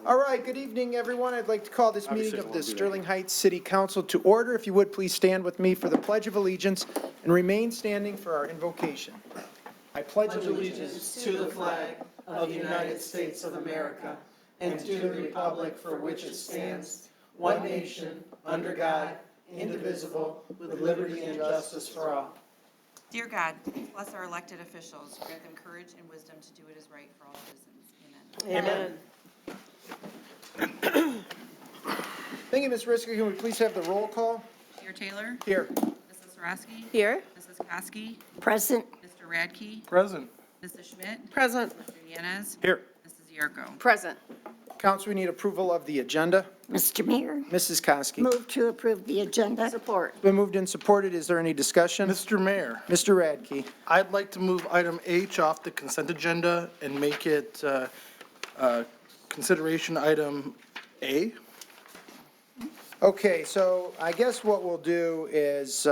All right, good evening, everyone. I'd like to call this meeting of the Sterling Heights City Council to order. If you would, please stand with me for the Pledge of Allegiance and remain standing for our invocation. I pledge allegiance to the flag of the United States of America and to the republic for which it stands, one nation, under God, indivisible, with liberty and justice for all. Dear God, bless our elected officials, grant them courage and wisdom to do what is right for all citizens. Amen. Amen. Thank you, Ms. Risker. Can we please have the roll call? Mayor Taylor? Here. Mrs. Sarowski? Here. Mrs. Koski? Present. Mr. Radke? Present. Mrs. Schmidt? Present. Mr. Yanez? Here. Mrs. Yarko? Present. Council, we need approval of the agenda. Mr. Mayor, Mrs. Koski. move to approve the agenda. Support. Been moved and supported. Is there any discussion? Mr. Mayor, Mr. Radke. I'd like to move item H off the consent agenda and make it consideration item A. Okay, so I guess what we'll do is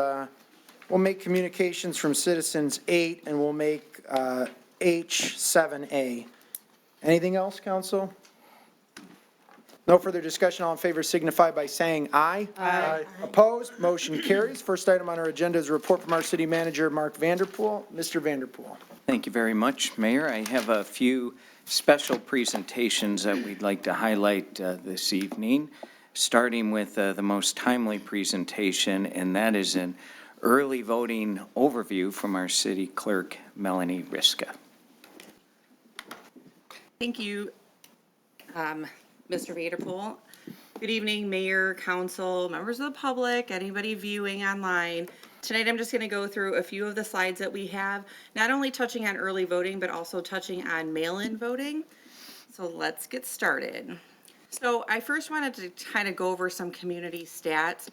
we'll make communications from citizens 8, and we'll make H 7A. Anything else, council? No further discussion. All in favor signify by saying aye. Aye. Opposed? Motion carries. First item on our agenda is a report from our city manager, Mark Vanderpool. Mr. Vanderpool. Thank you very much, Mayor. I have a few special presentations that we'd like to highlight this evening, starting with the most timely presentation, and that is an early voting overview from our city clerk, Melanie Riska. Thank you, Mr. Vanderpool. Good evening, Mayor, Council, members of the public, anybody viewing online. Tonight, I'm just going to go through a few of the slides that we have, not only touching on early voting, but also touching on mail-in voting. So let's get started. So I first wanted to kind of go over some community stats.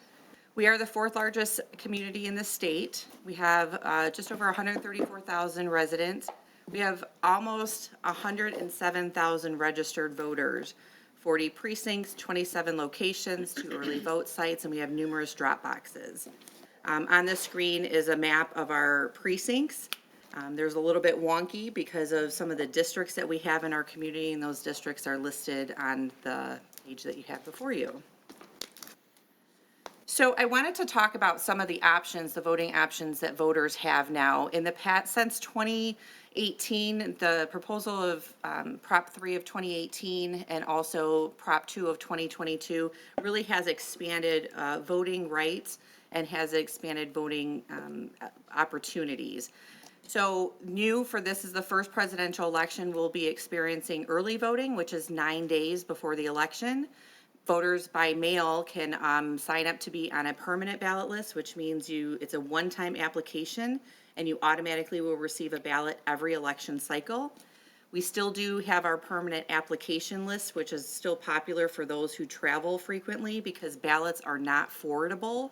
We are the 4th largest community in the state. We have just over 134,000 residents. We have almost 107,000 registered voters, 40 precincts, 27 locations, 2 early vote sites, and we have numerous drop boxes. On this screen is a map of our precincts. There's a little bit wonky because of some of the districts that we have in our community, and those districts are listed on the page that you have before you. So I wanted to talk about some of the options, the voting options that voters have now. In the past, since 2018, the proposal of Prop 3 of 2018 and also Prop 2 of 2022 really has expanded voting rights and has expanded voting opportunities. So new for this is the first presidential election, we'll be experiencing early voting, which is 9 days before the election. Voters by mail can sign up to be on a permanent ballot list, which means it's a one-time application and you automatically will receive a ballot every election cycle. We still do have our permanent application list, which is still popular for those who travel frequently because ballots are not forwardable.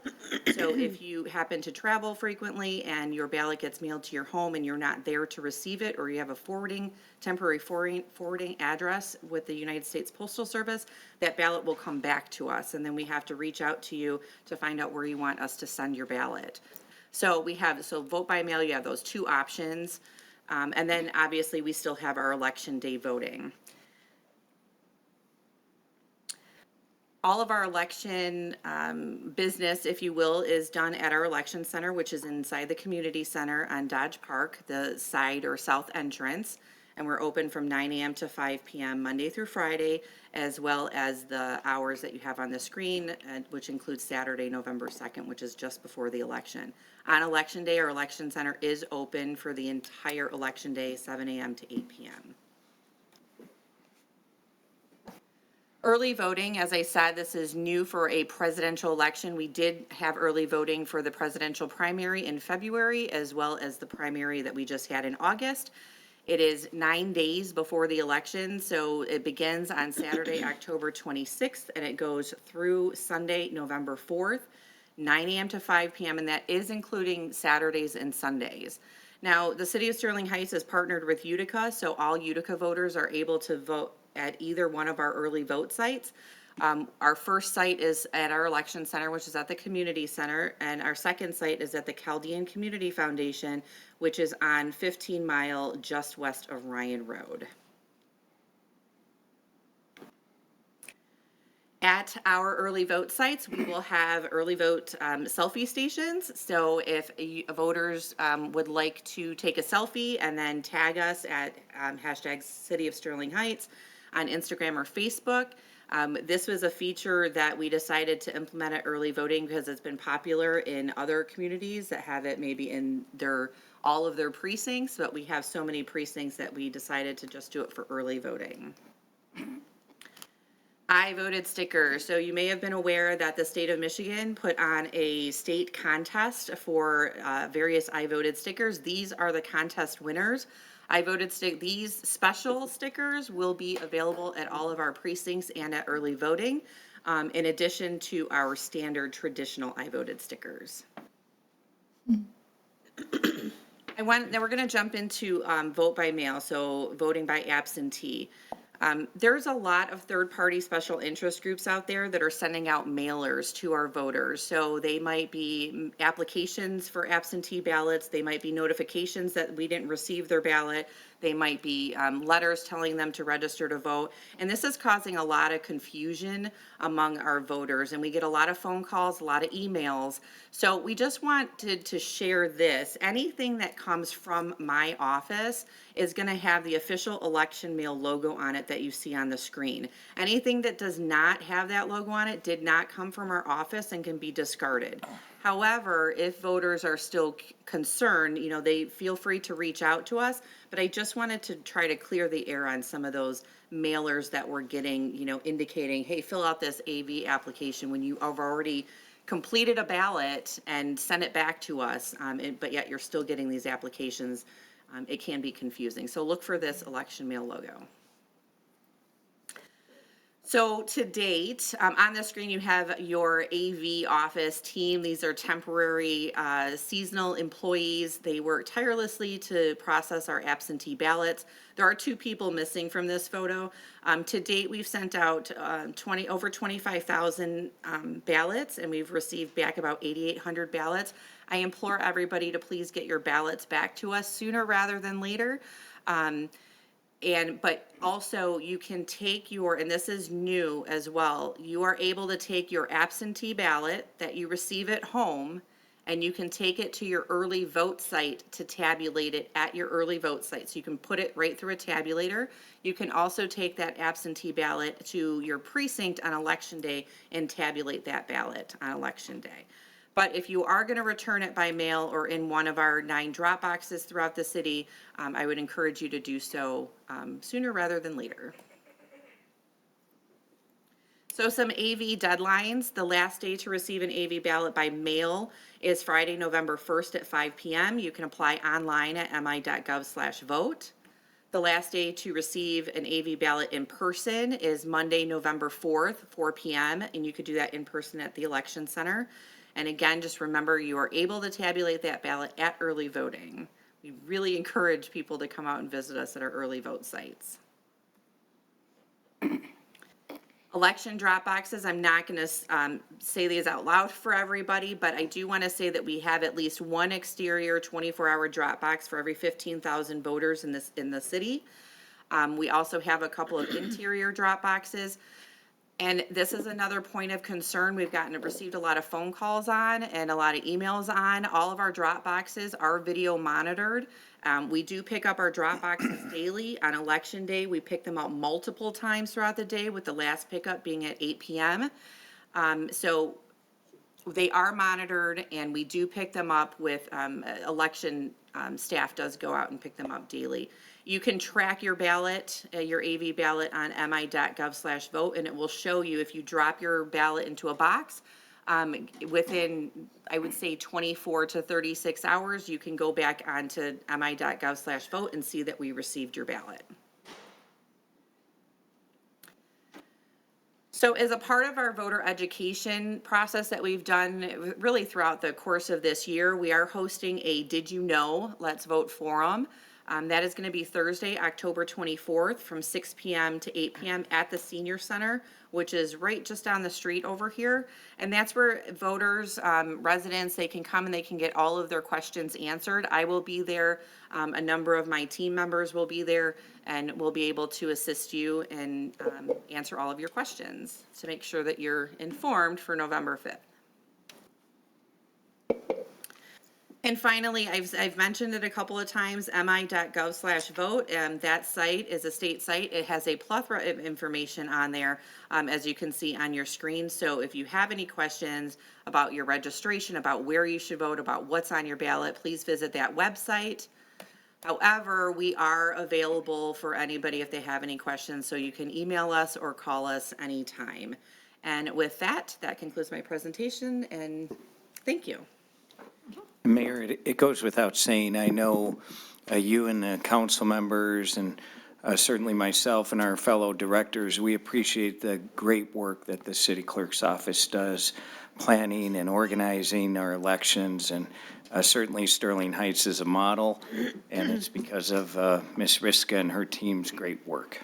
So if you happen to travel frequently and your ballot gets mailed to your home and you're not there to receive it, or you have a temporary forwarding address with the United States Postal Service, that ballot will come back to us. And then we have to reach out to you to find out where you want us to send your ballot. So vote by mail, you have those 2 options. And then obviously we still have our election day voting. All of our election business, if you will, is done at our election center, which is inside the community center on Dodge Park, the side or south entrance. And we're open from 9 a.m. to 5 p.m. Monday through Friday, as well as the hours that you have on the screen, which includes Saturday, November 2nd, which is just before the election. On election day, our election center is open for the entire election day, 7 a.m. to 8 p.m. Early voting, as I said, this is new for a presidential election. We did have early voting for the presidential primary in February, as well as the primary that we just had in August. It is 9 days before the election, so it begins on Saturday, October 26th, and it goes through Sunday, November 4th, 9 a.m. to 5 p.m., and that is including Saturdays and Sundays. Now, the City of Sterling Heights is partnered with Utica, so all Utica voters are able to vote at either one of our early vote sites. Our first site is at our election center, which is at the community center, and our second site is at the Chaldean Community Foundation, which is on 15 Mile just west of Ryan Road. At our early vote sites, we will have early vote selfie stations. So if voters would like to take a selfie and then tag us at hashtag City of Sterling Heights on Instagram or Facebook. This was a feature that we decided to implement at early voting because it's been popular in other communities that have it maybe in all of their precincts, but we have so many precincts that we decided to just do it for early voting. I voted stickers. So you may have been aware that the state of Michigan put on a state contest for various I voted stickers. These are the contest winners. These special stickers will be available at all of our precincts and at early voting, in addition to our standard traditional I voted stickers. Then we're going to jump into vote by mail, so voting by absentee. There's a lot of third-party special interest groups out there that are sending out mailers to our voters. So they might be applications for absentee ballots. They might be notifications that we didn't receive their ballot. They might be letters telling them to register to vote. And this is causing a lot of confusion among our voters. And we get a lot of phone calls, a lot of emails. So we just wanted to share this. Anything that comes from my office is going to have the official election mail logo on it that you see on the screen. Anything that does not have that logo on it did not come from our office and can be discarded. However, if voters are still concerned, they feel free to reach out to us, but I just wanted to try to clear the air on some of those mailers that we're getting, indicating, hey, fill out this AV application when you have already completed a ballot and sent it back to us, but yet you're still getting these applications. It can be confusing. So look for this election mail logo. So to date, on the screen you have your AV office team. These are temporary seasonal employees. They work tirelessly to process our absentee ballots. There are 2 people missing from this photo. To date, we've sent out over 25,000 ballots, and we've received back about 8,800 ballots. I implore everybody to please get your ballots back to us sooner rather than later. But also you can take and this is new as well, you are able to take your absentee ballot that you receive at home, and you can take it to your early vote site to tabulate it at your early vote site. So you can put it right through a tabulator. You can also take that absentee ballot to your precinct on election day and tabulate that ballot on election day. But if you are going to return it by mail or in one of our 9 drop boxes throughout the city, I would encourage you to do so sooner rather than later. So some AV deadlines. The last day to receive an AV ballot by mail is Friday, November 1st at 5 p.m. You can apply online at mi.gov/vote. The last day to receive an AV ballot in person is Monday, November 4th, 4 p.m., and you could do that in person at the election center. And again, just remember, you are able to tabulate that ballot at early voting. We really encourage people to come out and visit us at our early vote sites. Election drop boxes, I'm not going to say these out loud for everybody, but I do want to say that we have at least one exterior 24-hour drop box for every 15,000 voters in the city. We also have a couple of interior drop boxes. And this is another point of concern we've received a lot of phone calls on and a lot of emails on. All of our drop boxes are video monitored. We do pick up our drop boxes daily. On election day, we pick them up multiple times throughout the day, with the last pickup being at 8 p.m. So they are monitored, and we do pick them up with election staff does go out and pick them up daily. You can track your ballot, your AV ballot, on mi.gov/vote, and it will show you if you drop your ballot into a box. Within, I would say, 24 to 36 hours, you can go back onto mi.gov/vote and see that we received your ballot. So as a part of our voter education process that we've done really throughout the course of this year, we are hosting a Did You Know? Let's Vote forum. That is going to be Thursday, October 24th from 6 p.m. to 8 p.m. at the Senior Center, which is right just down the street over here. And that's where voters, residents, they can come and they can get all of their questions answered. I will be there. A number of my team members will be there, and we'll be able to assist you and answer all of your questions to make sure that you're informed for November 5th. And finally, I've mentioned it a couple of times, mi.gov/vote. That site is a state site. It has a plethora of information on there, as you can see on your screen. So if you have any questions about your registration, about where you should vote, about what's on your ballot, please visit that website. However, we are available for anybody if they have any questions, so you can email us or call us anytime. And with that, that concludes my presentation, and thank you. Mayor, it goes without saying, I know you and the council members and certainly myself and our fellow directors, we appreciate the great work that the city clerk's office does, planning and organizing our elections, and certainly Sterling Heights is a model, and it's because of Ms. Riska and her team's great work.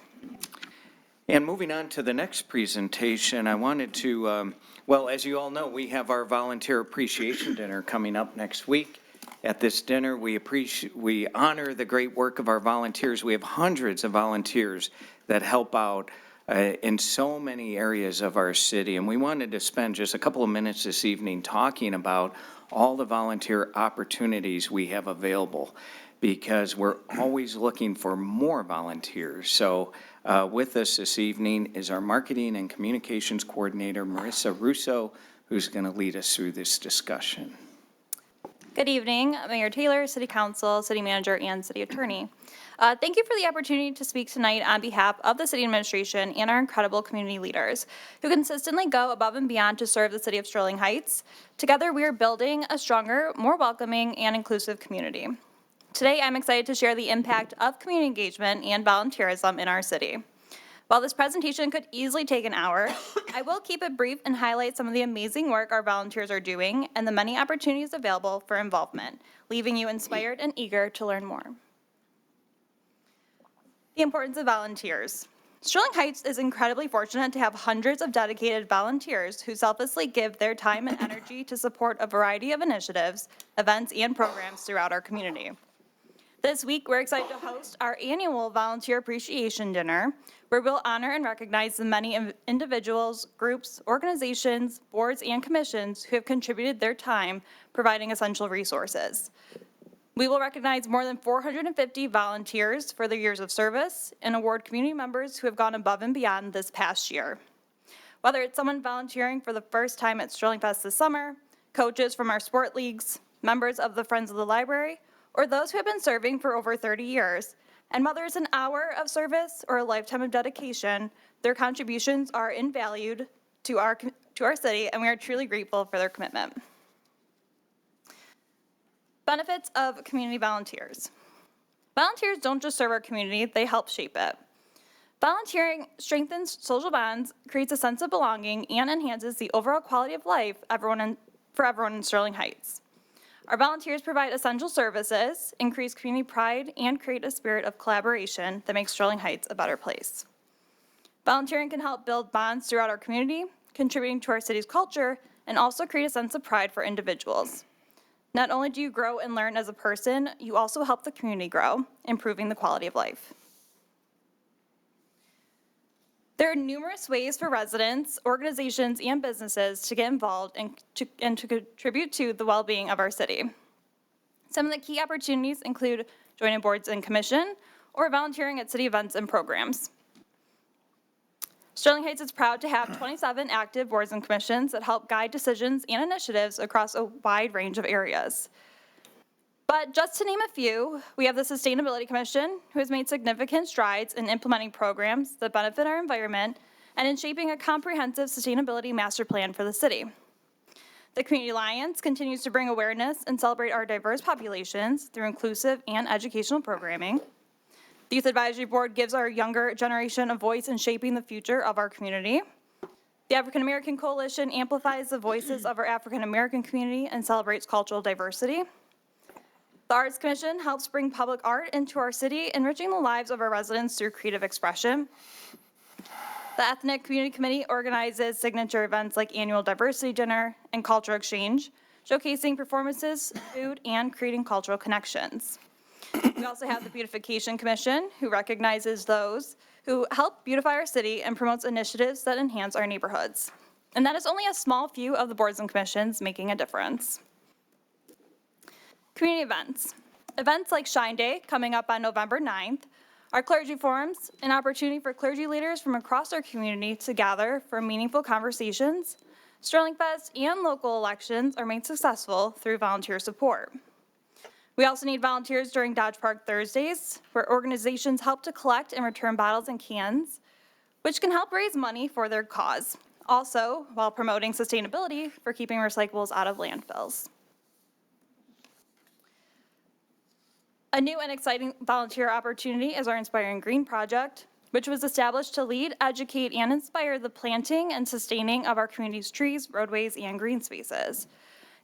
And moving on to the next presentation, I wanted to, well, as you all know, we have our volunteer appreciation dinner coming up next week. At this dinner, we honor the great work of our volunteers. We have hundreds of volunteers that help out in so many areas of our city. And we wanted to spend just a couple of minutes this evening talking about all the volunteer opportunities we have available, because we're always looking for more volunteers. So with us this evening is our Marketing and Communications Coordinator, Marissa Russo, who's going to lead us through this discussion. Good evening, Mayor Taylor, City Council, City Manager, and City Attorney. Thank you for the opportunity to speak tonight on behalf of the City Administration and our incredible community leaders who consistently go above and beyond to serve the City of Sterling Heights. Together, we are building a stronger, more welcoming, and inclusive community. Today, I'm excited to share the impact of community engagement and volunteerism in our city. While this presentation could easily take an hour, I will keep it brief and highlight some of the amazing work our volunteers are doing and the many opportunities available for involvement, leaving you inspired and eager to learn more. The importance of volunteers. Sterling Heights is incredibly fortunate to have hundreds of dedicated volunteers who selflessly give their time and energy to support a variety of initiatives, events, and programs throughout our community. This week, we're excited to host our annual Volunteer Appreciation Dinner, where we'll honor and recognize the many individuals, groups, organizations, boards, and commissions who have contributed their time providing essential resources. We will recognize more than 450 volunteers for their years of service and award community members who have gone above and beyond this past year. Whether it's someone volunteering for the first time at Sterling Fest this summer, coaches from our sport leagues, members of the Friends of the Library, or those who have been serving for over 30 years, and whether it's an hour of service or a lifetime of dedication, their contributions are invalued to our city, and we are truly grateful for their commitment. Benefits of community volunteers. Volunteers don't just serve our community, they help shape it. Volunteering strengthens social bonds, creates a sense of belonging, and enhances the overall quality of life for everyone in Sterling Heights. Our volunteers provide essential services, increase community pride, and create a spirit of collaboration that makes Sterling Heights a better place. Volunteering can help build bonds throughout our community, contributing to our city's culture, and also create a sense of pride for individuals. Not only do you grow and learn as a person, you also help the community grow, improving the quality of life. There are numerous ways for residents, organizations, and businesses to get involved and to contribute to the well-being of our city. Some of the key opportunities include joining boards and commission or volunteering at city events and programs. Sterling Heights is proud to have 27 active boards and commissions that help guide decisions and initiatives across a wide range of areas. But just to name a few, we have the Sustainability Commission, who has made significant strides in implementing programs that benefit our environment and in shaping a comprehensive sustainability master plan for the city. The Community Alliance continues to bring awareness and celebrate our diverse populations through inclusive and educational programming. The Youth Advisory Board gives our younger generation a voice in shaping the future of our community. The African American Coalition amplifies the voices of our African American community and celebrates cultural diversity. The Arts Commission helps bring public art into our city, enriching the lives of our residents through creative expression. The Ethnic Community Committee organizes signature events like annual diversity dinner and cultural exchange, showcasing performances, food, and creating cultural connections. We also have the Beautification Commission, who recognizes those who help beautify our city and promotes initiatives that enhance our neighborhoods. And that is only a small few of the boards and commissions making a difference. Community events. Events like Shine Day, coming up on November 9th, our clergy forums, an opportunity for clergy leaders from across our community to gather for meaningful conversations. Sterling Fest and local elections are made successful through volunteer support. We also need volunteers during Dodge Park Thursdays, where organizations help to collect and return bottles and cans, which can help raise money for their cause. Also, while promoting sustainability for keeping recyclables out of landfills. A new and exciting volunteer opportunity is our Inspiring Green Project, which was established to lead, educate, and inspire the planting and sustaining of our community's trees, roadways, and green spaces.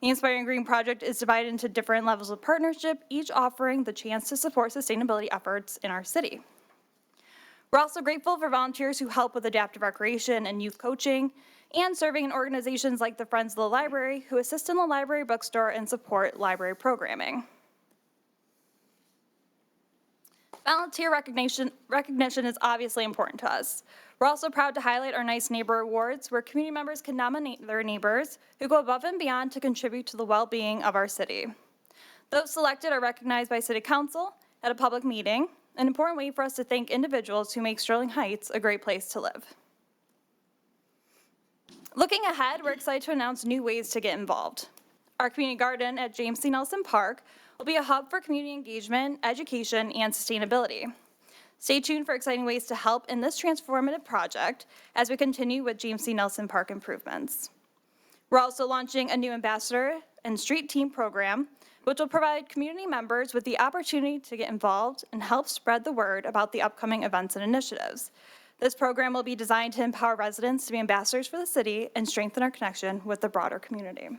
The Inspiring Green Project is divided into different levels of partnership, each offering the chance to support sustainability efforts in our city. We're also grateful for volunteers who help with adaptive recreation and youth coaching, and serving in organizations like the Friends of the Library, who assist in the library bookstore and support library programming. Volunteer recognition is obviously important to us. We're also proud to highlight our Nice Neighbor Awards, where community members can nominate their neighbors who go above and beyond to contribute to the well-being of our city. Those selected are recognized by City Council at a public meeting, an important way for us to thank individuals who make Sterling Heights a great place to live. Looking ahead, we're excited to announce new ways to get involved. Our community garden at James C. Nelson Park will be a hub for community engagement, education, and sustainability. Stay tuned for exciting ways to help in this transformative project as we continue with James C. Nelson Park improvements. We're also launching a new ambassador and street team program, which will provide community members with the opportunity to get involved and help spread the word about the upcoming events and initiatives. This program will be designed to empower residents to be ambassadors for the city and strengthen our connection with the broader community.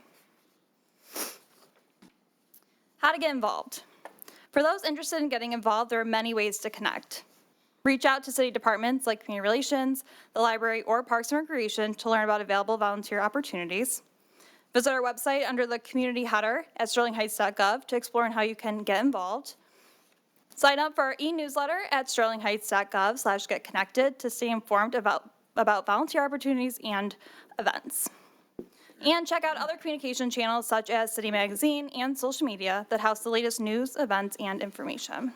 How to get involved. For those interested in getting involved, there are many ways to connect. Reach out to city departments like Community Relations, the library, or Parks and Recreation to learn about available volunteer opportunities. Visit our website under the community header at sterlingheights.gov to explore how you can get involved. Sign up for our e-newsletter at sterlingheights.gov/getconnected to stay informed about volunteer opportunities and events. And check out other communication channels such as City Magazine and social media that house the latest news, events, and information.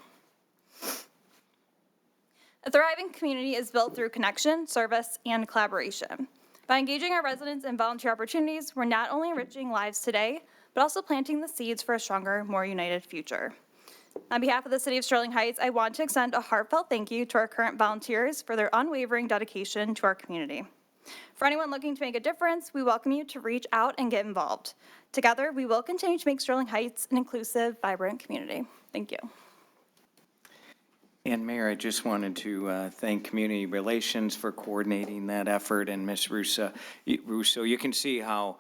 A thriving community is built through connection, service, and collaboration. By engaging our residents in volunteer opportunities, we're not only enriching lives today, but also planting the seeds for a stronger, more united future. On behalf of the City of Sterling Heights, I want to extend a heartfelt thank you to our current volunteers for their unwavering dedication to our community. For anyone looking to make a difference, we welcome you to reach out and get involved. Together, we will continue to make Sterling Heights an inclusive, vibrant community. Thank you. And Mayor, I just wanted to thank Community Relations for coordinating that effort, and Ms. Russo, you can see how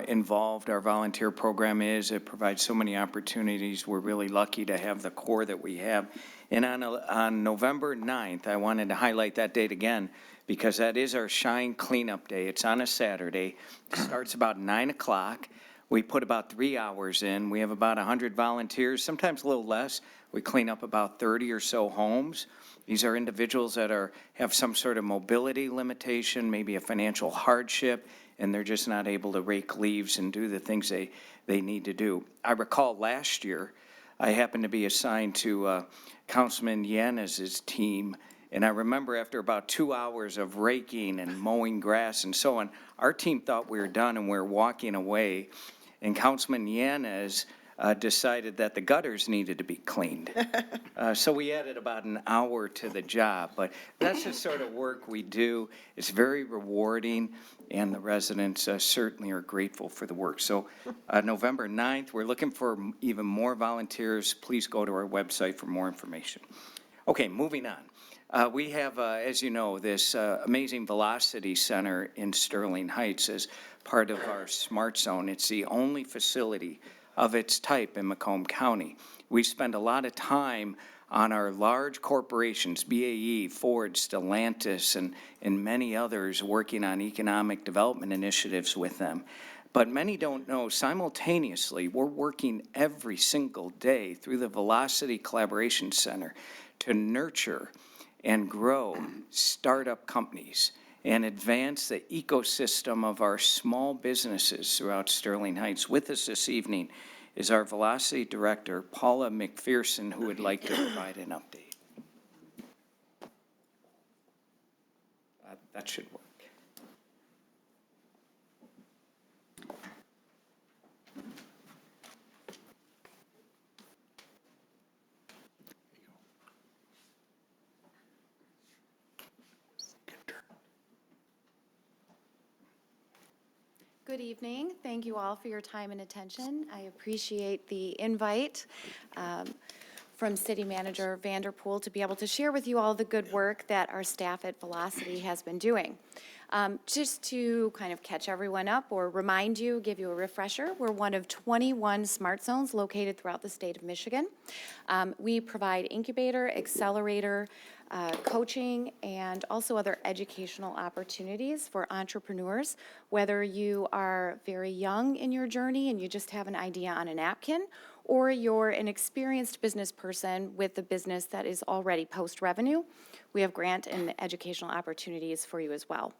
involved our volunteer program is. It provides so many opportunities. We're really lucky to have the core that we have. And on November 9th, I wanted to highlight that date again, because that is our Shine Cleanup Day. It's on a Saturday. It starts about 9 o'clock. We put about 3 hours in. We have about 100 volunteers, sometimes a little less. We clean up about 30 or so homes. These are individuals that have some sort of mobility limitation, maybe a financial hardship, and they're just not able to rake leaves and do the things they need to do. I recall last year, I happened to be assigned to Councilman Yanez's team, and I remember after about 2 hours of raking and mowing grass and so on, our team thought we were done and we were walking away, and Councilman Yanez decided that the gutters needed to be cleaned. So we added about an hour to the job, but that's the sort of work we do. It's very rewarding, and the residents certainly are grateful for the work. So November 9th, we're looking for even more volunteers. Please go to our website for more information. Okay, moving on. We have, as you know, this amazing Velocity Center in Sterling Heights as part of our Smart Zone. It's the only facility of its type in Macomb County. We spend a lot of time on our large corporations, BAE, Ford, Stellantis, and many others, working on economic development initiatives with them. But many don't know, simultaneously, we're working every single day through the Velocity Collaboration Center to nurture and grow startup companies and advance the ecosystem of our small businesses throughout Sterling Heights. With us this evening is our Velocity Director, Paula McPherson, who would like to provide an update. That should work. Good evening. Thank you all for your time and attention. I appreciate the invite from City Manager Vanderpool to be able to share with you all the good work that our staff at Velocity has been doing. Just to kind of catch everyone up or remind you, give you a refresher, we're one of 21 smart zones located throughout the state of Michigan. We provide incubator, accelerator, coaching, and also other educational opportunities for entrepreneurs, whether you are very young in your journey and you just have an idea on a napkin, or you're an experienced business person with a business that is already post-revenue. We have grant and educational opportunities for you as well.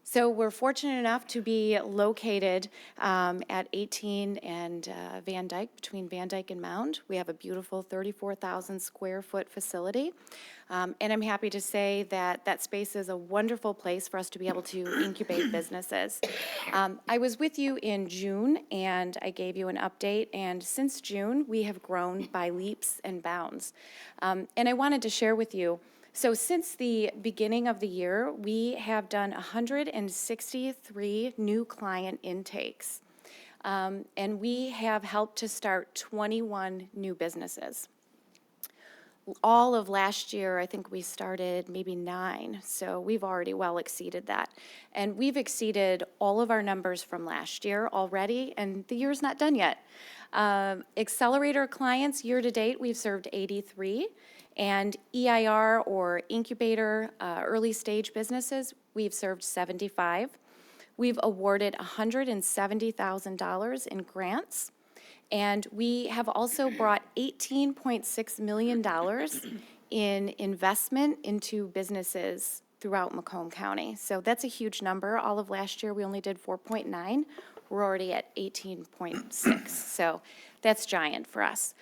So we're fortunate enough to be located at 18 and Van Dyke, between Van Dyke and Mound. We have a beautiful 34,000 square foot facility. And I'm happy to say that that space is a wonderful place for us to be able to incubate businesses. I was with you in June and I gave you an update, and since June, we have grown by leaps and bounds. And I wanted to share with you, so since the beginning of the year, we have done 163 new client intakes. And we have helped to start 21 new businesses. All of last year, I think we started maybe 9, so we've already well exceeded that. And we've exceeded all of our numbers from last year already, and the year's not done yet. Accelerator clients, year to date, we've served 83. And EIR, or incubator, early stage businesses, we've served 75. We've awarded $170,000 in grants. And we have also brought $18.6 million in investment into businesses throughout Macomb County. So that's a huge number. All of last year, we only did 4.9. We're already at 18.6. So that's giant for us.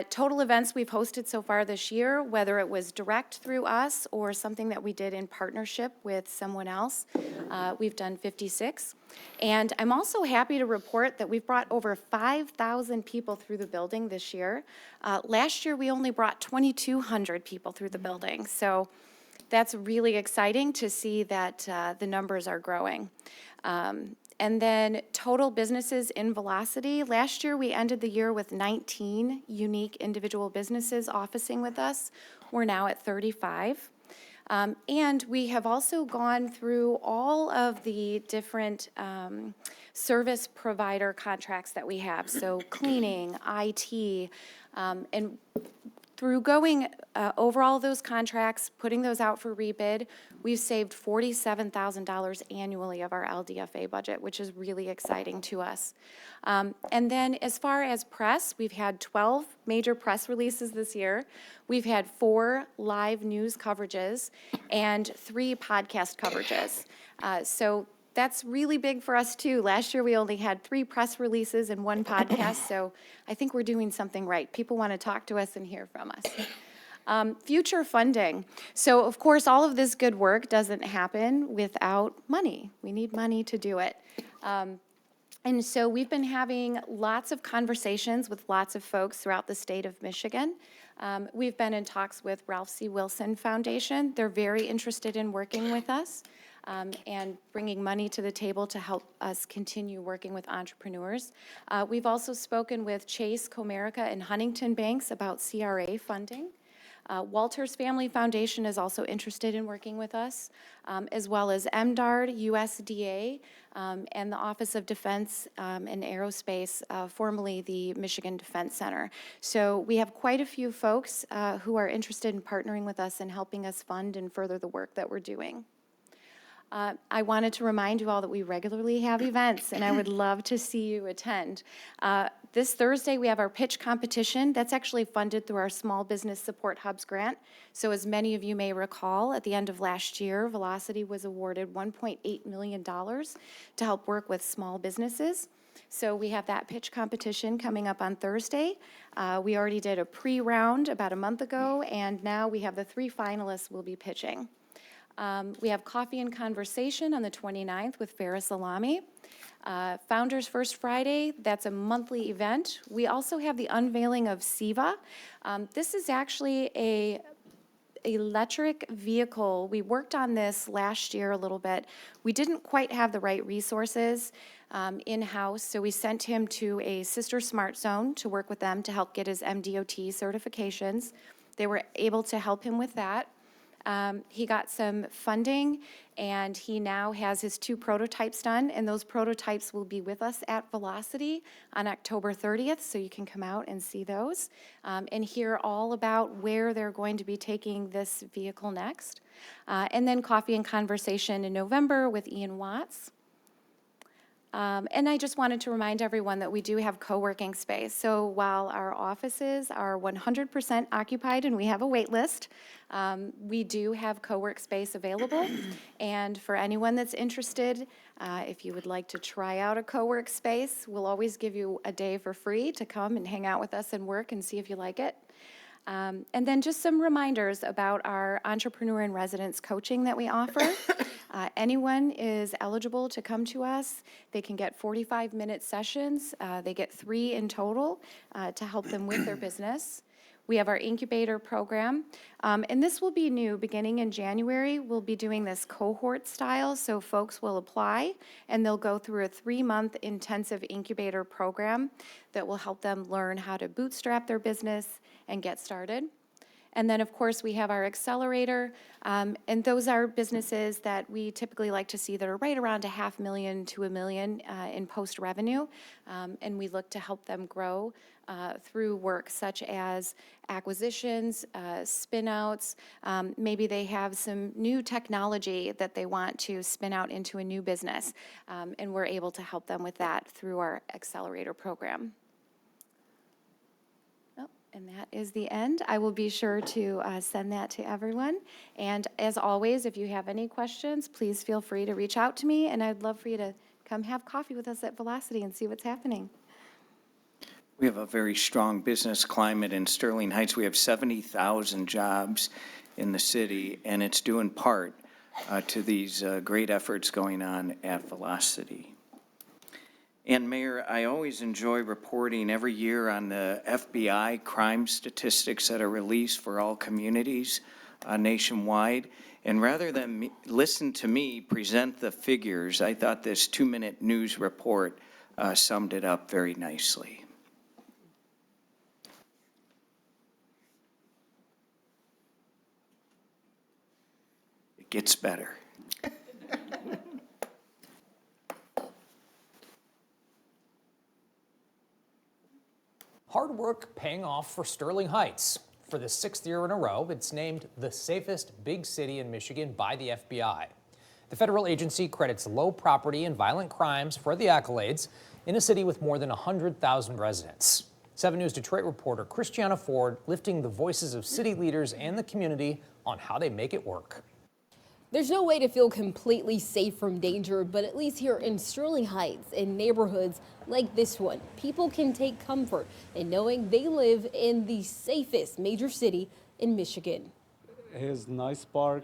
Total events we've hosted so far this year, whether it was direct through us or something that we did in partnership with someone else, we've done 56. And I'm also happy to report that we've brought over 5,000 people through the building this year. Last year, we only brought 2,200 people through the building. So that's really exciting to see that the numbers are growing. And then total businesses in Velocity. Last year, we ended the year with 19 unique individual businesses officing with us. We're now at 35. And we have also gone through all of the different service provider contracts that we have. So cleaning, IT, and through going over all those contracts, putting those out for rebid, we've saved $47,000 annually of our LDFA budget, which is really exciting to us. And then as far as press, we've had 12 major press releases this year. We've had 4 live news coverages and 3 podcast coverages. So that's really big for us too. Last year, we only had 3 press releases and 1 podcast, so I think we're doing something right. People want to talk to us and hear from us. Future funding. So of course, all of this good work doesn't happen without money. We need money to do it. And so we've been having lots of conversations with lots of folks throughout the state of Michigan. We've been in talks with Ralph C. Wilson Foundation. They're very interested in working with us and bringing money to the table to help us continue working with entrepreneurs. We've also spoken with Chase, Comerica, and Huntington Banks about CRA funding. Walters Family Foundation is also interested in working with us, as well as MDARD, USDA, and the Office of Defense and Aerospace, formerly the Michigan Defense Center. So we have quite a few folks who are interested in partnering with us and helping us fund and further the work that we're doing. I wanted to remind you all that we regularly have events, and I would love to see you attend. This Thursday, we have our pitch competition. That's actually funded through our Small Business Support Hubs grant. So as many of you may recall, at the end of last year, Velocity was awarded $1.8 million to help work with small businesses. So we have that pitch competition coming up on Thursday. We already did a pre-round about a month ago, and now we have the 3 finalists will be pitching. We have Coffee and Conversation on the 29th with Farrah Salami. Founders First Friday, that's a monthly event. We also have the unveiling of SIVA. This is actually a electric vehicle. We worked on this last year a little bit. We didn't quite have the right resources in-house, so we sent him to a sister smart zone to work with them to help get his MDOT certifications. They were able to help him with that. He got some funding, and he now has his 2 prototypes done, and those prototypes will be with us at Velocity on October 30th, so you can come out and see those and hear all about where they're going to be taking this vehicle next. And then Coffee and Conversation in November with Ian Watts. And I just wanted to remind everyone that we do have co-working space. So while our offices are 100% occupied and we have a wait list, we do have co-work space available. And for anyone that's interested, if you would like to try out a co-work space, we'll always give you a day for free to come and hang out with us and work and see if you like it. And then just some reminders about our Entrepreneur in Residence coaching that we offer. Anyone is eligible to come to us. They can get 45-minute sessions. They get 3 in total to help them with their business. We have our incubator program, and this will be new beginning in January. We'll be doing this cohort style, so folks will apply, and they'll go through a 3-month intensive incubator program that will help them learn how to bootstrap their business and get started. And then, of course, we have our accelerator, and those are businesses that we typically like to see that are right around $500,000 to $1 million in post-revenue, and we look to help them grow through work such as acquisitions, spin-outs. Maybe they have some new technology that they want to spin out into a new business, and we're able to help them with that through our accelerator program. And that is the end. I will be sure to send that to everyone. And as always, if you have any questions, please feel free to reach out to me, and I'd love for you to come have coffee with us at Velocity and see what's happening. We have a very strong business climate in Sterling Heights. We have 70,000 jobs in the city, and it's due in part to these great efforts going on at Velocity. And Mayor, I always enjoy reporting every year on the FBI crime statistics that are released for all communities nationwide. And rather than listen to me present the figures, I thought this 2-minute news report summed it up very nicely. It gets better. Hard work paying off for Sterling Heights. For the 6th year in a row, it's named the safest big city in Michigan by the FBI. The federal agency credits low property and violent crimes for the accolades in a city with more than 100,000 residents. 7 News Detroit reporter Christiana Ford lifting the voices of city leaders and the community on how they make it work. There's no way to feel completely safe from danger, but at least here in Sterling Heights, in neighborhoods like this one, people can take comfort in knowing they live in the safest major city in Michigan. Has nice park,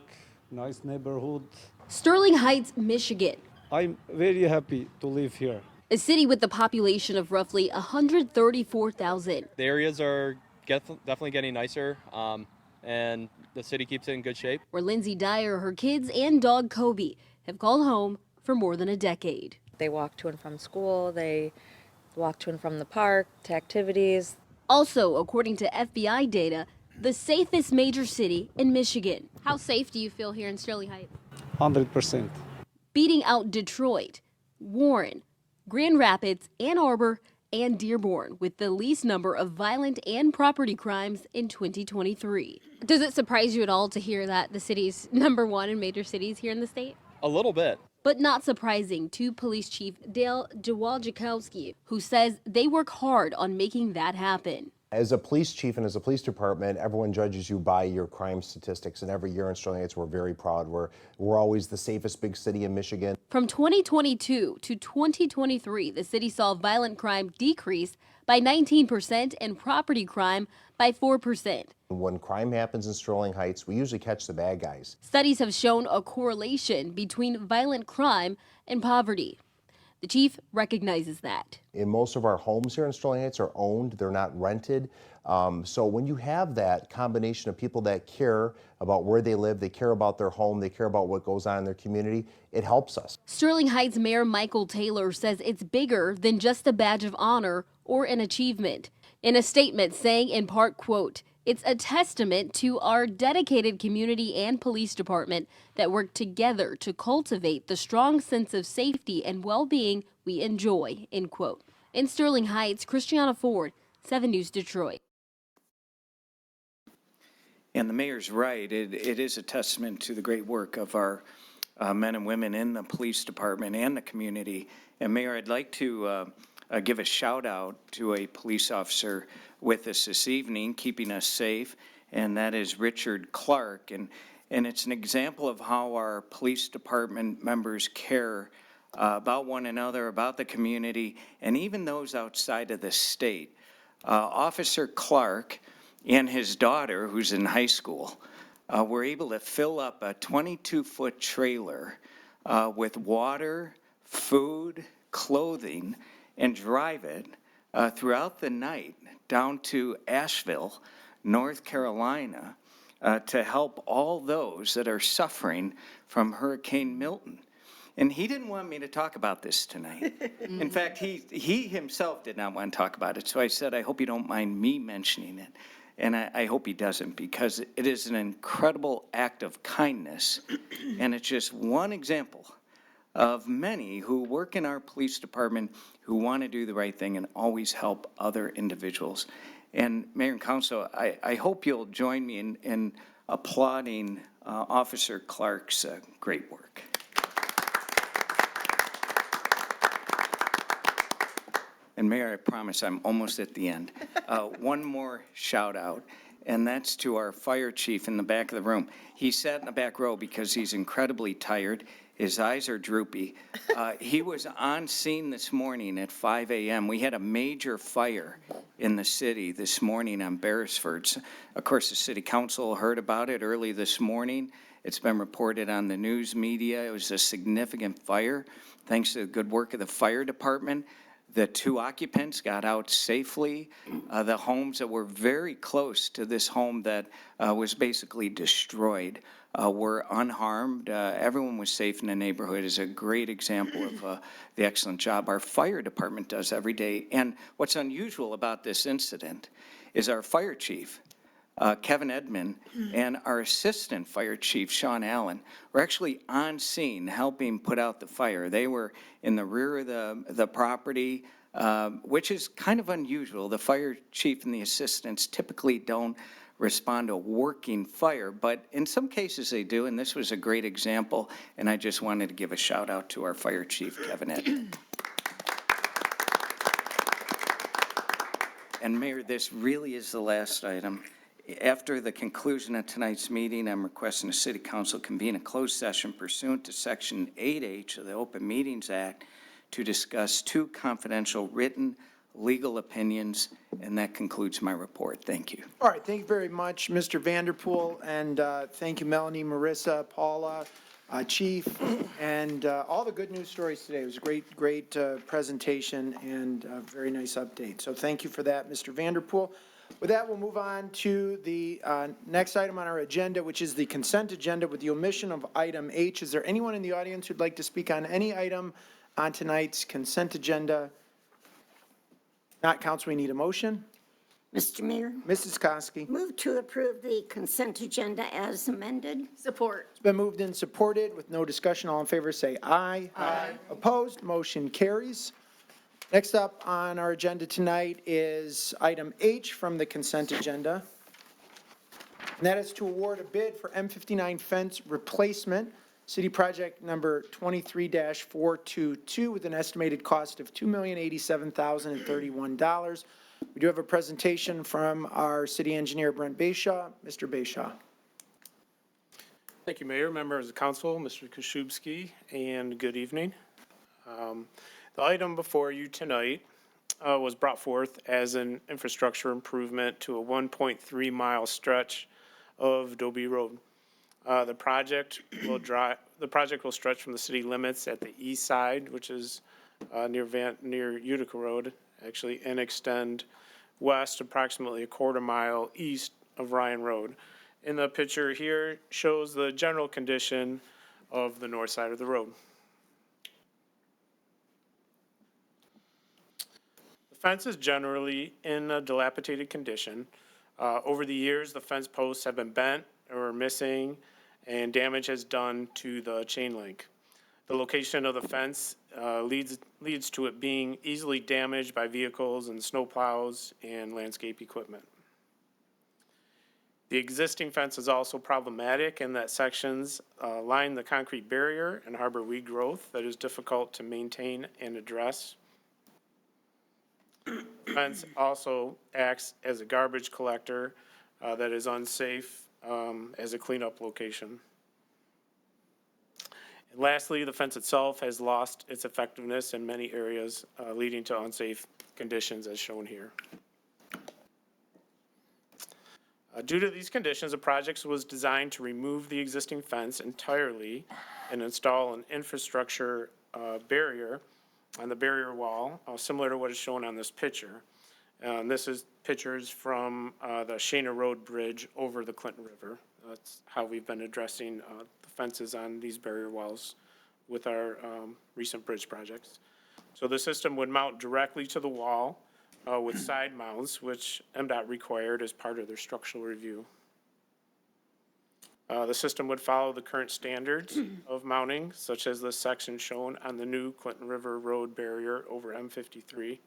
nice neighborhood. Sterling Heights, Michigan. I'm very happy to live here. A city with a population of roughly 134,000. The areas are definitely getting nicer, and the city keeps it in good shape. Where Lindsay Dyer, her kids, and dog Kobe have called home for more than a decade. They walk to and from school, they walk to and from the park, to activities. Also, according to FBI data, the safest major city in Michigan. How safe do you feel here in Sterling Heights? 100%. Beating out Detroit, Warren, Grand Rapids, Ann Arbor, and Dearborn with the least number of violent and property crimes in 2023. Does it surprise you at all to hear that the city's #1 in major cities here in the state? A little bit. But not surprising to Police Chief Dale Dewaljakowski, who says they work hard on making that happen. As a police chief and as a police department, everyone judges you by your crime statistics. And every year in Sterling Heights, we're very proud. We're always the safest big city in Michigan. From 2022 to 2023, the city saw violent crime decrease by 19% and property crime by 4%. When crime happens in Sterling Heights, we usually catch the bad guys. Studies have shown a correlation between violent crime and poverty. The chief recognizes that. And most of our homes here in Sterling Heights are owned, they're not rented. So when you have that combination of people that care about where they live, they care about their home, they care about what goes on in their community, it helps us. Sterling Heights Mayor Michael Taylor says it's bigger than just a badge of honor or an achievement. In a statement saying in part, quote, "It's a testament to our dedicated community and police department that work together to cultivate the strong sense of safety and well-being we enjoy," end quote. In Sterling Heights, Christiana Ford, 7 News Detroit. And the mayor's right. It is a testament to the great work of our men and women in the police department and the community. And Mayor, I'd like to give a shout out to a police officer with us this evening, keeping us safe, and that is Richard Clark. And it's an example of how our police department members care about one another, about the community, and even those outside of the state. Officer Clark and his daughter, who's in high school, were able to fill up a 22-foot trailer with water, food, clothing, and drive it throughout the night down to Asheville, North Carolina, to help all those that are suffering from Hurricane Milton. And he didn't want me to talk about this tonight. In fact, he himself did not want to talk about it. So I said, I hope you don't mind me mentioning it. And I hope he doesn't, because it is an incredible act of kindness. And it's just one example of many who work in our police department who want to do the right thing and always help other individuals. And Mayor and Council, I hope you'll join me in applauding Officer Clark's great work. And Mayor, I promise I'm almost at the end. One more shout out, and that's to our fire chief in the back of the room. He sat in the back row because he's incredibly tired. His eyes are droopy. He was on scene this morning at 5 a.m. We had a major fire in the city this morning on Beresford. Of course, the city council heard about it early this morning. It's been reported on the news media. It was a significant fire. Thanks to the good work of the fire department, the 2 occupants got out safely. The homes that were very close to this home that was basically destroyed were unharmed. Everyone was safe in the neighborhood. Is a great example of the excellent job our fire department does every day. And what's unusual about this incident is our fire chief, Kevin Edmond, and our assistant fire chief, Sean Allen, were actually on scene helping put out the fire. They were in the rear of the property, which is kind of unusual. The fire chief and the assistants typically don't respond to a working fire, but in some cases they do, and this was a great example, and I just wanted to give a shout out to our fire chief, Kevin Edmond. And Mayor, this really is the last item. After the conclusion of tonight's meeting, I'm requesting the City Council convene a closed session pursuant to Section 8H of the Open Meetings Act to discuss 2 confidential written legal opinions, and that concludes my report. Thank you. All right, thank you very much, Mr. Vanderpool, and thank you, Melanie, Marissa, Paula, Chief, and all the good news stories today. It was a great presentation and a very nice update. So thank you for that, Mr. Vanderpool. With that, we'll move on to the next item on our agenda, which is the consent agenda with the omission of item H. Is there anyone in the audience who'd like to speak on any item on tonight's consent agenda? Not, Council, we need a motion. Mr. Mayor, Mrs. Kosky. move to approve the consent agenda as amended. Support. It's been moved and supported with no discussion. All in favor say aye. Aye. Opposed, motion carries. Next up on our agenda tonight is item H from the consent agenda. And that is to award a bid for M59 fence replacement, city project number 23-422 with an estimated cost of $2,087,031. We do have a presentation from our city engineer, Brent Bayshaw. Mr. Bayshaw. Thank you, Mayor, members of council, Mr. Koszubski, and good evening. The item before you tonight was brought forth as an infrastructure improvement to a 1.3 mile stretch of Dobie Road. The project will stretch from the city limits at the east side, which is near Utica Road, actually, and extend west approximately a quarter mile east of Ryan Road. In the picture here shows the general condition of the north side of the road. The fence is generally in a dilapidated condition. Over the years, the fence posts have been bent or missing, and damage has done to the chain link. The location of the fence leads to it being easily damaged by vehicles and snow plows and landscape equipment. The existing fence is also problematic in that sections line the concrete barrier and harbor weed growth that is difficult to maintain and address. The fence also acts as a garbage collector that is unsafe as a cleanup location. And lastly, the fence itself has lost its effectiveness in many areas, leading to unsafe conditions as shown here. Due to these conditions, the project was designed to remove the existing fence entirely and install an infrastructure barrier on the barrier wall, similar to what is shown on this picture. This is pictures from the Shana Road Bridge over the Clinton River. That's how we've been addressing the fences on these barrier walls with our recent bridge projects. So the system would mount directly to the wall with side mounts, which MDOT required as part of their structural review. The system would follow the current standards of mounting, such as the section shown on the new Clinton River Road barrier over M53.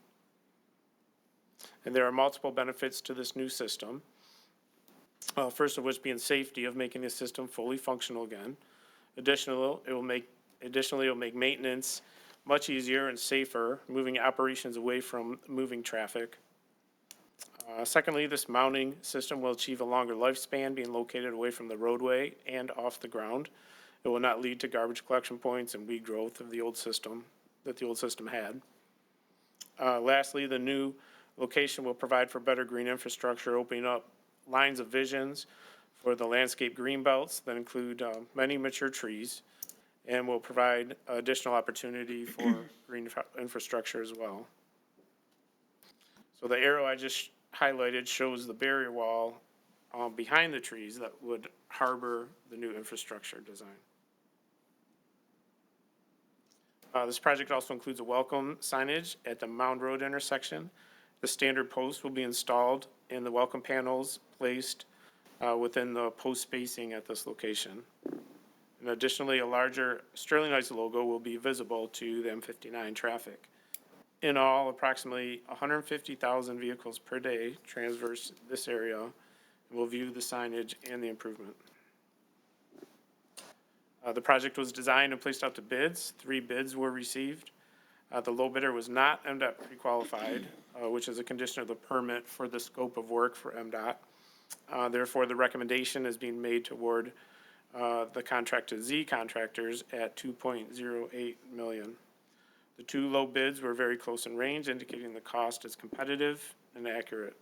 And there are multiple benefits to this new system. First of which being safety of making the system fully functional again. Additionally, it will make maintenance much easier and safer, moving operations away from moving traffic. Secondly, this mounting system will achieve a longer lifespan, being located away from the roadway and off the ground. It will not lead to garbage collection points and weed growth of the old system had. Lastly, the new location will provide for better green infrastructure, opening up lines of visions for the landscape green belts that include many mature trees, and will provide additional opportunity for green infrastructure as well. So the arrow I just highlighted shows the barrier wall behind the trees that would harbor the new infrastructure design. This project also includes a welcome signage at the Mound Road intersection. The standard post will be installed and the welcome panels placed within the post spacing at this location. And additionally, a larger Sterling Heights logo will be visible to the M59 traffic. In all, approximately 150,000 vehicles per day transverse this area and will view the signage and the improvement. The project was designed and placed out to bids. 3 bids were received. The low bidder was not MDOT pre-qualified, which is a condition of the permit for the scope of work for MDOT. Therefore, the recommendation is being made to award the contract to Z contractors at $2.08 million. The 2 low bids were very close in range, indicating the cost is competitive and accurate.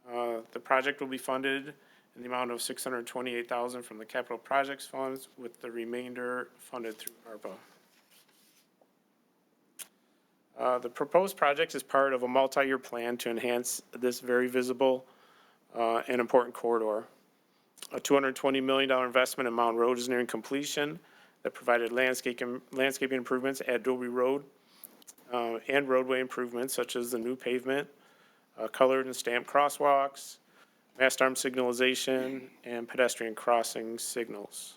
The project will be funded in the amount of $628,000 from the capital projects funds, with the remainder funded through ARPA. The proposed project is part of a multi-year plan to enhance this very visible and important corridor. A $220 million investment in Mound Road is nearing completion that provided landscaping improvements at Dobie Road and roadway improvements such as the new pavement, colored and stamped crosswalks, mast arm signalization, and pedestrian crossing signals.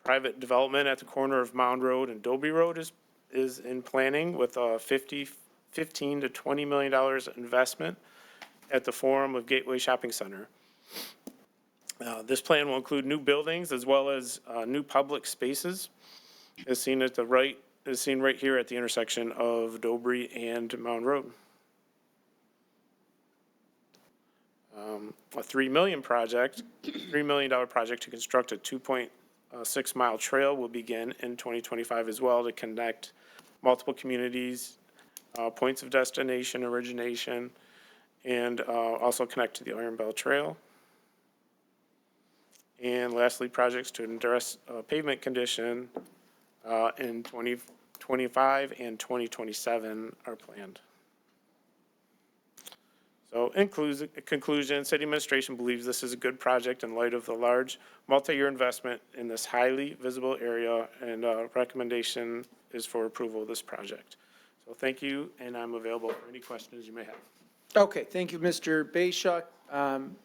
Private development at the corner of Mound Road and Dobie Road is in planning with a $15 to $20 million investment at the Forum of Gateway Shopping Center. This plan will include new buildings as well as new public spaces, as seen right here at the intersection of Dobie and Mound Road. A $3 million project to construct a 2.6 mile trail will begin in 2025 as well to connect multiple communities, points of destination, origination, and also connect to the Iron Bell Trail. And lastly, projects to address pavement condition in 2025 and 2027 are planned. So in conclusion, city administration believes this is a good project in light of the large multi-year investment in this highly visible area, and recommendation is for approval of this project. So thank you, and I'm available for any questions you may have. Okay, thank you, Mr. Bayshaw.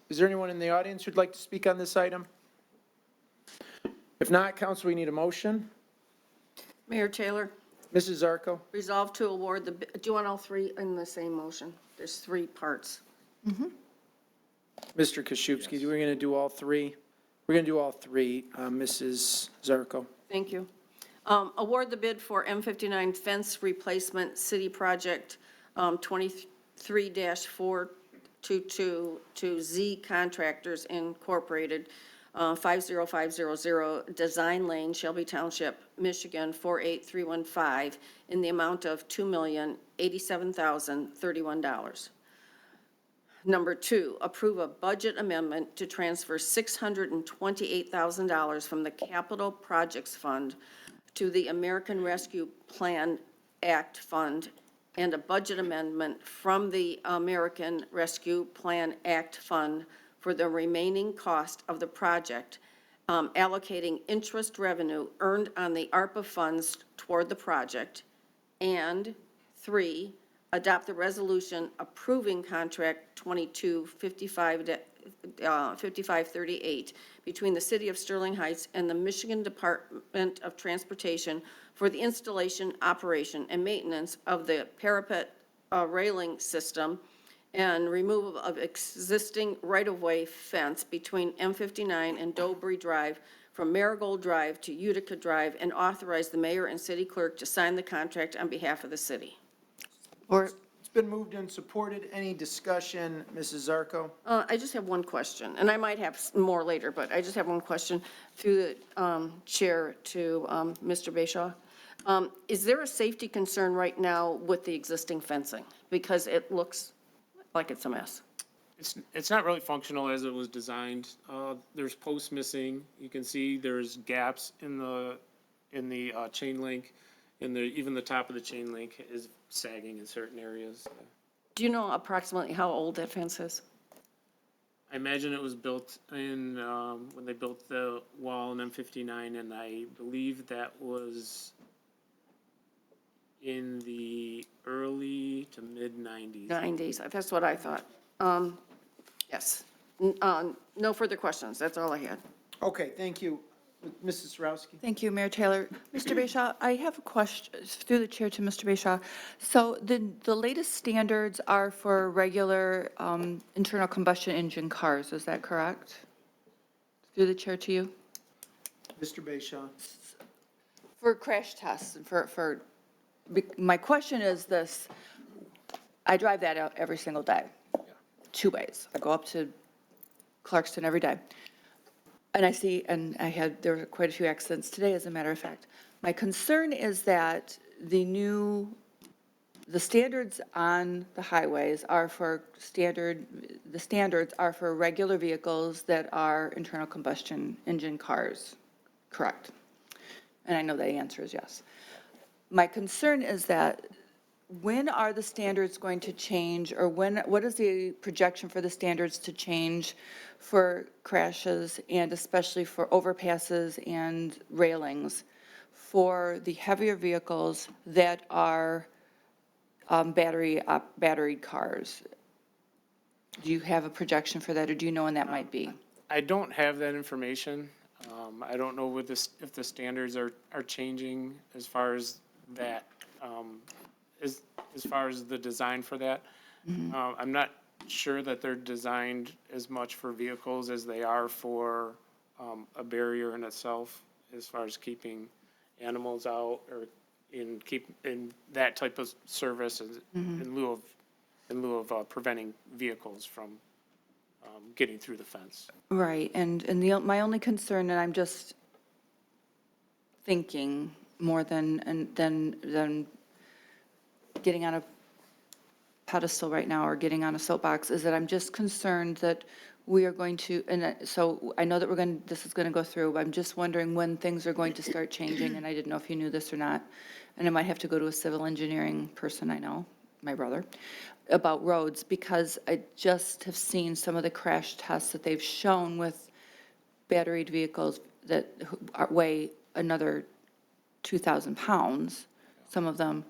Is there anyone in the audience who'd like to speak on this item? If not, council, we need a motion. Mayor Taylor, Mrs. Zarko? resolve to award the, do you want all three in the same motion? There's three parts. Mr. Koszywski, we're going to do all three. We're going to do all three. Mrs. Zarko? Thank you. Award the bid for M59 fence replacement city project 23-422 to Z Contractors Incorporated, 50500 Design Lane, Shelby Township, Michigan, 48315, in the amount of $2,087,031. Number two, approve a budget amendment to transfer $628,000 from the Capital Projects Fund to the American Rescue Plan Act Fund, and a budget amendment from the American Rescue Plan Act Fund for the remaining cost of the project, allocating interest revenue earned on the ARPA funds toward the project. And three, adopt the resolution approving contract 225538 between the City of Sterling Heights and the Michigan Department of Transportation for the installation, operation, and maintenance of the parapet railing system and removal of existing right-of-way fence between M59 and Dobie Drive from Marigold Drive to Utica Drive, and authorize the mayor and city clerk to sign the contract on behalf of the city. It's been moved and supported. Any discussion, Mrs. Zarko? I just have one question, and I might have more later, but I just have one question through the chair to Mr. Bayshaw. Is there a safety concern right now with the existing fencing? Because it looks like it's a mess. It's not really functional as it was designed. There's posts missing. You can see there's gaps in the chain link, and even the top of the chain link is sagging in certain areas. Do you know approximately how old that fence is? I imagine it was built in, when they built the wall in M59, and I believe that was in the early to mid-90s. 90s, that's what I thought. Yes. No further questions, that's all I had. Okay, thank you. Mrs. Sarowski? Thank you, Mayor Taylor. Mr. Bayshaw, I have a question through the chair to Mr. Bayshaw. So the latest standards are for regular internal combustion engine cars, is that correct? Through the chair to you. Mr. Bayshaw? For crash tests, and my question is this: I drive that out every single day, 2 ways. I go up to Clarkston every day. And I see, and there were quite a few accidents today, as a matter of fact. My concern is that the standards on the highways are the standards are for regular vehicles that are internal combustion engine cars, correct? And I know the answer is yes. My concern is that when are the standards going to change, or what is the projection for the standards to change for crashes, and especially for overpasses and railings for the heavier vehicles that are battery cars. Do you have a projection for that, or do you know when that might be? I don't have that information. I don't know what if the standards are changing as far as that, as far as the design for that. I'm not sure that they're designed as much for vehicles as they are for a barrier in itself, as far as keeping animals out or in that type of service in lieu of preventing vehicles from getting through the fence. Right, and my only concern, and I'm just thinking more than getting on a pedestal right now or getting on a soapbox, is that I'm just concerned that we are going to, so I know that this is going to go through, but I'm just wondering when things are going to start changing, and I didn't know if you knew this or not. And I might have to go to a civil engineering person I know, my brother, about roads, because I just have seen some of the crash tests that they've shown with batteried vehicles that weigh another 2,000 pounds, some of them,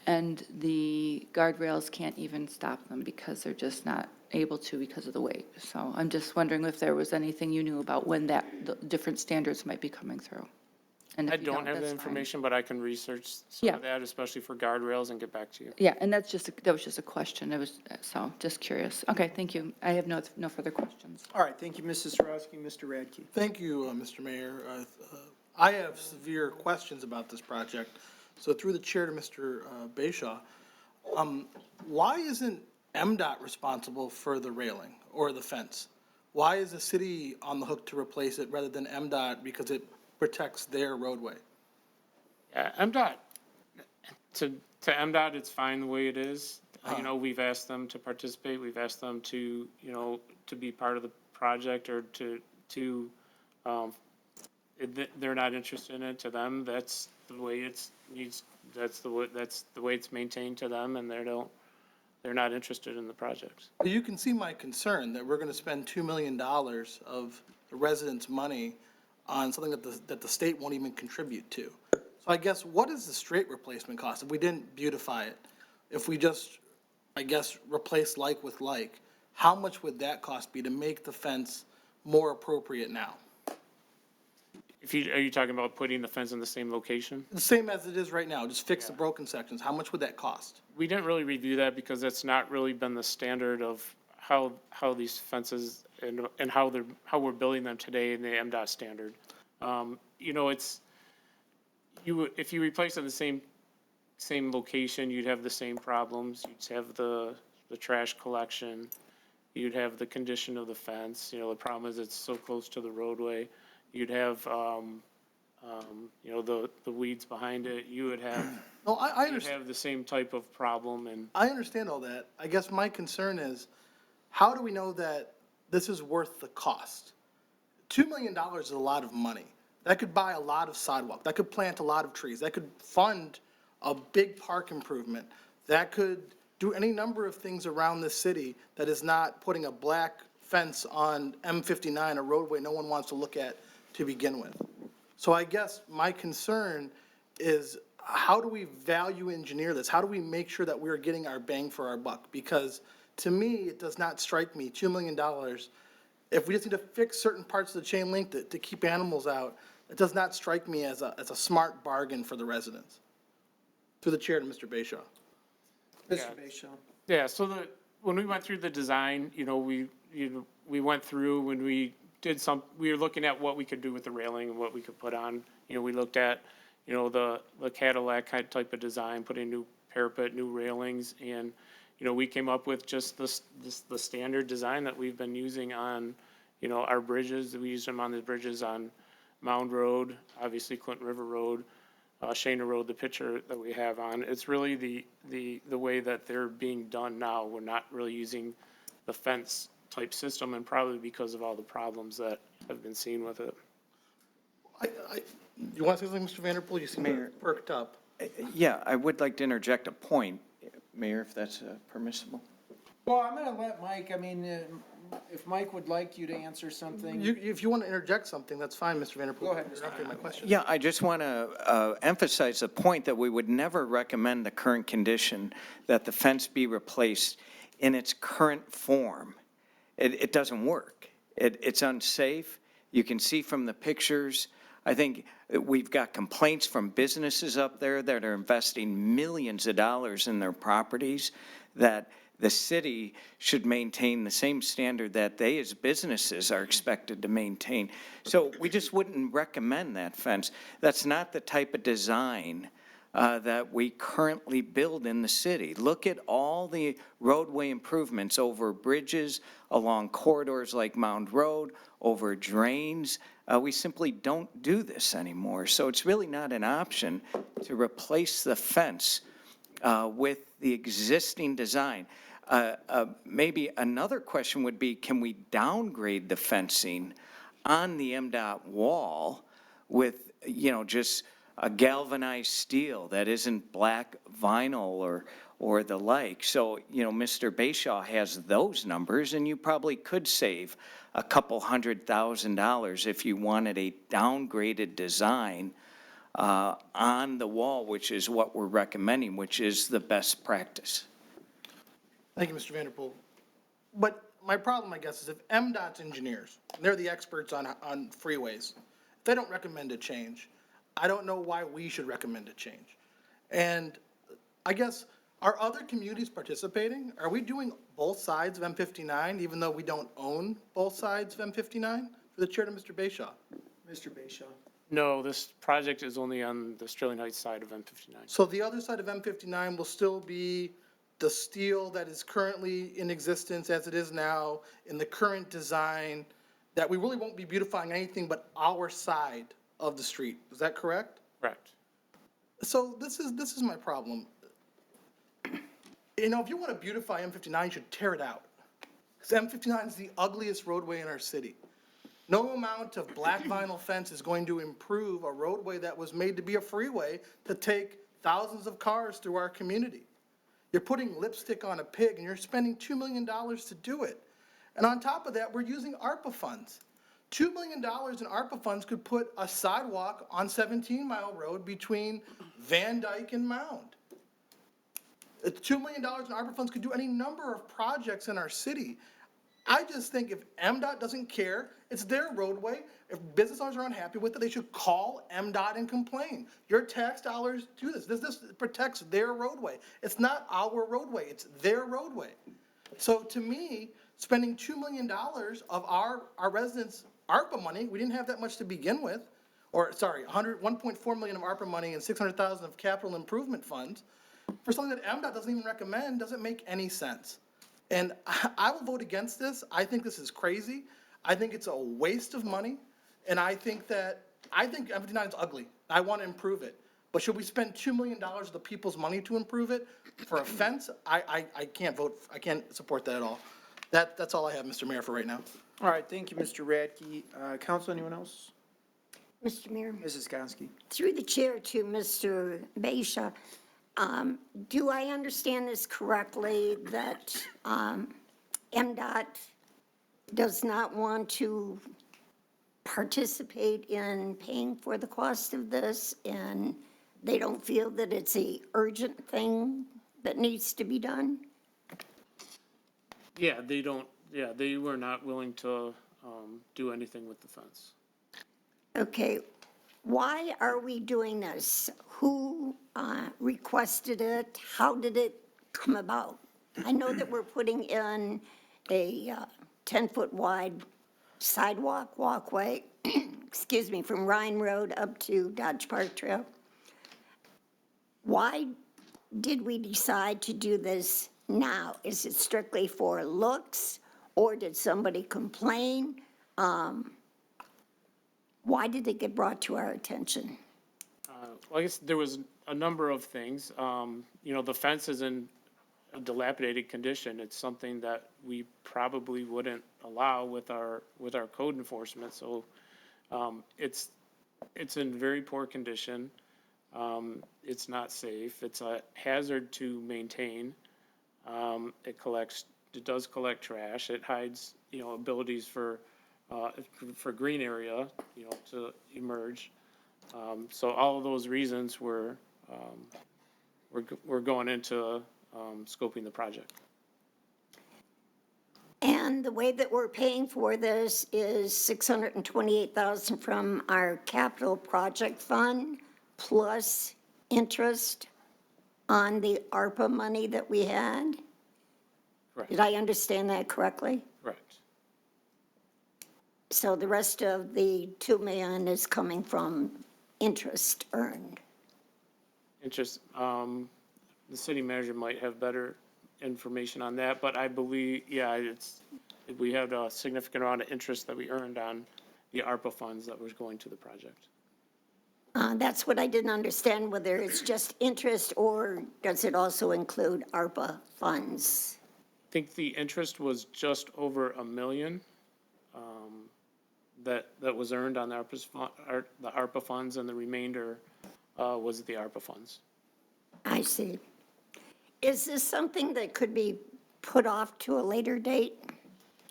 and the guardrails can't even stop them because they're just not able to because of the weight. So I'm just wondering if there was anything you knew about when the different standards might be coming through. And I if you don't have that that's fine. information, but I can research some of that, especially for guardrails, and get back to you. Yeah, and that was just a question. So just curious. Okay, thank you. I have no further questions. All right, thank you, Mrs. Sarowski. Mr. Radke. Thank you, Mr. Mayor. I have severe questions about this project. So through the chair to Mr. Bayshaw, why isn't MDOT responsible for the railing or the fence? Why is the city on the hook to replace it rather than MDOT because it protects their roadway? Yeah, MDOT, to MDOT, it's fine the way it is. You know, we've asked them to participate, we've asked them to, you know, to be part of the project or they're not interested in it. To them, that's the way that's the way it's maintained to them, and they're not interested in the project. You can see my concern that we're going to spend $2 million of the residents' money on something that the state won't even contribute to. So I guess, what is the straight replacement cost if we didn't beautify it? If we just, I guess, replace like with like, how much would that cost be to make the fence more appropriate now? Are you talking about putting the fence in the same location? The same as it is right now, just fix the broken sections. How much would that cost? We didn't really review that because that's not really been the standard of how these fences and how we're building them today in the MDOT standard. You know, if you replace it in the same location, you'd have the same problems. You'd have the trash collection. You'd have the condition of the fence. You know, the problem is it's so close to the roadway. You'd have, you know, the weeds behind it. You would have, No, I you'd understand. have the same type of problem. And I understand all that. I guess my concern is, how do we know that this is worth the cost? $2 million is a lot of money. That could buy a lot of sidewalk. That could plant a lot of trees. That could fund a big park improvement. That could do any number of things around the city that is not putting a black fence on M59, a roadway no one wants to look at to begin with. So I guess my concern is, how do we value engineer this? How do we make sure that we're getting our bang for our buck? Because to me, it does not strike me, $2 million, if we just need to fix certain parts of the chain link to keep animals out, it does not strike me as a smart bargain for the residents. Through the chair to Mr. Bayshaw. Mr. Bayshaw. yeah, so when we went through the design, you know, we went through when we were looking at what we could do with the railing and what we could put on. You know, we looked at, you know, the Cadillac type of design, putting new parapet, new railings, and, you know, we came up with just the standard design that we've been using on, you know, our bridges. We use them on the bridges on Mound Road, obviously Clinton River Road, Shana Road, the picture that we have on. It's really the way that they're being done now. We're not really using the fence type system, and probably because of all the problems that have been seen with it. You want to say something, Mr. Vanderpool? You seem perked up. Yeah, I would like to interject a point, Mayor, if that's permissible. Well, I'm going to let Mike, if Mike would like you to answer something. If you want to interject something, that's fine, Mr. Vanderpool. Go ahead, You're not getting my question. Yeah, I just want to emphasize the point that we would never recommend the current condition, that the fence be replaced in its current form. It doesn't work. It's unsafe. You can see from the pictures. I think we've got complaints from businesses up there that are investing millions of dollars in their properties, that the city should maintain the same standard that they as businesses are expected to maintain. So we just wouldn't recommend that fence. That's not the type of design that we currently build in the city. Look at all the roadway improvements over bridges, along corridors like Mound Road, over drains. We simply don't do this anymore. So it's really not an option to replace the fence with the existing design. Maybe another question would be, can we downgrade the fencing on the MDOT wall with, just a galvanized steel that isn't black vinyl or the like? So, Mr. Bayshaw has those numbers, and you probably could save a couple $100,000 if you wanted a downgraded design on the wall, which is what we're recommending, which is the best practice. Thank you, Mr. Vanderpool. But my problem, I guess, is if MDOT's engineers, they're the experts on freeways, if they don't recommend a change, I don't know why we should recommend a change. And I guess, are other communities participating? Are we doing both sides of M59, even though we don't own both sides of M59? For the chair to Mr. Bayshaw. Mr. Bayshaw. No, this project is only on the Sterling Heights side of M59. So the other side of M59 will still be the steel that is currently in existence as it is now in the current design, that we really won't be beautifying anything but our side of the street. Is that correct? Correct. So this is my problem. If you want to beautify M59, you should tear it out. Because M59 is the ugliest roadway in our city. No amount of black vinyl fence is going to improve a roadway that was made to be a freeway to take thousands of cars through our community. You're putting lipstick on a pig, and you're spending $2 million to do it. And on top of that, we're using ARPA funds. $2 million in ARPA funds could put a sidewalk on 17 Mile Road between Van Dyke and Mound. $2 million in ARPA funds could do any number of projects in our city. I just think if MDOT doesn't care, it's their roadway. If business owners are unhappy with it, they should call MDOT and complain. Your tax dollars do this. This protects their roadway. It's not our roadway, it's their roadway. So to me, spending $2 million of our residents' ARPA money, we didn't have that much to begin with, or sorry, $1.4 million of ARPA money and $600,000 of capital improvement funds, for something that MDOT doesn't even recommend, doesn't make any sense. And I will vote against this. I think this is crazy. I think it's a waste of money. And I think M59 is ugly. I want to improve it. But should we spend $2 million of the people's money to improve it for a fence? I can't vote. I can't support that at all. That's all I have, Mr. Mayor, for right now. All right, thank you, Mr. Radke. Council, anyone else? Mr. Mayor, Mrs. Gonski. through the chair to Mr. Bayshaw, do I understand this correctly that MDOT does not want to participate in paying for the cost of this, and they don't feel that it's a urgent thing that needs to be done? Yeah, they were not willing to do anything with the fence. Okay, why are we doing this? Who requested it? How did it come about? I know that we're putting in a 10-foot wide sidewalk walkway, excuse me, from Rhine Road up to Dodge Park Trail. Why did we decide to do this now? Is it strictly for looks, or did somebody complain? Why did it get brought to our attention? Well, I guess there was a number of things. The fence is in a dilapidated condition. It's something that we probably wouldn't allow with our code enforcement. So it's in very poor condition. It's not safe. It's a hazard to maintain. It collects does collect trash. It hides, abilities for green area, to emerge. So all of those reasons we're going into scoping the project. And the way that we're paying for this is $628,000 from our capital project fund plus interest on the ARPA money that we had. Correct. Did I understand that correctly? Correct. So the rest of the 2 million is coming from interest earned. Interest, the city manager might have better information on that, but I believe, we had a significant amount of interest that we earned on the ARPA funds that was going to the project. That's what I didn't understand, whether it's just interest or does it also include ARPA funds? I think the interest was just over $1 million, that was earned on the ARPA funds, and the remainder, was the ARPA funds. I see. Is this something that could be put off to a later date?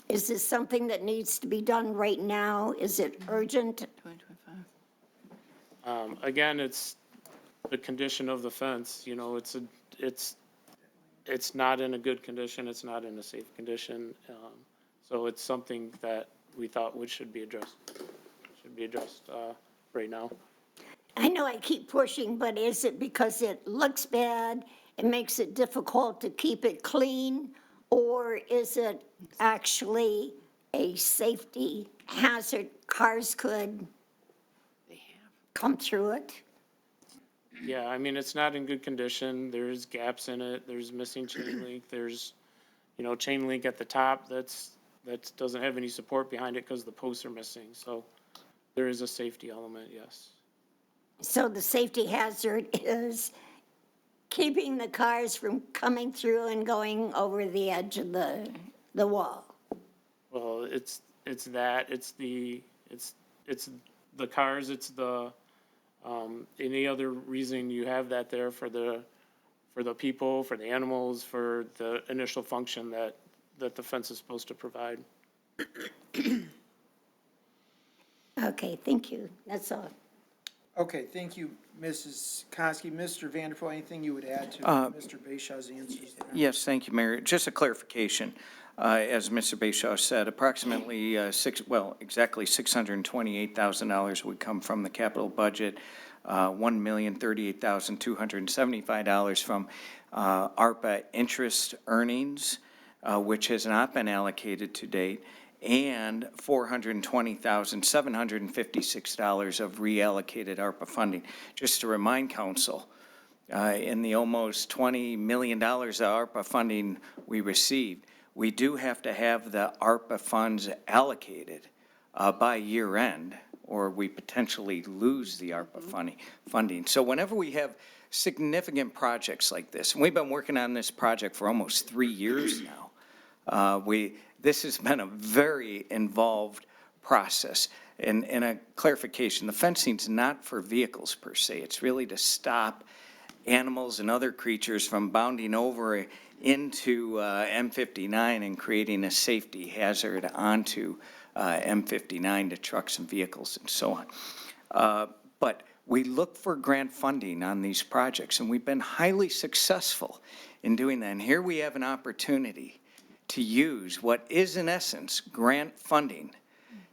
Is this something that needs to be done right now? Is it urgent? 2025. Again, it's the condition of the fence, it's not in a good condition, it's not in a safe condition. So it's something that we thought should be addressed right now. I know I keep pushing, but is it because it looks bad, it makes it difficult to keep it clean, or is it actually a safety hazard? Cars could come through it? Yeah, I mean, it's not in good condition, there's gaps in it, there's missing chain link, there's, chain link at the top that doesn't have any support behind it because the posts are missing, so there is a safety element, yes. So the safety hazard is keeping the cars from coming through and going over the edge of the wall. Well, it's the cars, it's the, any other reason you have that there for the people, for the animals, for the initial function that the fence is supposed to provide. Okay, thank you. That's all. Okay, thank you, Mrs. Koski. Mr. Vanderpool, anything you would add to Mr. Bayshaw's answers? Yes, thank you, Mayor. Just a clarification. As Mr. Bayshaw said, approximately exactly $628,000 would come from the capital budget, $1,038,275 from ARPA interest earnings, which has not been allocated to date, and $420,756 of reallocated ARPA funding. Just to remind council, in the almost $20 million of ARPA funding we received, we do have to have the ARPA funds allocated by year end, or we potentially lose the ARPA funding. So whenever we have significant projects like this, and we've been working on this project for almost 3 years now, this has been a very involved process. And a clarification, the fencing's not for vehicles per se. It's really to stop animals and other creatures from bounding over into M59 and creating a safety hazard onto M59 to trucks and vehicles and so on. But we look for grant funding on these projects, and we've been highly successful in doing that. And here we have an opportunity to use what is in essence grant funding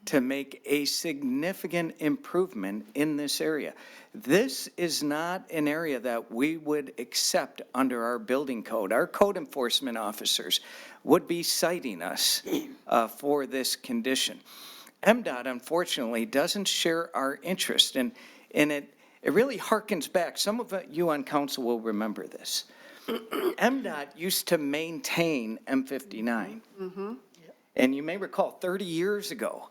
to make a significant improvement in this area. This is not an area that we would accept under our building code. Our code enforcement officers would be citing us for this condition. MDOT, unfortunately, doesn't share our interest, and it really harkens back. Some of you on council will remember this. MDOT used to maintain M59. And you may recall 30 years ago,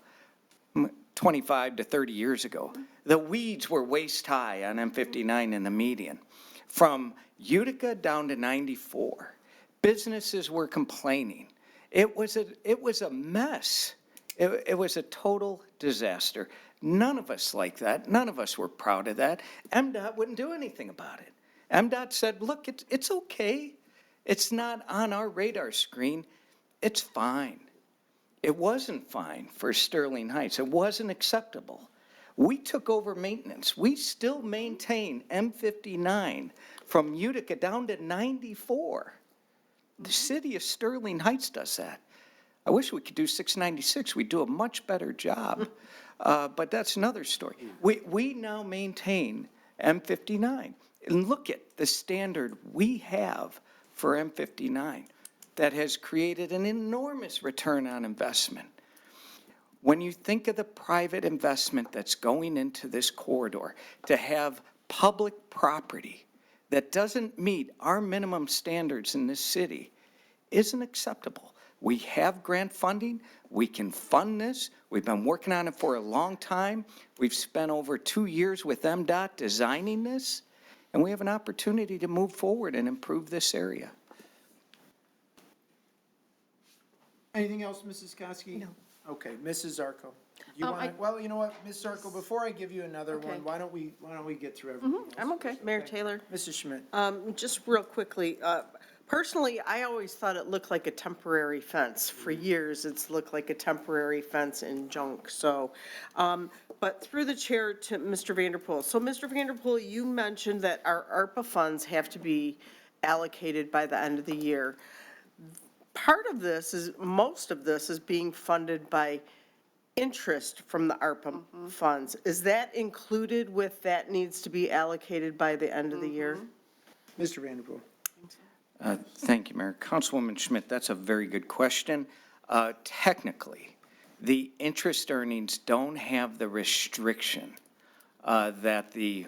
25 to 30 years ago, the weeds were waist high on M59 in the median. From Utica down to 94, businesses were complaining. It was a mess. It was a total disaster. None of us liked that. None of us were proud of that. MDOT wouldn't do anything about it. MDOT said, look, it's okay. It's not on our radar screen. it's fine. It wasn't fine for Sterling Heights. It wasn't acceptable. We took over maintenance. We still maintain M59 from Utica down to 94. The city of Sterling Heights does that. I wish we could do 696. We'd do a much better job. But that's another story. We now maintain M59. And look at the standard we have for M59 that has created an enormous return on investment. When you think of the private investment that's going into this corridor, to have public property that doesn't meet our minimum standards in this city isn't acceptable. We have grant funding. We can fund this. We've been working on it for a long time. We've spent over 2 years with MDOT designing this, and we have an opportunity to move forward and improve this area. Anything else, Mrs. Kosky? No. Okay, Mrs. Zarko. You want to, well, you know what, Ms. Zarko, before I give you another one, why don't we get through everything else? I'm okay. Mayor Taylor? Mrs. Schmidt. Just real quickly, personally, I always thought it looked like a temporary fence. For years, it's looked like a temporary fence in junk, so, but through the chair to Mr. Vanderpool. So, Mr. Vanderpool, you mentioned that our ARPA funds have to be allocated by the end of the year. Part of this is, most of this is being funded by interest from the ARPA funds. Is that included with that needs to be allocated by the end of the year? Mr. Vanderpool. Thank you, Mayor. Councilwoman Schmidt, that's a very good question. Technically, the interest earnings don't have the restriction that the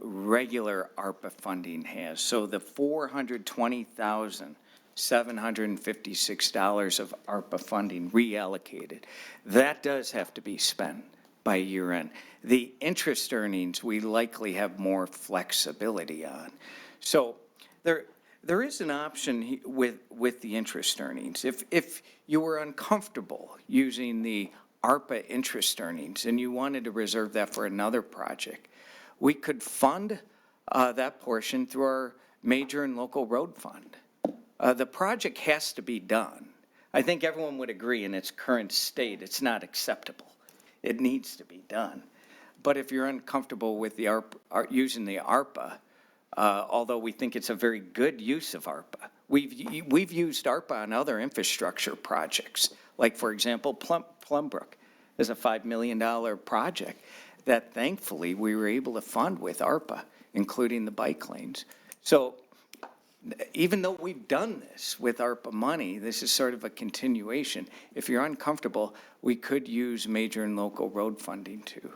regular ARPA funding has. So the $420,756 of ARPA funding reallocated, that does have to be spent by year end. The interest earnings, we likely have more flexibility on. So there is an option with the interest earnings. If you were uncomfortable using the ARPA interest earnings and you wanted to reserve that for another project, we could fund that portion through our major and local road fund. The project has to be done. I think everyone would agree in its current state, it's not acceptable. It needs to be done. But if you're uncomfortable with the using the ARPA, although we think it's a very good use of ARPA, we've used ARPA on other infrastructure projects, like, for example, Plumbrook is a $5 million project that thankfully we were able to fund with ARPA, including the bike lanes. So even though we've done this with ARPA money, this is sort of a continuation. If you're uncomfortable, we could use major and local road funding too.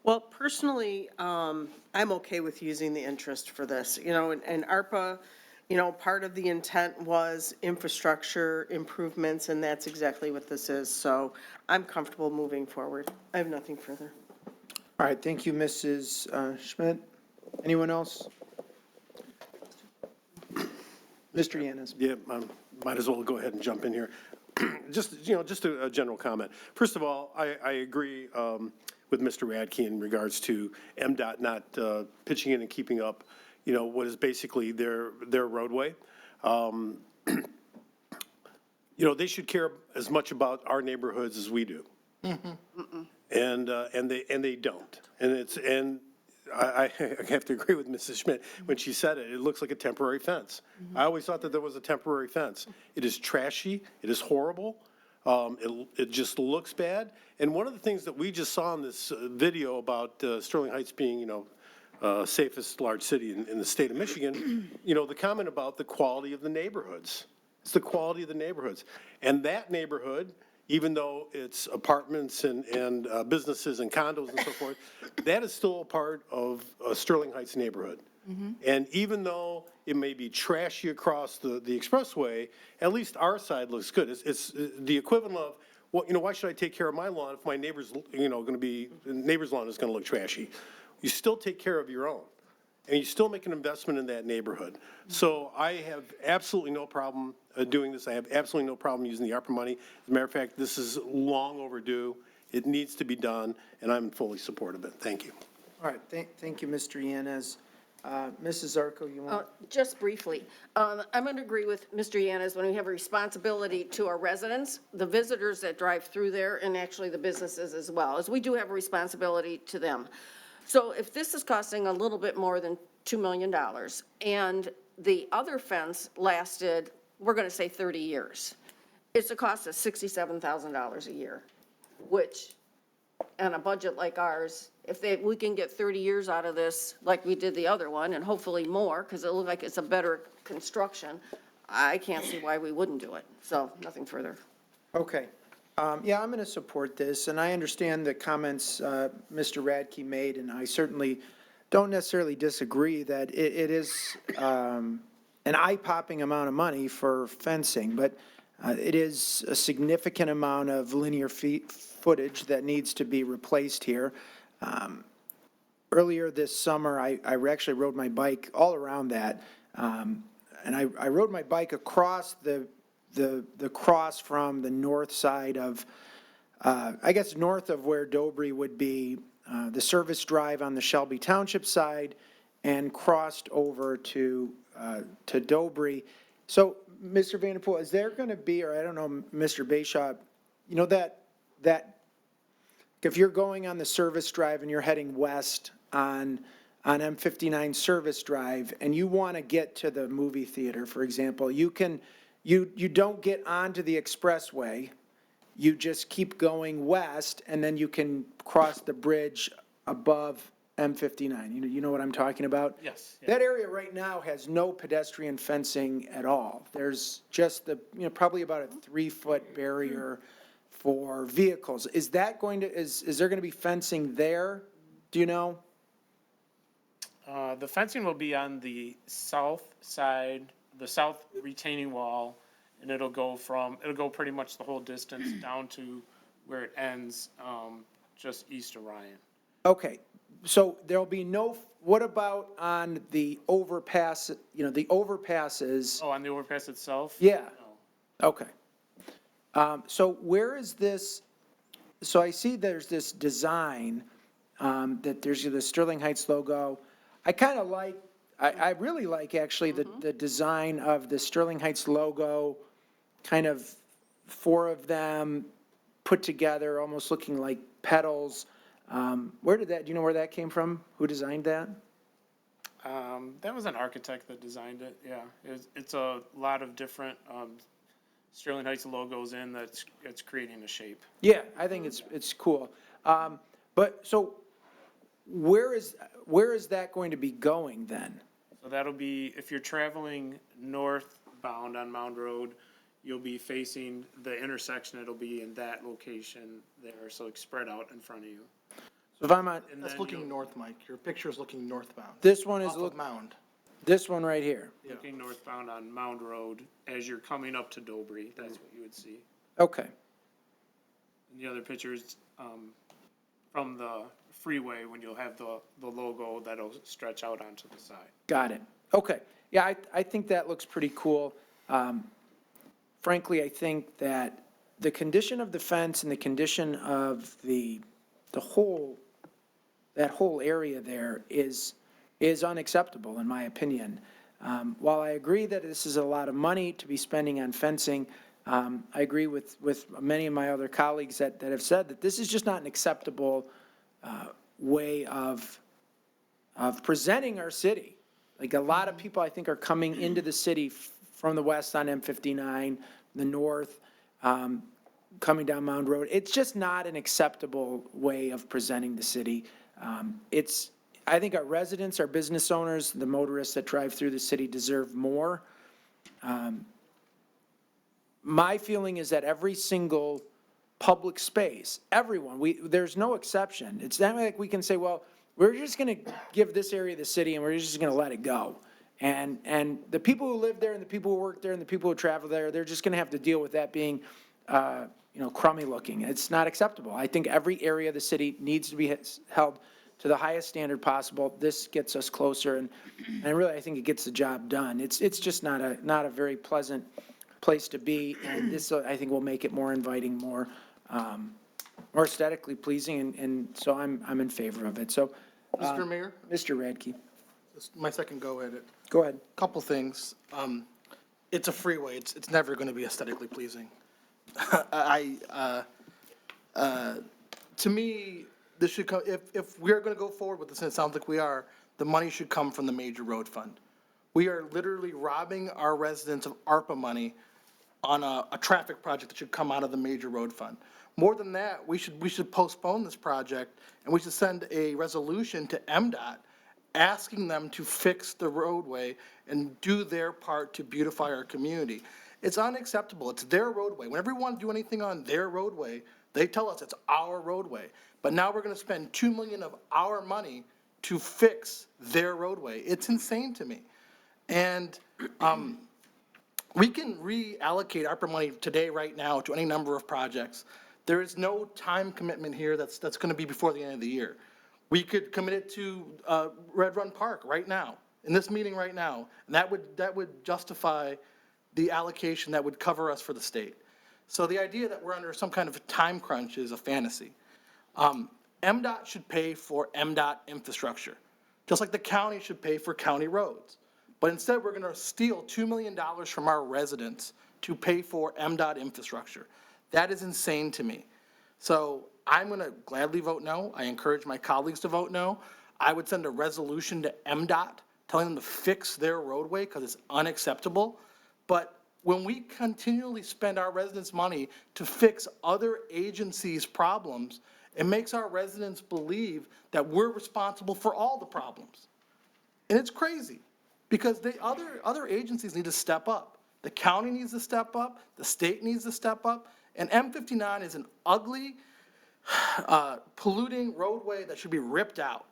Well, personally, I'm okay with using the interest for this, and ARPA, part of the intent was infrastructure improvements, and that's exactly what this is. So I'm comfortable moving forward. I have nothing further. All right, thank you, Mrs. Schmidt. Anyone else? Mr. Yanez. Yeah, might as well go ahead and jump in here. just a general comment. First of all, I agree with Mr. Radke in regards to MDOT not pitching in and keeping up, what is basically their roadway. They should care as much about our neighborhoods as we do. And they don't. And I have to agree with Mrs. Schmidt when she said it. It looks like a temporary fence. I always thought that there was a temporary fence. It is trashy. It is horrible. It just looks bad. And one of the things that we just saw in this video about Sterling Heights being, safest large city in the state of Michigan, the comment about the quality of the neighborhoods. It's the quality of the neighborhoods. And that neighborhood, even though it's apartments and businesses and condos and so forth, that is still a part of Sterling Heights neighborhood. And even though it may be trashy across the expressway, at least our side looks good. It's the equivalent of, well, why should I take care of my lawn if my neighbor's, neighbor's lawn is going to look trashy? You still take care of your own, and you still make an investment in that neighborhood. So I have absolutely no problem doing this. I have absolutely no problem using the ARPA money. As a matter of fact, this is long overdue. It needs to be done, and I'm fully supportive of it. Thank you. All right, thank you, Mr. Yanez. Mrs. Zarco, you want? Just briefly, I'm going to agree with Mr. Yanas when we have a responsibility to our residents, the visitors that drive through there, and actually the businesses as well, as we do have a responsibility to them. So if this is costing a little bit more than $2 million, and the other fence lasted, we're going to say 30 years, it's a cost of $67,000 a year, which on a budget like ours, we can get 30 years out of this, like we did the other one, and hopefully more, because it looks like it's a better construction, I can't see why we wouldn't do it. So, nothing further. Okay. Yeah, I'm going to support this, and I understand the comments Mr. Radke made, and I certainly don't necessarily disagree that it is an eye-popping amount of money for fencing, but it is a significant amount of linear footage that needs to be replaced here. Earlier this summer, I actually rode my bike all around that, and I rode my bike across the cross from the north side of, I guess, north of where Dobry would be, the service drive on the Shelby Township side, and crossed over to Dobry. So, Mr. Vanderpool, is there going to be, or I don't know, Mr. Bayshaw, you know, that if you're going on the service drive and you're heading west on M59 service drive and you want to get to the movie theater, for example, you don't get onto the expressway. You just keep going west and then you can cross the bridge above M59. You know what I'm talking about? Yes. That area right now has no pedestrian fencing at all. There's just probably about a 3-foot barrier for vehicles. Is that going to, is there going to be fencing there? Do you know? The fencing will be on the south side, the south retaining wall, and it'll go pretty much the whole distance down to where it ends, just east of Ryan. Okay, so there'll be no, what about on the overpass, the overpasses? Oh, on the overpass itself? Yeah. No. Okay. So where is this, so I see there's this design, that there's the Sterling Heights logo. I kind of like, I really like actually the design of the Sterling Heights logo, kind of 4 of them put together, almost looking like petals. Do you know where that came from? Who designed that? That was an architect that designed it, yeah. It's a lot of different, Sterling Heights logos in it's creating a shape. Yeah, I think it's cool. But so where is that going to be going then? So that'll be, if you're traveling northbound on Mound Road, you'll be facing the intersection, it'll be in that location there, so it's spread out in front of you. So if I'm on, That's looking north, Mike. Your picture is looking northbound. this one is, Off of Mound. this one right here. Looking northbound on Mound Road, as you're coming up to Dobry, that's what you would see. Okay, And the other pictures, from the freeway, when you'll have the logo that'll stretch out onto the side. got it. Okay, yeah, I think that looks pretty cool. Frankly, I think that the condition of the fence and the condition of that whole area there is unacceptable, in my opinion. While I agree that this is a lot of money to be spending on fencing, I agree with many of my other colleagues that have said that this is just not an acceptable way of presenting our city. Like, a lot of people, I think, are coming into the city from the west on M59, the north, coming down Mound Road. It's just not an acceptable way of presenting the city. I think our residents, our business owners, the motorists that drive through the city deserve more. My feeling is that every single public space, everyone, there's no exception. It's not like we can say, well, we're just going to give this area of the city and we're just going to let it go. And the people who live there and the people who work there and the people who travel there, they're just going to have to deal with that being, crummy looking. It's not acceptable. I think every area of the city needs to be held to the highest standard possible. This gets us closer, and really, I think it gets the job done. It's just not a very pleasant place to be, and this, I think, will make it more inviting, more aesthetically pleasing, and so I'm in favor of it. So, Mr. Mayor? Mr. Radke. This is my second go at it. Go ahead. Couple things. It's a freeway. It's never going to be aesthetically pleasing. To me, this should come, if we're going to go forward with this, and it sounds like we are, the money should come from the major road fund. We are literally robbing our residents of ARPA money on a traffic project that should come out of the major road fund. More than that, we should postpone this project, and we should send a resolution to MDOT asking them to fix the roadway and do their part to beautify our community. It's unacceptable. It's their roadway. Whenever we want to do anything on their roadway, they tell us it's our roadway. But now we're going to spend $2 million of our money to fix their roadway. It's insane to me. And we can reallocate ARPA money today, right now, to any number of projects. There is no time commitment here that's going to be before the end of the year. We could commit it to Red Run Park right now, in this meeting right now, and that would justify the allocation that would cover us for the state. So the idea that we're under some kind of time crunch is a fantasy. MDOT should pay for MDOT infrastructure, just like the county should pay for county roads. But instead, we're going to steal $2 million from our residents to pay for MDOT infrastructure. That is insane to me. So I'm going to gladly vote no. I encourage my colleagues to vote no. I would send a resolution to MDOT telling them to fix their roadway because it's unacceptable. But when we continually spend our residents' money to fix other agencies' problems, it makes our residents believe that we're responsible for all the problems. And it's crazy because other agencies need to step up. The county needs to step up, the state needs to step up, and M59 is an ugly, polluting roadway that should be ripped out.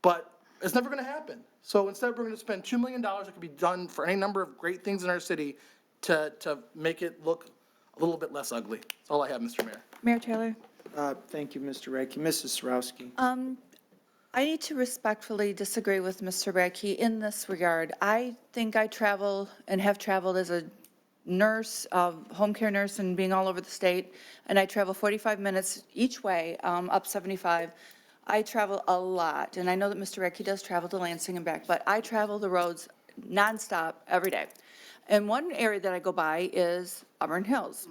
But it's never going to happen. So instead, we're going to spend $2 million that could be done for any number of great things in our city to make it look a little bit less ugly. That's all I have, Mr. Mayor. Mayor Taylor? Thank you, Mr. Radke. Mrs. Sarowski. I need to respectfully disagree with Mr. Radke in this regard. I think I travel and have traveled as a nurse, home care nurse, and being all over the state, and I travel 45 minutes each way, up 75. I travel a lot, and I know that Mr. Radke does travel to Lansing and back, but I travel the roads nonstop every day. And one area that I go by is Auburn Hills.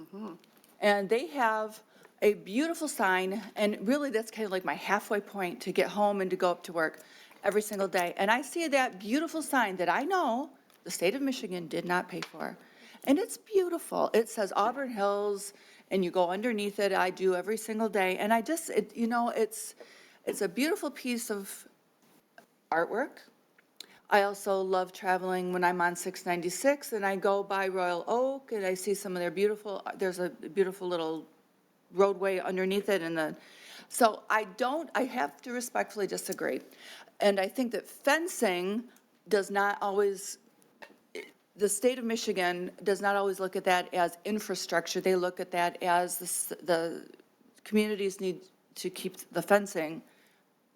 And they have a beautiful sign, and really that's kind of like my halfway point to get home and to go up to work every single day. And I see that beautiful sign that I know the state of Michigan did not pay for. And it's beautiful. It says Auburn Hills, and you go underneath it. I do every single day. And I just, it's a beautiful piece of artwork. I also love traveling when I'm on 696 and I go by Royal Oak and I see some of their there's a beautiful little roadway underneath it. So I have to respectfully disagree. And I think that fencing does not always, the state of Michigan does not always look at that as infrastructure. They look at that as the communities need to keep the fencing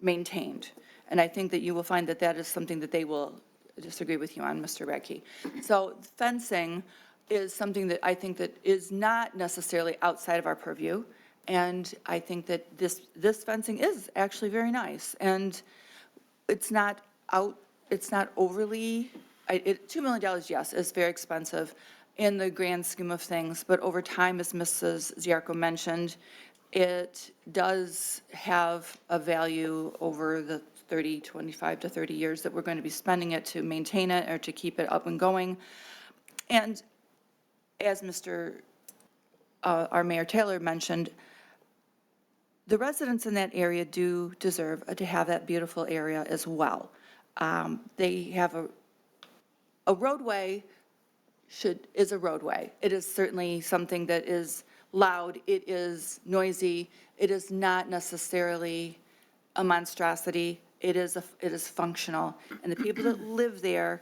maintained. And I think that you will find that that is something that they will disagree with you on, Mr. Radke. So fencing is something that I think that is not necessarily outside of our purview. And I think that this fencing is actually very nice. And it's not overly, $2 million, yes, is very expensive in the grand scheme of things. But over time, as Mrs. Ziarko mentioned, it does have a value over the 25 to 30 years that we're going to be spending it to maintain it or to keep it up and going. And as our Mayor Taylor mentioned, the residents in that area do deserve to have that beautiful area as well. They have a roadway is a roadway. It is certainly something that is loud, it is noisy, it is not necessarily a monstrosity, it is functional. And the people that live there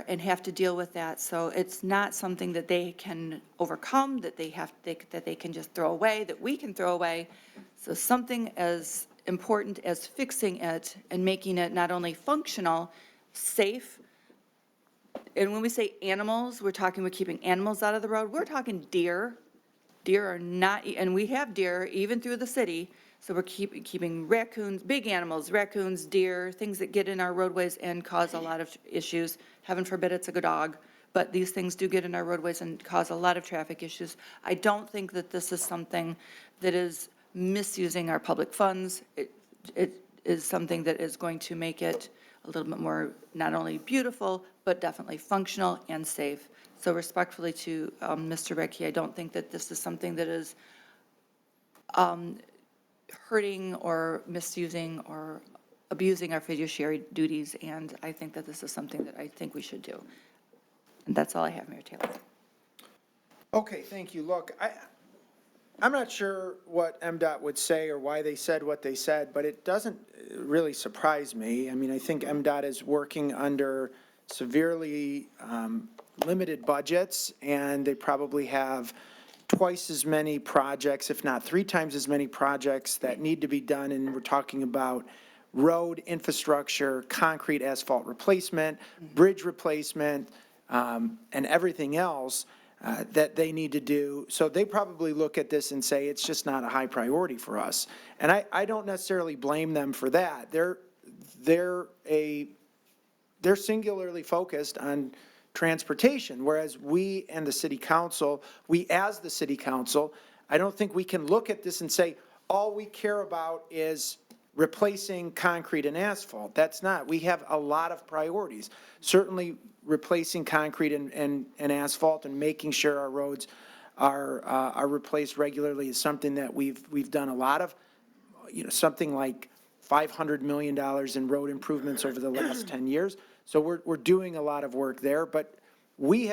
and have to deal with that. So it's not something that they can overcome, that they can just throw away, that we can throw away. So something as important as fixing it and making it not only functional, safe. And when we say animals, we're keeping animals out of the road. We're talking deer. Deer are not, and we have deer even through the city So we're keeping raccoons, big animals, raccoons, deer, things that get in our roadways and cause a lot of issues. Heaven forbid it's a dog, but these things do get in our roadways and cause a lot of traffic issues. I don't think that this is something that is misusing our public funds. It is something that is going to make it a little bit more not only beautiful, but definitely functional and safe. So respectfully to Mr. Recky, I don't think that this is something that is hurting or misusing or abusing our fiduciary duties, and I think that this is something that I think we should do. And that's all I have, Mayor Taylor. Okay, thank you. Look, I'm not sure what MDOT would say or why they said what they said, but it doesn't really surprise me. I mean, I think MDOT is working under severely limited budgets, and they probably have twice as many projects, if not 3 times as many projects that need to be done. And we're talking about road infrastructure, concrete asphalt replacement, bridge replacement, and everything else that they need to do. So they probably look at this and say, it's just not a high priority for us. And I don't necessarily blame them for that. They're singularly focused on transportation, whereas we and the city council, we as the city council, I don't think we can look at this and say, all we care about is replacing concrete and asphalt. That's not. We have a lot of priorities. Certainly replacing concrete and asphalt and making sure our roads are replaced regularly is something that we've done a lot of. You know, something like $500 million in road improvements over the last 10 years. So we're doing a lot of work there, but we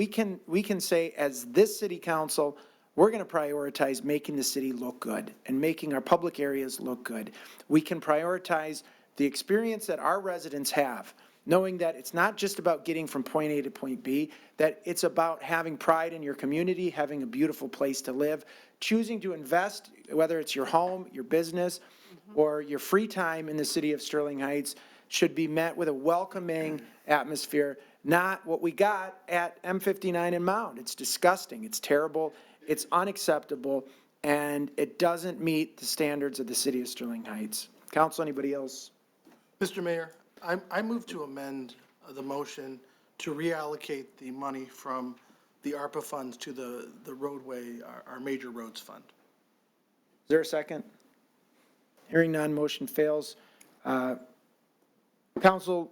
can say as this city council, we're going to prioritize making the city look good and making our public areas look good. We can prioritize the experience that our residents have, knowing that it's not just about getting from point A to point B, that it's about having pride in your community, having a beautiful place to live, choosing to invest, whether it's your home, your business, or your free time in the city of Sterling Heights, should be met with a welcoming atmosphere, not what we got at M59 and Mound. It's disgusting, it's terrible, it's unacceptable, and it doesn't meet the standards of the city of Sterling Heights. Council, anybody else? Mr. Mayor, I move to amend the motion to reallocate the money from the ARPA funds to the roadway, our major roads fund. Is there a second? Hearing none, motion fails. Council,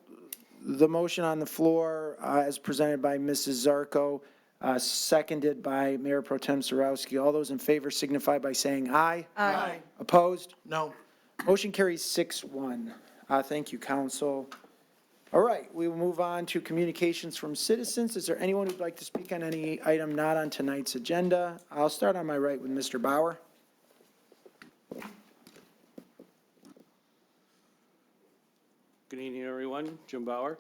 the motion on the floor as presented by Mrs. Zarko, seconded by Mayor Pro Tem Sarowski. All those in favor signify by saying aye. Aye. Opposed? No. Motion carries 6-1. Thank you, Council. All right, we will move on to communications from citizens. Is there anyone who'd like to speak on any item not on tonight's agenda? I'll start on my right with Mr. Bauer. Good evening, everyone. Jim Bauer.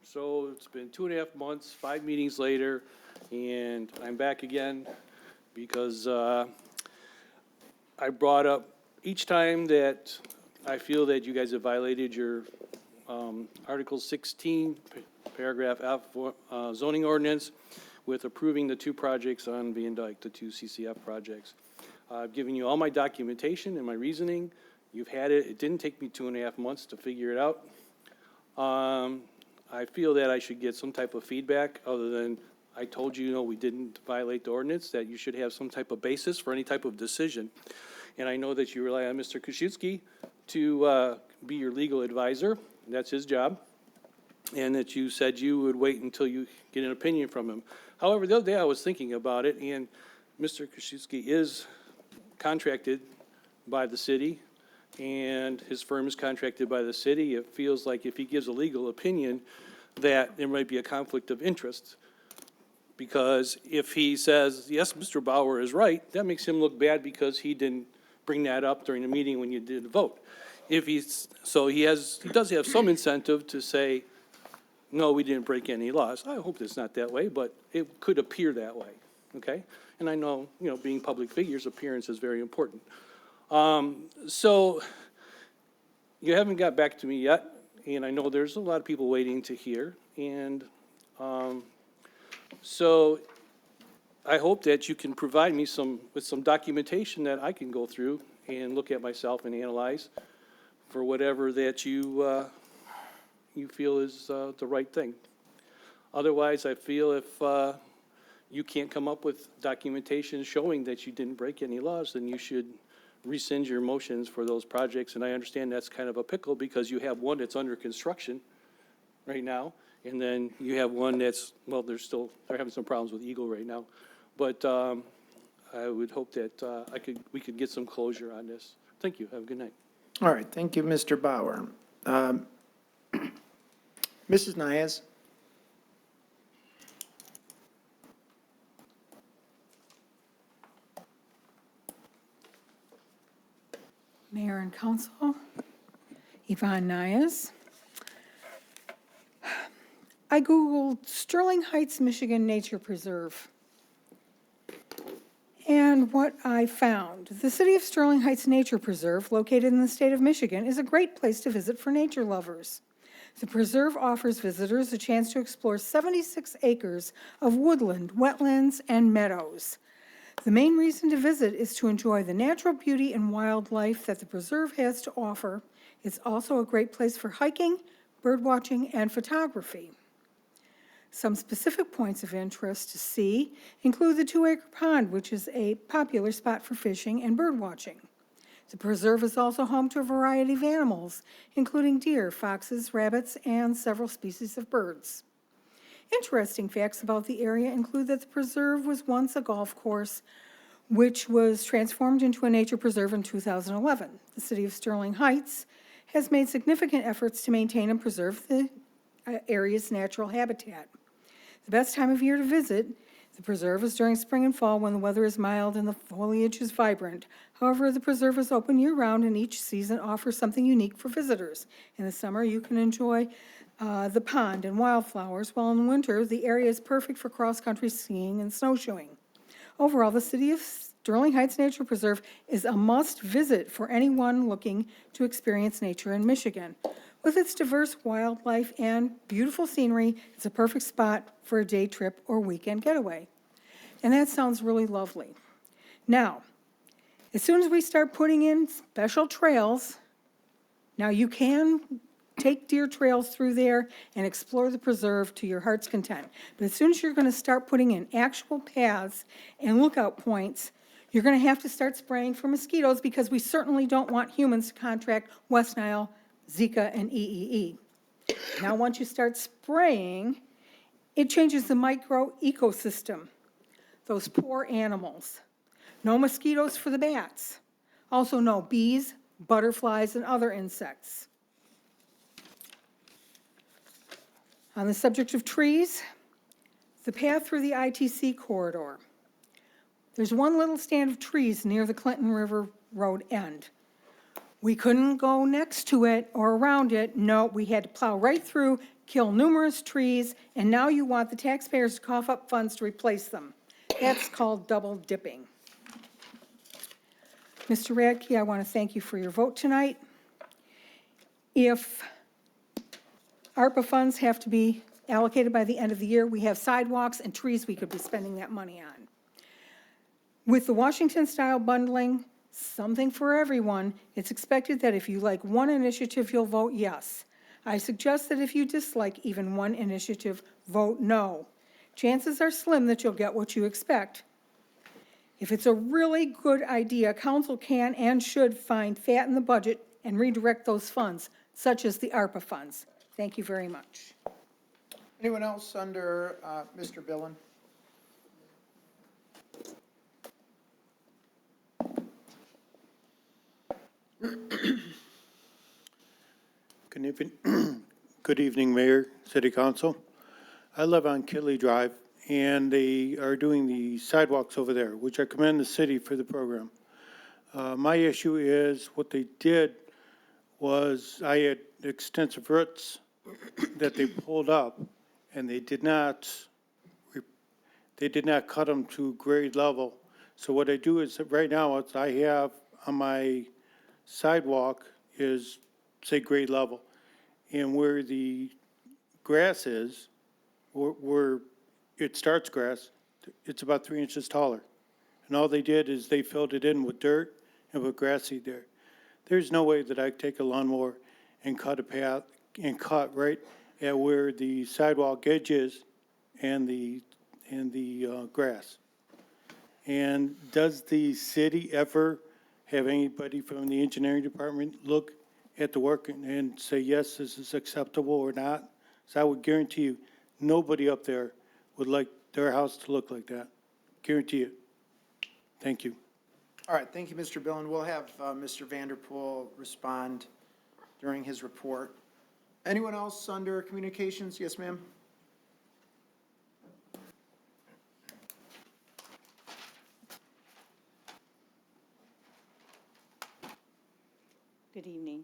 So it's been 2.5 months, 5 meetings later, and I'm back again because I brought up each time that I feel that you guys have violated your Article 16, paragraph F zoning ordinance with approving the 2 projects on Van Dyke, the 2 CCF projects. I've given you all my documentation and my reasoning. You've had it. It didn't take me 2.5 months to figure it out. I feel that I should get some type of feedback other than I told you, we didn't violate the ordinance, that you should have some type of basis for any type of decision. And I know that you rely on Mr. Kuschewski to be your legal advisor. That's his job. And that you said you would wait until you get an opinion from him. However, the other day I was thinking about it, and Mr. Kuschewski is contracted by the city, and his firm is contracted by the city. It feels like if he gives a legal opinion that there might be a conflict of interest. Because if he says, yes, Mr. Bauer is right, that makes him look bad because he didn't bring that up during the meeting when you did the vote. He does have some incentive to say, no, we didn't break any laws. I hope it's not that way, but it could appear that way, okay? And I know, being public figures, appearance is very important. So you haven't got back to me yet, and I know there's a lot of people waiting to hear. And so I hope that you can provide me with some documentation that I can go through and look at myself and analyze for whatever that you feel is the right thing. Otherwise, I feel if you can't come up with documentation showing that you didn't break any laws, then you should rescind your motions for those projects. And I understand that's kind of a pickle because you have one that's under construction right now, and then you have one that's, well, they're having some problems with Eagle right now. But I would hope that we could get some closure on this. Thank you. Have a good night. All right, thank you, Mr. Bauer. Mrs. Nayas? Mayor and Council, Yvonne Nayas. I Googled Sterling Heights, Michigan Nature Preserve. And what I found, the city of Sterling Heights Nature Preserve, located in the state of Michigan, is a great place to visit for nature lovers. The preserve offers visitors a chance to explore 76 acres of woodland, wetlands, and meadows. The main reason to visit is to enjoy the natural beauty and wildlife that the preserve has to offer. It's also a great place for hiking, birdwatching, and photography. Some specific points of interest to see include the 2-acre pond, which is a popular spot for fishing and birdwatching. The preserve is also home to a variety of animals, including deer, foxes, rabbits, and several species of birds. Interesting facts about the area include that the preserve was once a golf course, which was transformed into a nature preserve in 2011. The city of Sterling Heights has made significant efforts to maintain and preserve the area's natural habitat. The best time of year to visit the preserve is during spring and fall when the weather is mild and the foliage is vibrant. However, the preserve is open year-round and each season offers something unique for visitors. In the summer, you can enjoy the pond and wildflowers, while in winter, the area is perfect for cross-country skiing and snowshoeing. Overall, the city of Sterling Heights Nature Preserve is a must-visit for anyone looking to experience nature in Michigan. With its diverse wildlife and beautiful scenery, it's a perfect spot for a day trip or weekend getaway. And that sounds really lovely. Now, as soon as we start putting in special trails, now you can take deer trails through there and explore the preserve to your heart's content. But as soon as you're going to start putting in actual paths and lookout points, you're going to have to start spraying for mosquitoes because we certainly don't want humans to contract West Nile, Zika, and EEE. Now, once you start spraying, it changes the micro ecosystem. Those poor animals. No mosquitoes for the bats. Also no bees, butterflies, and other insects. On the subject of trees, the path through the ITC corridor. There's one little stand of trees near the Clinton River Road end. We couldn't go next to it or around it. No, we had to plow right through, kill numerous trees, and now you want the taxpayers to cough up funds to replace them. That's called double dipping. Mr. Radke, I want to thank you for your vote tonight. If ARPA funds have to be allocated by the end of the year, we have sidewalks and trees we could be spending that money on. With the Washington-style bundling, something for everyone, it's expected that if you like one initiative, you'll vote yes. I suggest that if you dislike even one initiative, vote no. Chances are slim that you'll get what you expect. If it's a really good idea, council can and should find fat in the budget and redirect those funds, such as the ARPA funds. Thank you very much. Anyone else under Mr. Billen? Good evening, Mayor, City Council. I live on Kitley Drive, and they are doing the sidewalks over there, which I commend the city for the program. My issue is what they did was I had extensive roots that they pulled up, and they did not cut them to grade level. So what I do is right now, what I have on my sidewalk is, say, grade level. And where the grass is, where it starts grass, it's about 3 inches taller. And all they did is they filled it in with dirt and put grass seed there. There's no way that I could take a lawnmower and cut a path and cut right at where the sidewalk edge is and the grass. And does the city ever have anybody from the engineering department look at the work and say, yes, this is acceptable or not? So I would guarantee you, nobody up there would like their house to look like that. Guarantee it. Thank you. All right, thank you, Mr. Bill, and we'll have Mr. Vanderpool respond during his report. Anyone else under communications? Yes, ma'am? Good evening.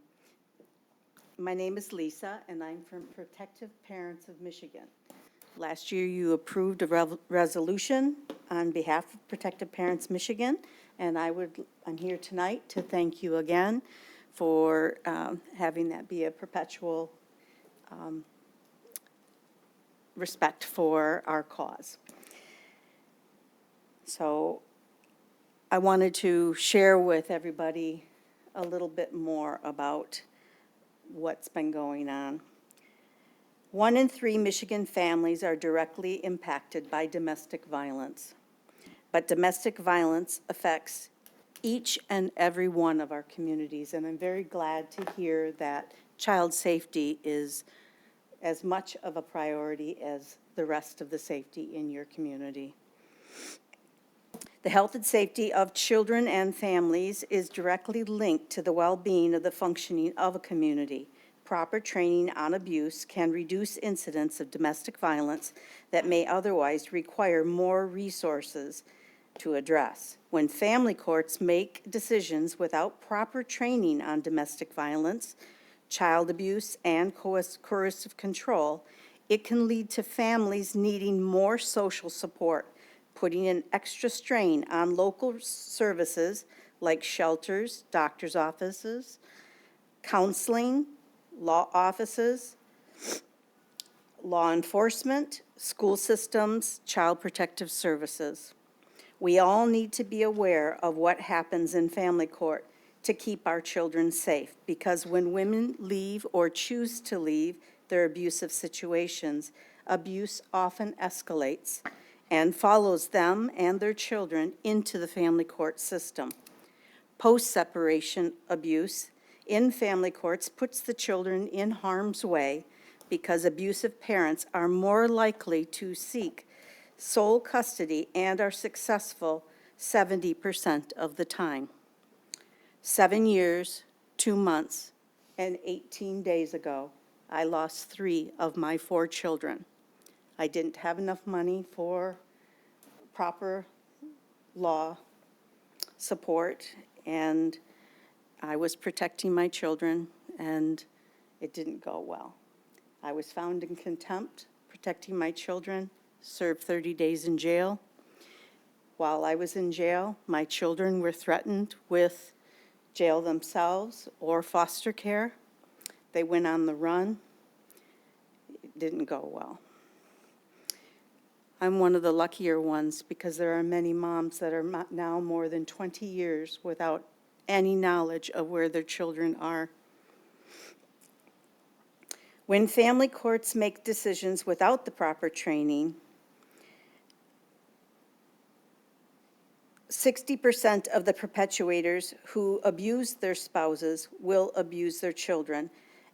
My name is Lisa, and I'm from Protective Parents of Michigan. Last year, you approved a resolution on behalf of Protective Parents Michigan, and I'm here tonight to thank you again for having that be a perpetual respect for our cause. So I wanted to share with everybody a little bit more about what's been going on. 1 in 3 Michigan families are directly impacted by domestic violence. But domestic violence affects each and every one of our communities, and I'm very glad to hear that child safety is as much of a priority as the rest of the safety in your community. The health and safety of children and families is directly linked to the well-being of the functioning of a community. Proper training on abuse can reduce incidents of domestic violence that may otherwise require more resources to address. When family courts make decisions without proper training on domestic violence, child abuse, and coercive control, it can lead to families needing more social support, putting an extra strain on local services like shelters, doctor's offices, counseling, law offices, law enforcement, school systems, child protective services. We all need to be aware of what happens in family court to keep our children safe, because when women leave or choose to leave their abusive situations, abuse often escalates and follows them and their children into the family court system. Post-separation abuse in family courts puts the children in harm's way because abusive parents are more likely to seek sole custody and are successful 70% of the time. 7 years, 2 months, and 18 days ago, I lost 3 of my 4 children. I didn't have enough money for proper law support, and I was protecting my children, and it didn't go well. I was found in contempt, protecting my children, served 30 days in jail. While I was in jail, my children were threatened with jail themselves or foster care. They went on the run. It didn't go well. I'm one of the luckier ones because there are many moms that are now more than 20 years without any knowledge of where their children are. When family courts make decisions without the proper training, 60% of the perpetuators who abuse their spouses will abuse their children,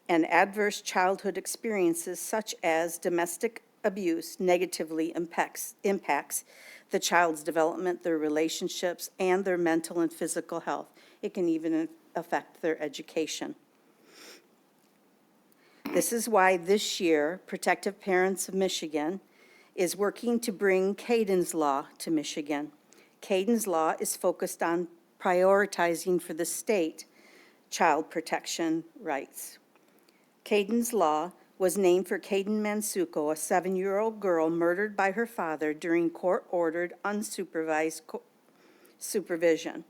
and adverse childhood experiences such as domestic abuse negatively impacts the child's development, their relationships, and their mental and physical health. It can even affect their education. This is why this year, Protective Parents of Michigan is working to bring Caden's Law to Michigan. Caden's Law is focused on prioritizing for the state child protection rights. Caden's Law was named for Caden Mansuko, a 7-year-old girl murdered by her father during court-ordered unsupervised supervision.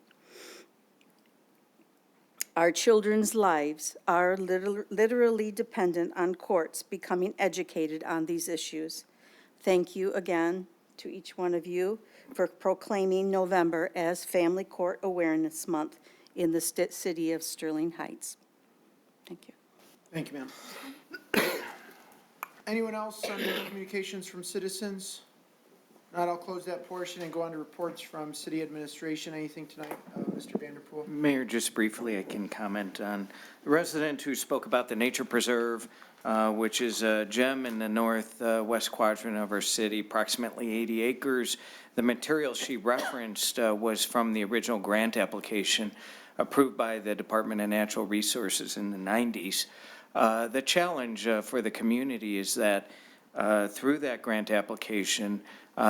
Our children's lives are literally dependent on courts becoming educated on these issues. Thank you again to each one of you for proclaiming November as Family Court Awareness Month in the city of Sterling Heights. Thank you. Thank you, ma'am. Anyone else on the communications from citizens? Not, I'll close that portion and go on to reports from city administration. Anything tonight, Mr. Vanderpool? Mayor, just briefly, I can comment on the resident who spoke about the nature preserve, which is a gem in the northwest quadrant of our city, approximately 80 acres. The material she referenced was from the original grant application approved by the Department of Natural Resources in the 90s. The challenge for the community is that through that grant application,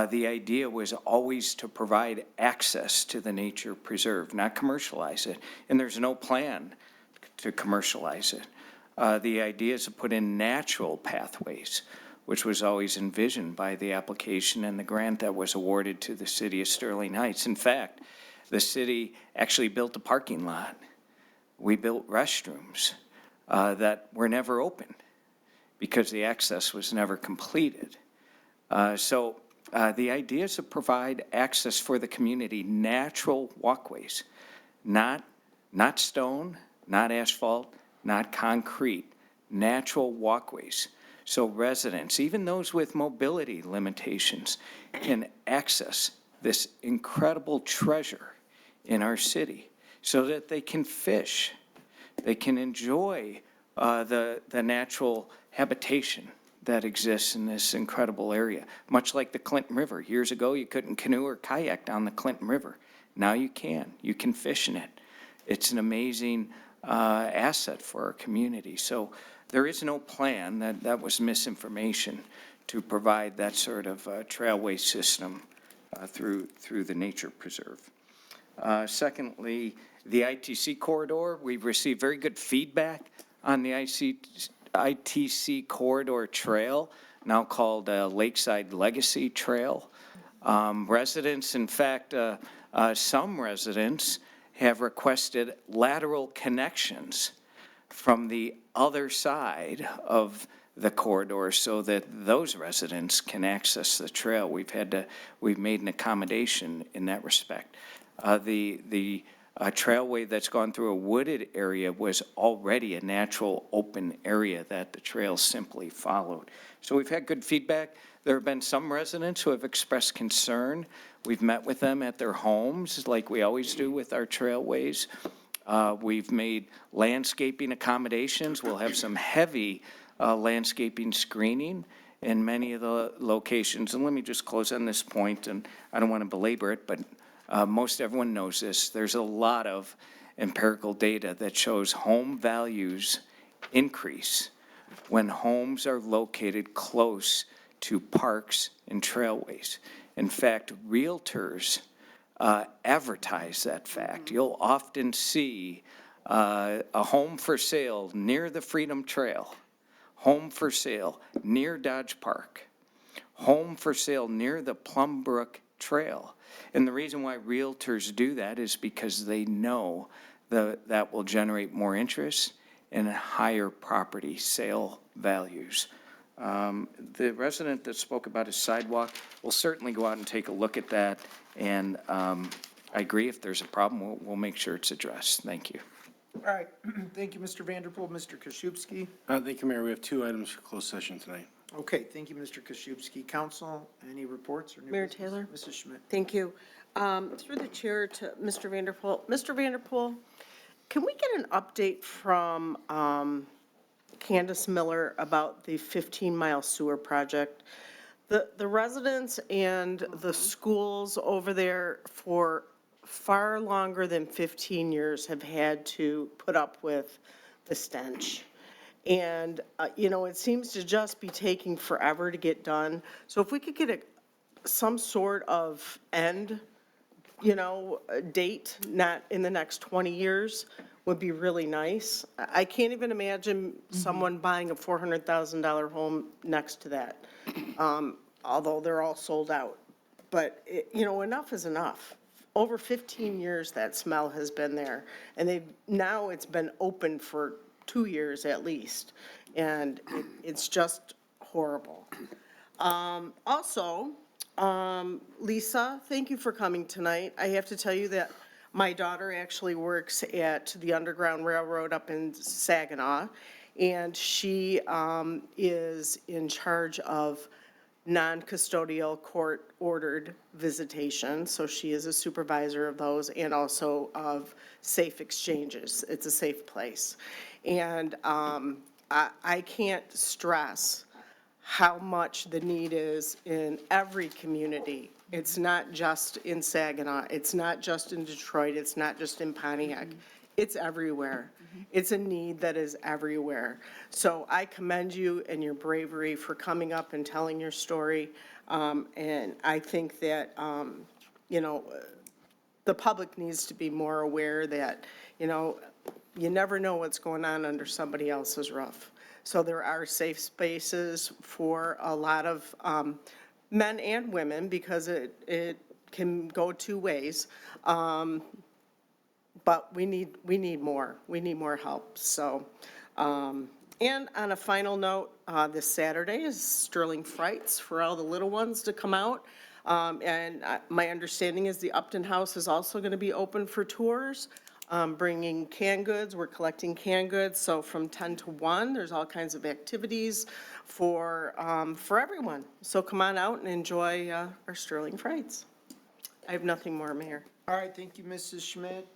the idea was always to provide access to the nature preserve, not commercialize it. And there's no plan to commercialize it. The idea is to put in natural pathways, which was always envisioned by the application and the grant that was awarded to the city of Sterling Heights. In fact, the city actually built a parking lot. We built restrooms that were never opened because the access was never completed. So the idea is to provide access for the community, natural walkways, not stone, not asphalt, not concrete, natural walkways. So residents, even those with mobility limitations, can access this incredible treasure in our city so that they can fish, they can enjoy the natural habitation that exists in this incredible area. Much like the Clinton River. Years ago, you couldn't canoe or kayak down the Clinton River. Now you can. You can fish in it. It's an amazing asset for our community. So there is no plan. That was misinformation to provide that sort of trailway system through the nature preserve. Secondly, the ITC corridor, we've received very good feedback on the ITC corridor trail, now called Lakeside Legacy Trail. Residents, in fact, some residents have requested lateral connections from the other side of the corridor so that those residents can access the trail. We've made an accommodation in that respect. The trailway that's gone through a wooded area was already a natural open area that the trail simply followed. So we've had good feedback. There have been some residents who have expressed concern. We've met with them at their homes, like we always do with our trailways. We've made landscaping accommodations. We'll have some heavy landscaping screening in many of the locations. And let me just close on this point, and I don't want to belabor it, but most everyone knows this. There's a lot of empirical data that shows home values increase when homes are located close to parks and trailways. In fact, realtors advertise that fact. You'll often see a home for sale near the Freedom Trail, home for sale near Dodge Park, home for sale near the Plum Brook Trail. And the reason why realtors do that is because they know that will generate more interest and higher property sale values. The resident that spoke about his sidewalk will certainly go out and take a look at that. And I agree, if there's a problem, we'll make sure it's addressed. Thank you. All right. Thank you, Mr. Vanderpool. Mr. Koszybski. Thank you, Mayor. We have 2 items for closed session tonight. Okay, thank you, Mr. Koszybski. Council, any reports or new Mayor business? Taylor? Mrs. Schmidt. Thank you. Through the chair to Mr. Vanderpool. Mr. Vanderpool, can we get an update from Candace Miller about the 15-mile sewer project? The residents and the schools over there for far longer than 15 years have had to put up with the stench. And, it seems to just be taking forever to get done. So if we could get some sort of end, date, not in the next 20 years, would be really nice. I can't even imagine someone buying a $400,000 home next to that, although they're all sold out. But, enough is enough. Over 15 years that smell has been there, and now it's been open for 2 years at least, and it's just horrible. Also, Lisa, thank you for coming tonight. I have to tell you that My daughter actually works at the Underground Railroad up in Saginaw, and she is in charge of non-custodial court-ordered visitation. So she is a supervisor of those and also of safe exchanges. It's a safe place. And I can't stress how much the need is in every community. It's not just in Saginaw, it's not just in Detroit, it's not just in Pontiac. It's everywhere. It's a need that is everywhere. So I commend you and your bravery for coming up and telling your story. And I think that, you know, the public needs to be more aware that, you know, you never know what's going on under somebody else's roof. So there are safe spaces for a lot of men and women, because it can go two ways. But we need more. We need more help. So, and on a final note, this Saturday is Sterling Frights for all the little ones to come out. And my understanding is the Upton House is also going to be open for tours, bringing canned goods. We're collecting canned goods. So from 10 to 1, there's all kinds of activities for everyone. So come on out and enjoy our Sterling Frights. I have nothing more, Mayor. All right, thank you, Mrs. Schmidt.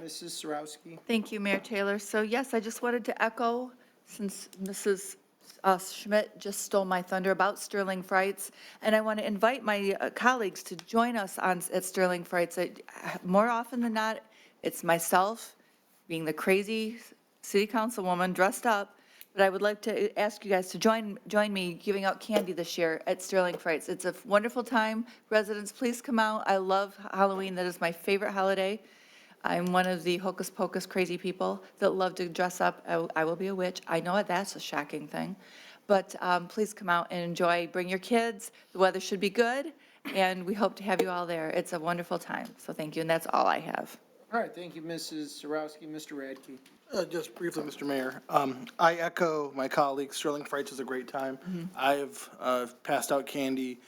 Mrs. Sarowski. Thank you, Mayor Taylor. So yes, I just wanted to echo, since Mrs. Schmidt just stole my thunder about Sterling Frights, and I want to invite my colleagues to join us at Sterling Frights. More often than not, it's myself being the crazy city councilwoman dressed up, but I would like to ask you guys to join me giving out candy this year at Sterling Frights. It's a wonderful time. Residents, please come out. I love Halloween. That is my favorite holiday. I'm one of the hocus pocus crazy people that love to dress up. I will be a witch. I know that's a shocking thing. But please come out and enjoy. Bring your kids. The weather should be good, and we hope to have you all there. It's a wonderful time. So thank you, and that's all I have. All right, thank you, Mrs. Sarowski. Mr. Radke. Just briefly, Mr. Mayor, I echo my colleagues. Sterling Frights is a great time. I have passed out candy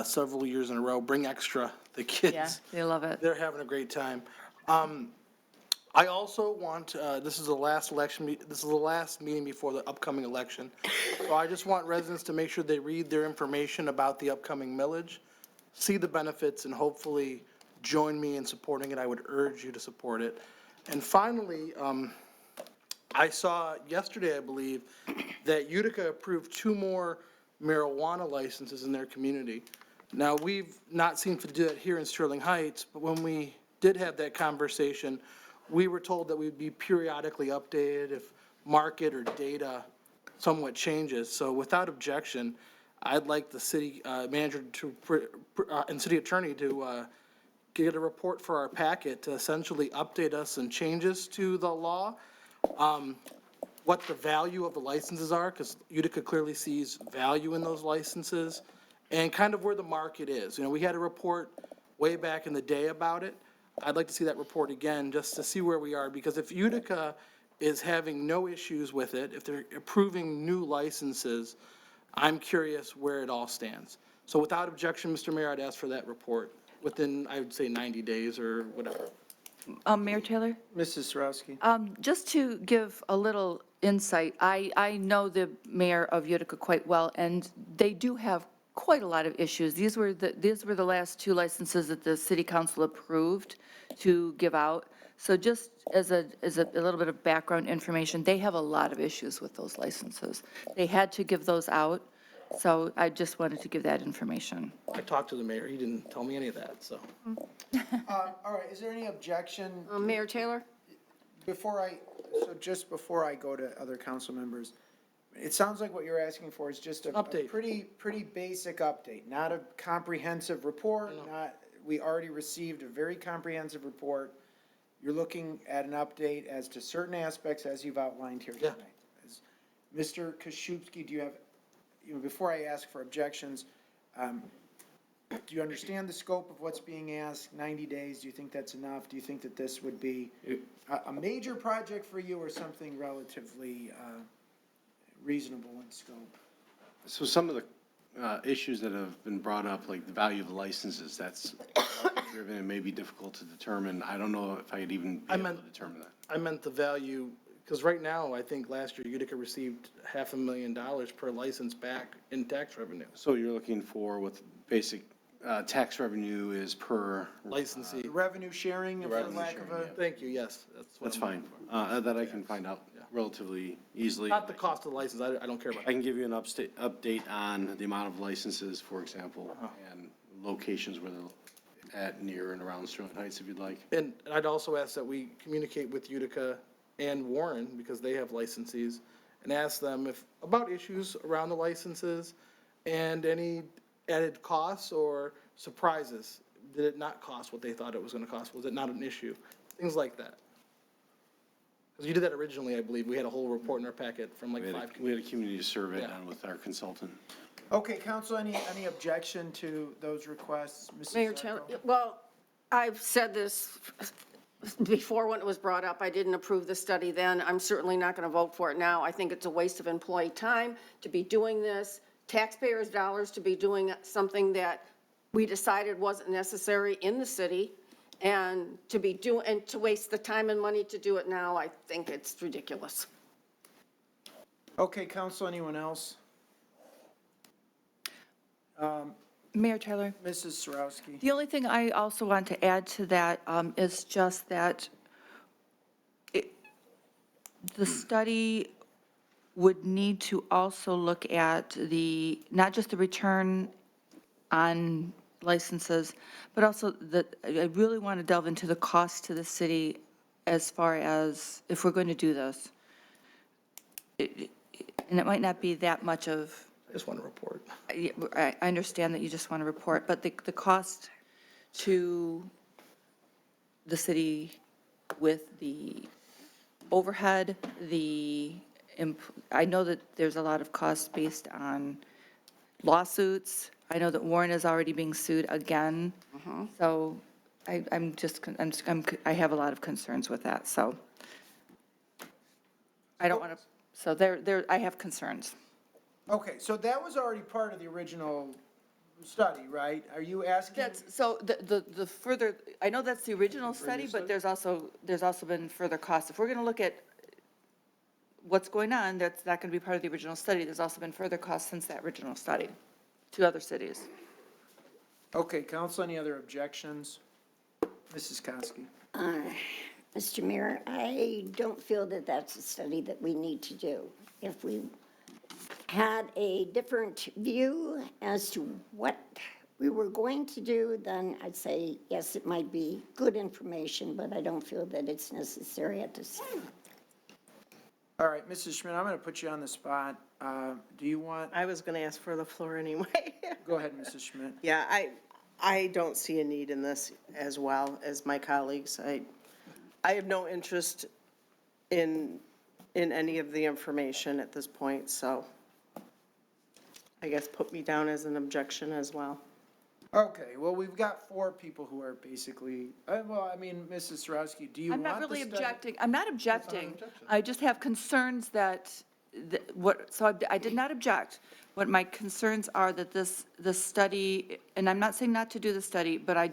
several years in a row. Bring extra. The kids. Yeah, they love it. They're having a great time. I also want, this is the last this is the last meeting before the upcoming election. So I just want residents to make sure they read their information about the upcoming millage, see the benefits, and hopefully join me in supporting it. I would urge you to support it. And finally, I saw yesterday, I believe, that Utica approved 2 more marijuana licenses in their community. Now, we've not seen to do that here in Sterling Heights, but when we did have that conversation, we were told that we'd be periodically updated if market or data somewhat changes. So without objection, I'd like the city manager and city attorney to get a report for our packet to essentially update us on changes to the law, what the value of the licenses are, because Utica clearly sees value in those licenses, and kind of where the market is. You know, we had a report way back in the day about it. I'd like to see that report again, just to see where we are, because if Utica is having no issues with it, if they're approving new licenses, I'm curious where it all stands. So without objection, Mr. Mayor, I'd ask for that report within, I would say, 90 days or whatever. Mayor Taylor? Mrs. Sarowski. Just to give a little insight, I know the mayor of Utica quite well, and they do have quite a lot of issues. These were the last 2 licenses that the city council approved to give out. So just as a little bit of background information, they have a lot of issues with those licenses. They had to give those out, so I just wanted to give that information. I talked to the mayor, he didn't tell me any of that, so. All right, is there any objection? Mayor Taylor? Just before I go to other council members, it sounds like what you're asking for is just a Update. pretty basic update, not a comprehensive report, we already received a very comprehensive report. You're looking at an update as to certain aspects as you've outlined here tonight. Mr. Koszewski, do you have, before I ask for objections, do you understand the scope of what's being asked? 90 days, do you think that's enough? Do you think that this would be a major project for you or something relatively reasonable in scope? So some of the issues that have been brought up, like the value of the licenses, that's driven, it may be difficult to determine. I don't know if I'd even be able to determine that. I meant the value, because right now, I think last year Utica received $500,000 per license back in tax revenue. So you're looking for what the basic tax revenue is per Licensee. Revenue sharing, for lack of a. Thank you, yes. That's fine. That I can find out relatively easily. Not the cost of the license, I don't care about I can give you an update on the amount of licenses, for example, and locations where they're at, near and around Sterling Heights, if you'd like. And I'd also ask that we communicate with Utica and Warren, because they have licensees, and ask them about issues around the licenses and any added costs or surprises. Did it not cost what they thought it was going to cost? Was it not an issue? Things like that. Because you did that originally, I believe. We had a whole report in our packet from like 5 We had a community survey Yeah. done with our consultant. Okay, council, any objection to those requests? Mrs. Mayor Zarko? Chandler, well, I've said this before when it was brought up. I didn't approve the study then. I'm certainly not going to vote for it now. I think it's a waste of employee time to be doing this, taxpayers' dollars to be doing something that we decided wasn't necessary in the city, and to waste the time and money to do it now, I think it's ridiculous. Okay, council, anyone else? Mayor Taylor? Mrs. Sarowski. The only thing I also want to add to that is just that the study would need to also look at not just the return on licenses, but also I really want to delve into the cost to the city as far as if we're going to do this. And it might not be that much of. I just want to report. I understand that you just want to report, but the cost to the city with the overhead, I know that there's a lot of costs based on lawsuits. I know that Warren is already being sued again. So I have a lot of concerns with that, so. I don't want to, so I have concerns. Okay, so that was already part of the original study, right? Are you asking? So the further, I know that's the original study, but there's also been further costs. If we're going to look at what's going on, that's not going to be part of the original study. There's also been further costs since that original study to other cities. Okay, council, any other objections? Mrs. Koski. Mr. Mayor, I don't feel that that's a study that we need to do. If we had a different view as to what we were going to do, then I'd say, yes, it might be good information, but I don't feel that it's necessary at this time. All right, Mrs. Schmidt, I'm going to put you on the spot. Do you want? I was going to ask for the floor anyway. Go ahead, Mrs. Schmidt. Yeah, I don't see a need in this as well as my colleagues. I have no interest in any of the information at this point, so I guess put me down as an objection as well. Okay, well, we've got 4 people who are basically, Mrs. Sarowski, do you want I'm not really the study? objecting. I'm not objecting. I just have concerns so I did not object. What my concerns are that the study, and I'm not saying not to do the study, but I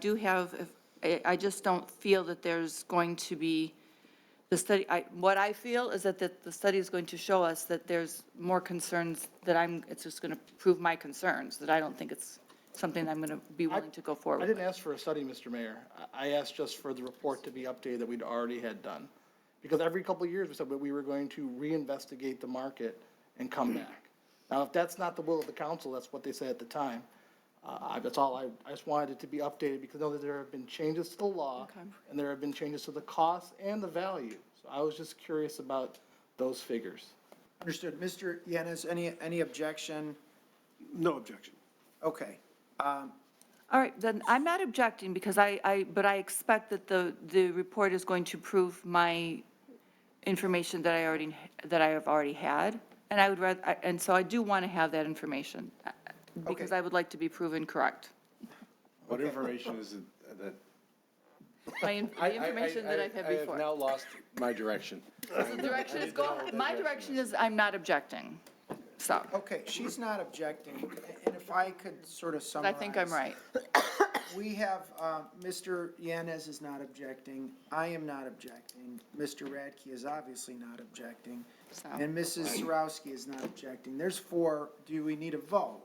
just don't feel that there's going to be the study. What I feel is that the study is going to show us that there's more concerns it's just going to prove my concerns, that I don't think it's something I'm going to be willing to go forward I with. didn't ask for a study, Mr. Mayor. I asked just for the report to be updated that we'd already had done. Because every couple of years, we said that we were going to reinvestigate the market and come back. Now, if that's not the will of the council, that's what they said at the time. That's all, I just wanted it to be updated because I know that there have been changes to the law, and there have been changes to the cost and the value. So I was just curious about those figures. Understood. Mr. Yanis, any objection? No objection. Okay. All right, then I'm not objecting because but I expect that the report is going to prove my information that I have already had. And I would rather, and so I do want to have that information because I would like to be proven correct. What information is it that? The information that I've had I have before. now lost my direction. The direction is my direction is I'm not objecting, so. Okay, she's not objecting, and if I could sort of I summarize. think I'm right. we have, Mr. Yanez is not objecting, I am not objecting, Mr. Radke is obviously not objecting, and Mrs. Sarowski is not objecting. There's 4. Do we need a vote?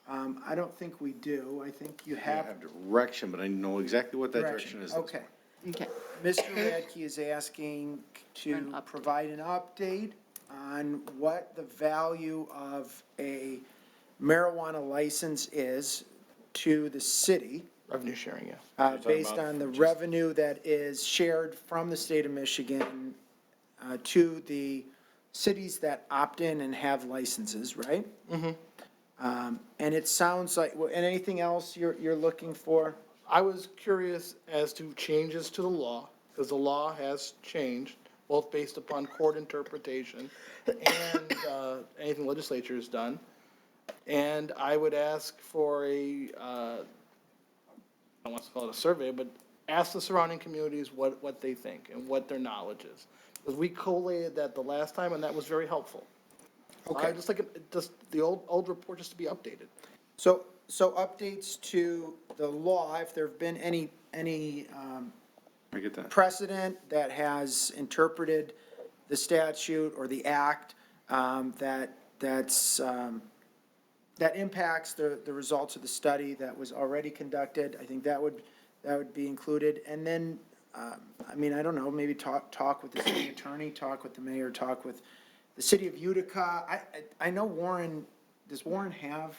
I don't think we do. I think you I have. have direction, but I know exactly what that direction is. Okay. Okay. Mr. Radke is asking to provide an update on what the value of a marijuana license is to the city. Revenue sharing, yeah. Based on the revenue that is shared from the state of Michigan to the cities that opt in and have licenses, right? Mm-hmm. And it sounds like, and anything else you're looking for? I was curious as to changes to the law, because the law has changed, both based upon court interpretation and anything legislature has done. And I would ask for a, I don't want to call it a survey, but ask the surrounding communities what they think and what their knowledge is. Because we collated that the last time, and that was very helpful. Okay. Just like, just the old report just to be updated. So updates to the law, if there have been any I get that. precedent that has interpreted the statute or the act that impacts the results of the study that was already conducted, I think that would be included. And then, I mean, I don't know, maybe talk with the city attorney, talk with the mayor, talk with the city of Utica. I know Warren, does Warren have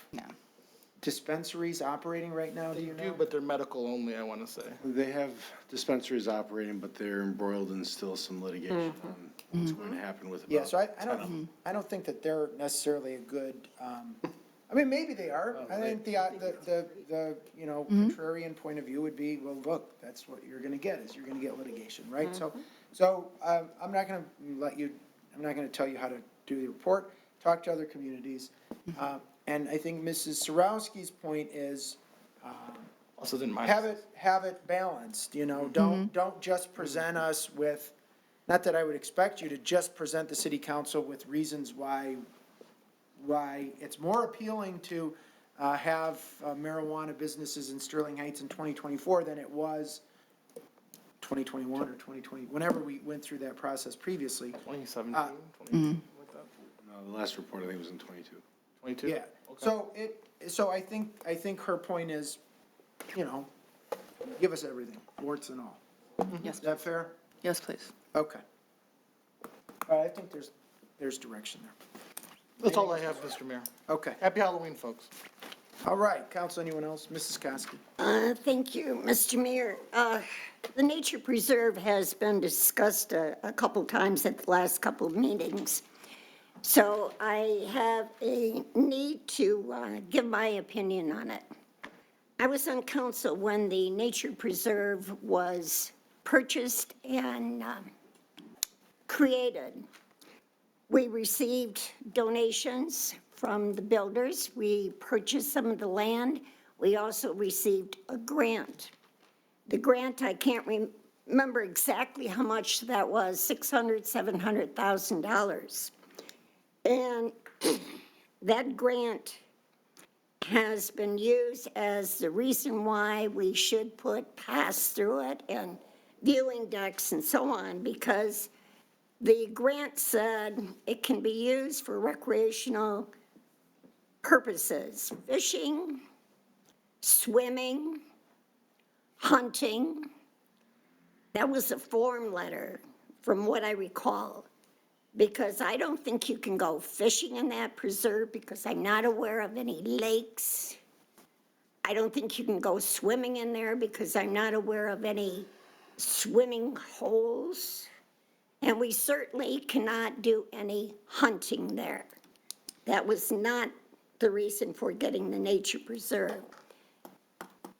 dispensaries operating right now, do you know? But they're medical only, I want to say. They have dispensaries operating, but they're embroiled in still some litigation on what's going to happen with about Yeah, so 10 of them. I don't think that they're necessarily a good, I mean, maybe they are. I think the contrarian point of view would be, well, look, that's what you're gonna get, is you're gonna get litigation, right? So I'm not gonna tell you how to do the report, talk to other communities. And I think Mrs. Sarowski's point is, Also didn't mind. have it balanced, don't just present us with, not that I would expect you to just present the city council with reasons why it's more appealing to have marijuana businesses in Sterling Heights in 2024 than it was 2021 or 2020, whenever we went through that process previously. 2017, Uh, 2018, like that. No, the last report I think was in 22. 22? Yeah, so I think her point is, give us everything, warts and all. Yes. Is that fair? Yes, please. Okay. All right, I think there's direction there. That's all I have, Mr. Mayor. Okay. Happy Halloween, folks. All right, council, anyone else? Mrs. Koski? Thank you, Mr. Mayor. The nature preserve has been discussed a couple times at the last couple of meetings. So I have a need to give my opinion on it. I was on council when the nature preserve was purchased and created. We received donations from the builders. We purchased some of the land. We also received a grant. The grant, I can't remember exactly how much that was, $600,000, $700,000. And that grant has been used as the reason why we should put pass-through it and viewing decks and so on, because the grant said it can be used for recreational purposes, fishing, swimming, hunting. That was a form letter, from what I recall, because I don't think you can go fishing in that preserve because I'm not aware of any lakes. I don't think you can go swimming in there because I'm not aware of any swimming holes. And we certainly cannot do any hunting there. That was not the reason for getting the nature preserve.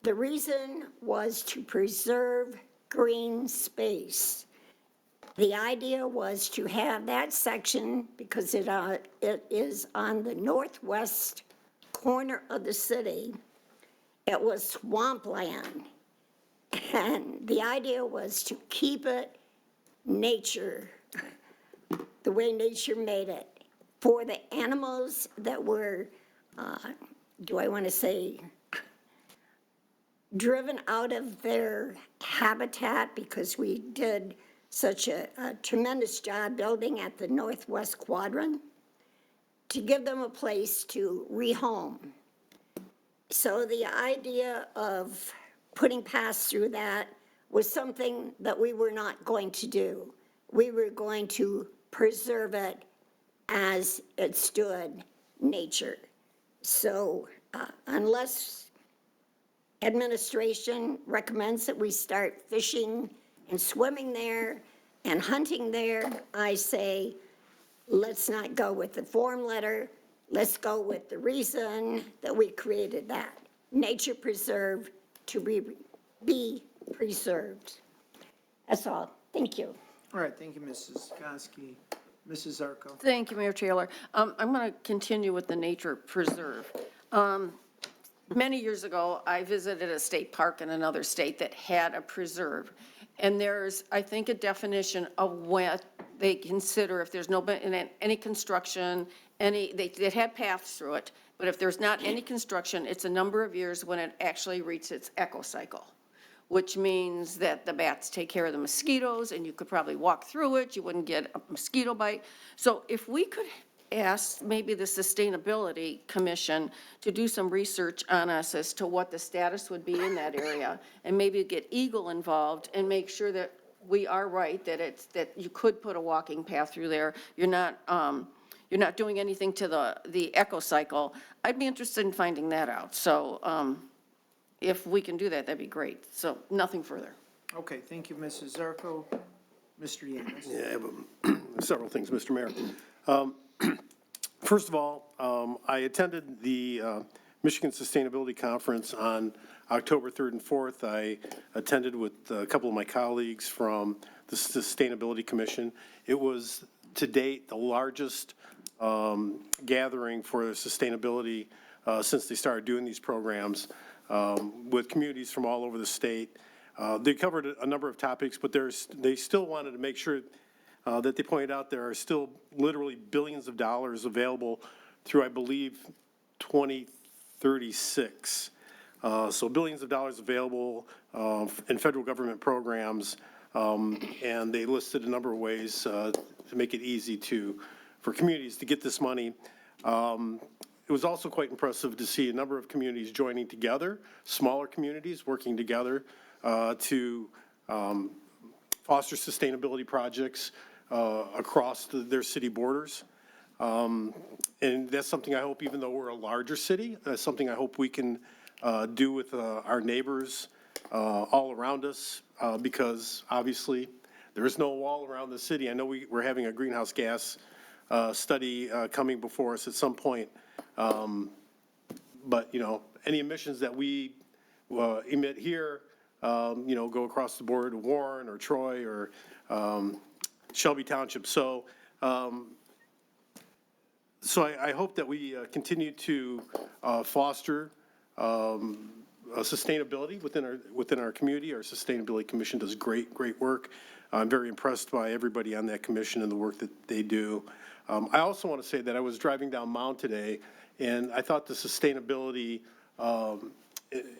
The reason was to preserve green space. The idea was to have that section, because it is on the northwest corner of the city. It was swampland. And the idea was to keep it nature, the way nature made it, for the animals that were, do I want to say, driven out of their habitat because we did such a tremendous job building at the northwest quadrant, to give them a place to rehome. So the idea of putting paths through that was something that we were not going to do. We were going to preserve it as it stood, nature. So unless administration recommends that we start fishing and swimming there and hunting there, I say, let's not go with the form letter. Let's go with the reason that we created that. Nature preserve to be preserved. That's all. Thank you. All right, thank you, Mrs. Koski. Mrs. Zarko. Thank you, Mayor Taylor. I'm going to continue with the nature preserve. Many years ago, I visited a state park in another state that had a preserve. And there's, I think, a definition of what they consider, if there's no, any construction, they had paths through it, but if there's not any construction, it's a number of years when it actually reaches its eco cycle, which means that the bats take care of the mosquitoes and you could probably walk through it, you wouldn't get a mosquito bite. So if we could ask maybe the Sustainability Commission to do some research on us as to what the status would be in that area, and maybe get Eagle involved and make sure that we are right, that it's, that you could put a walking path through there. You're not doing anything to the eco cycle. I'd be interested in finding that out. So if we can do that, that'd be great. So nothing further. Okay, thank you, Mrs. Zarko. Mr. Yanis. Yeah, I have several things, Mr. Mayor. First of all, I attended the Michigan Sustainability Conference on October 3rd and 4th. I attended with a couple of my colleagues from the Sustainability Commission. It was, to date, the largest gathering for sustainability since they started doing these programs with communities from all over the state. They covered a number of topics, but they still wanted to make sure that they pointed out there are still literally billions of dollars available through, I believe, 2036. So billions of dollars available in federal government programs, and they listed a number of ways to make it easy for communities to get this money. It was also quite impressive to see a number of communities joining together, smaller communities working together to foster sustainability projects across their city borders. And that's something I hope, even though we're a larger city, that's something I hope we can do with our neighbors all around us, because obviously there is no wall around the city. I know we're having a greenhouse gas study coming before us at some point. But, you know, any emissions that we emit here, you know, go across the board to Warren or Troy or Shelby Township. So, I hope that we continue to foster sustainability within our community. Our Sustainability Commission does great work. I'm very impressed by everybody on that commission and the work that they do. I also want to say that I was driving down Mound today, and I thought the sustainability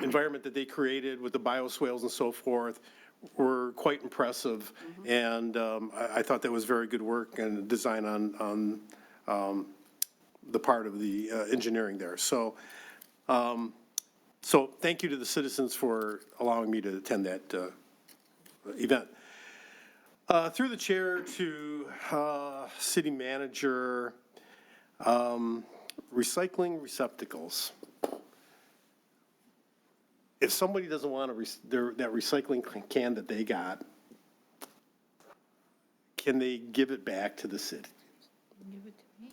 environment that they created with the bioswales and so forth were quite impressive. And I thought that was very good work and design on the part of the engineering there. So, so thank you to the citizens for allowing me to attend that event. Through the chair to city manager, recycling receptacles. If somebody doesn't want that recycling can that they got, can they give it back to the city? Give it to me.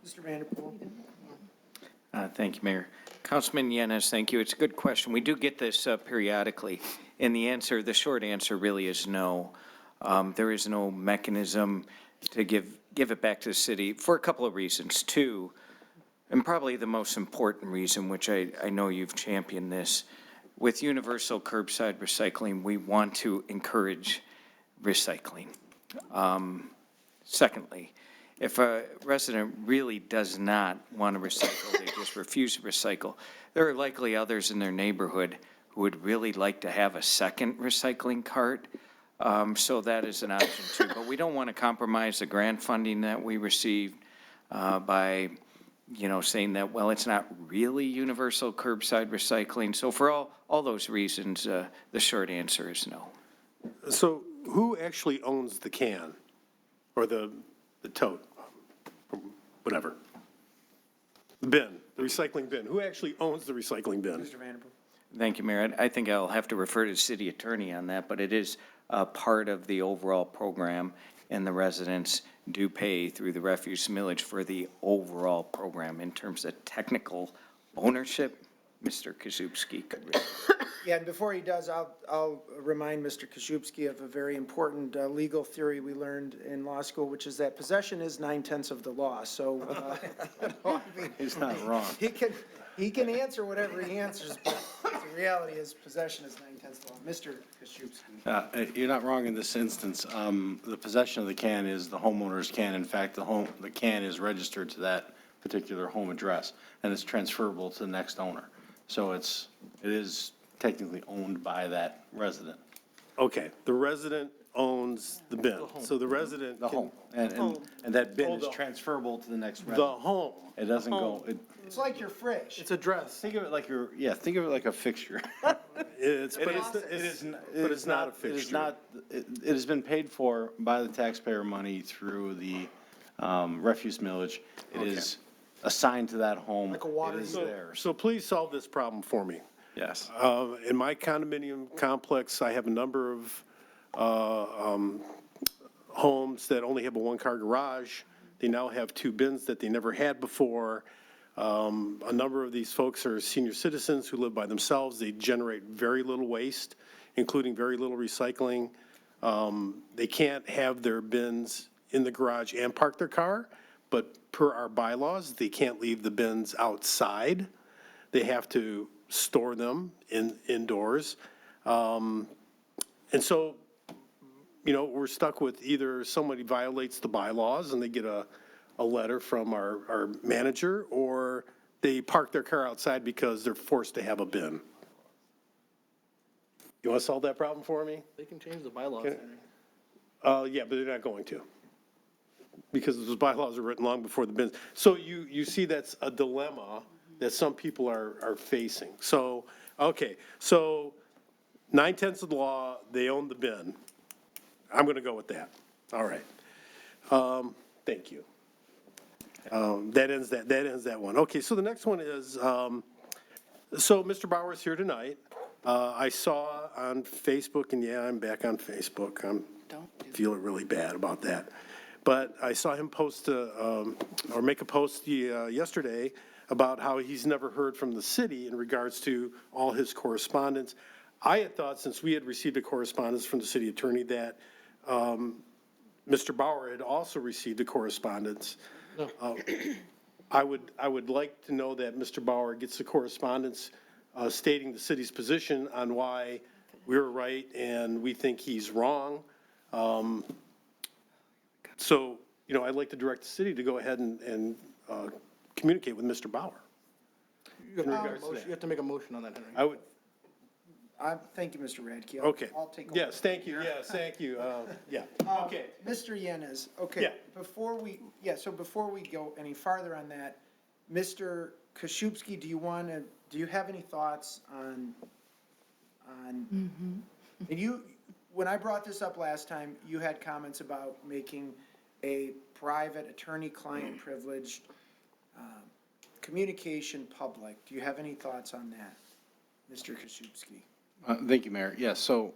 Mr. Vanderpool. Thank you, Mayor. Councilman Yanis, thank you. It's a good question. We do get this periodically, and the short answer really is no. There is no mechanism to give it back to the city for a couple of reasons. Two, and probably the most important reason, which I know you've championed this, with universal curbside recycling, we want to encourage recycling. Secondly, if a resident really does not want to recycle, they just refuse to recycle, there are likely others in their neighborhood who would really like to have a second recycling cart. So that is an option too. But we don't want to compromise the grant funding that we received by, saying that, well, it's not really universal curbside recycling. So for all those reasons, the short answer is no. So who actually owns the can or the tote, whatever? The bin, the recycling bin. Who actually owns the recycling bin? Mr. Vanderbilt? Thank you, Mayor. I think I'll have to refer to the city attorney on that, but it is part of the overall program, and the residents do pay through the refuse millage for the overall program. In terms of technical ownership, Mr. Kaszubski could. Yeah, and before he does, I'll remind Mr. Kaszubski of a very important legal theory we learned in law school, which is that possession is 9/10 of the law. So, He's not wrong. he can answer whatever he answers, but the reality is possession is 9/10 of the law. Mr. Kaszubski. You're not wrong in this instance. The possession of the can is the homeowner's can. In fact, the can is registered to that particular home address, and it's transferable to the next owner. So it is technically owned by that resident. Okay, the resident owns the bin. So the resident. The home. And that bin is transferable to the next resident. The home. It doesn't go, It's like your fridge. It's a dress. think of it like think of it like a fixture. But it's not a fixture. It has been paid for by the taxpayer money through the refuse millage. It is assigned to that home. Like a water It is heater. there. So please solve this problem for me. Yes. In my condominium complex, I have a number of homes that only have a one-car garage. They now have 2 bins that they never had before. A number of these folks are senior citizens who live by themselves. They generate very little waste, including very little recycling. They can't have their bins in the garage and park their car, but per our bylaws, they can't leave the bins outside. They have to store them indoors. And so, we're stuck with either somebody violates the bylaws and they get a letter from our manager, or they park their car outside because they're forced to have a bin. You want to solve that problem for me? They can change the bylaws. Yeah, but they're not going to. Because those bylaws are written long before the bins. So you see that's a dilemma that some people are facing. So, okay, so 9/10 of the law, they own the bin. I'm going to go with that. All right. Thank you. That ends that one. Okay, so the next one is, so Mr. Bauer is here tonight. I saw on Facebook, and yeah, I'm back on Facebook. I'm feeling really bad about that. But I saw him post or make a post yesterday about how he's never heard from the city in regards to all his correspondence. I had thought, since we had received a correspondence from the city attorney, that Mr. Bauer had also received a correspondence. No. I would like to know that Mr. Bauer gets the correspondence stating the city's position on why we're right and we think he's wrong. So, I'd like to direct the city to go ahead and communicate with Mr. Bauer. You have to make a motion on that, Henry. I would, Thank you, Mr. Radke. okay. I'll take. Yes, thank you, yes, thank you, yeah, okay. Mr. Yanez, okay. Yeah. Before we go any farther on that, Mr. Kaszubski, do you have any thoughts on, and when I brought this up last time, you had comments about making a private attorney-client privileged communication public. Do you have any thoughts on that, Mr. Kaszubski? Thank you, Mayor. Yes, so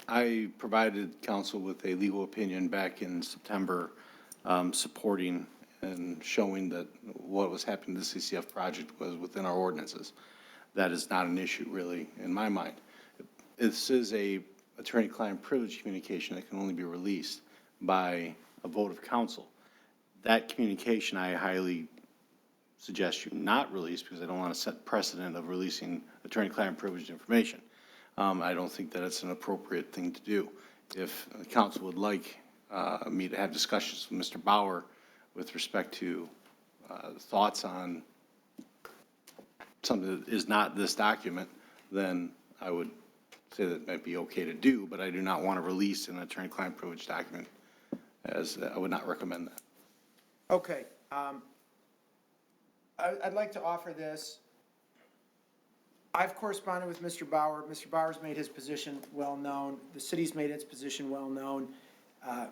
I provided council with a legal opinion back in September supporting and showing that what was happening to the CCF project was within our ordinances. That is not an issue, really, in my mind. This is a attorney-client privilege communication that can only be released by a vote of council. That communication, I highly suggest you not release, because I don't want to set precedent of releasing attorney-client privileged information. I don't think that it's an appropriate thing to do. If the council would like me to have discussions with Mr. Bauer with respect to thoughts on something that is not this document, then I would say that might be okay to do, but I do not want to release an attorney-client privilege document, as I would not recommend that. Okay. I'd like to offer this. I've corresponded with Mr. Bauer. Mr. Bauer's made his position well-known. The city's made its position well-known.